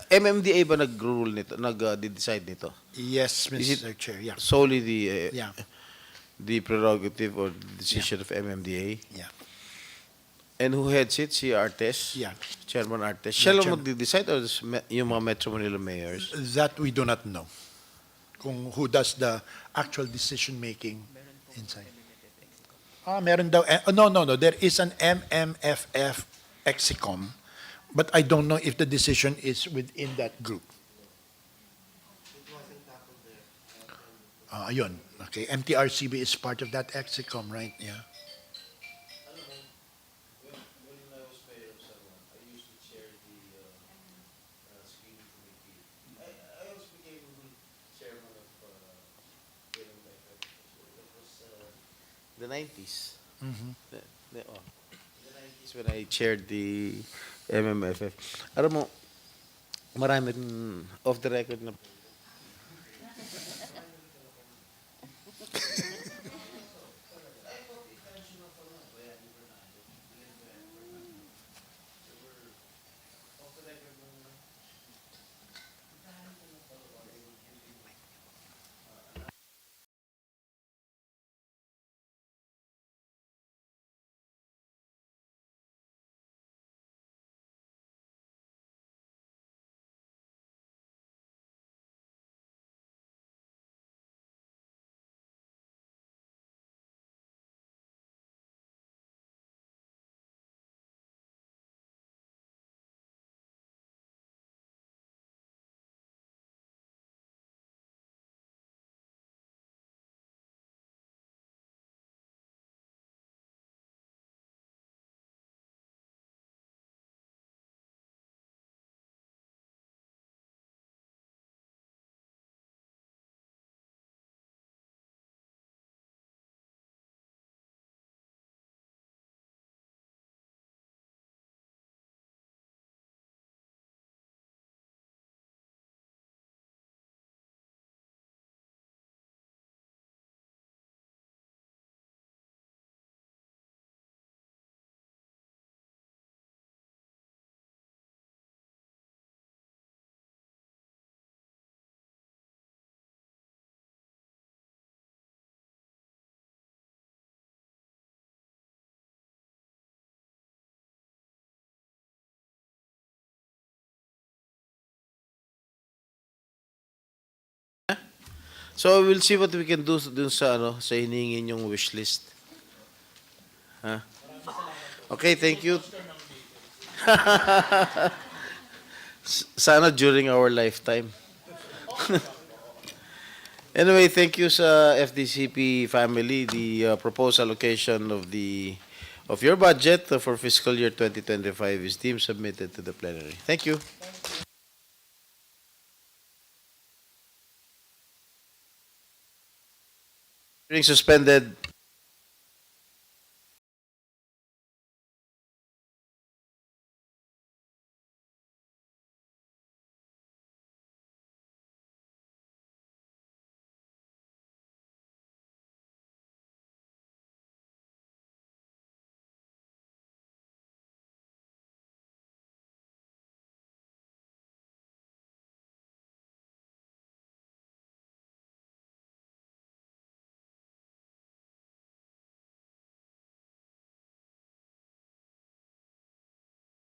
MMDA ba nag-rule nito, nag-decide nito? Yes, Is Mr. Chair. Yeah. Solely Yeah. the prerogative or decision of MMDA? Yeah. And who heads it? Si Artes? Yeah. Chairman Artes. Siya lang Chairman. mag-decide or yung mga Metro Manila mayors? That we do not know. Kung who does the actual decision making inside. Meron daw. No. There is an MMFF Exicom, but I don't know if the decision is within that group. Ayun. Okay. MTRCB is part of that Exicom, right? Yeah. The 90s. The 90s when I chaired the MMFF. Alam mo, marami off the record na So we'll see what we can do dun sa sa hinihingin yung wish list. Ha? Okay, thank you. Sana during our lifetime. Anyway, thank you sa FDCP family. The proposed allocation of your budget for fiscal year 2025 is deemed submitted to the plenary. Thank you. Hearing suspended.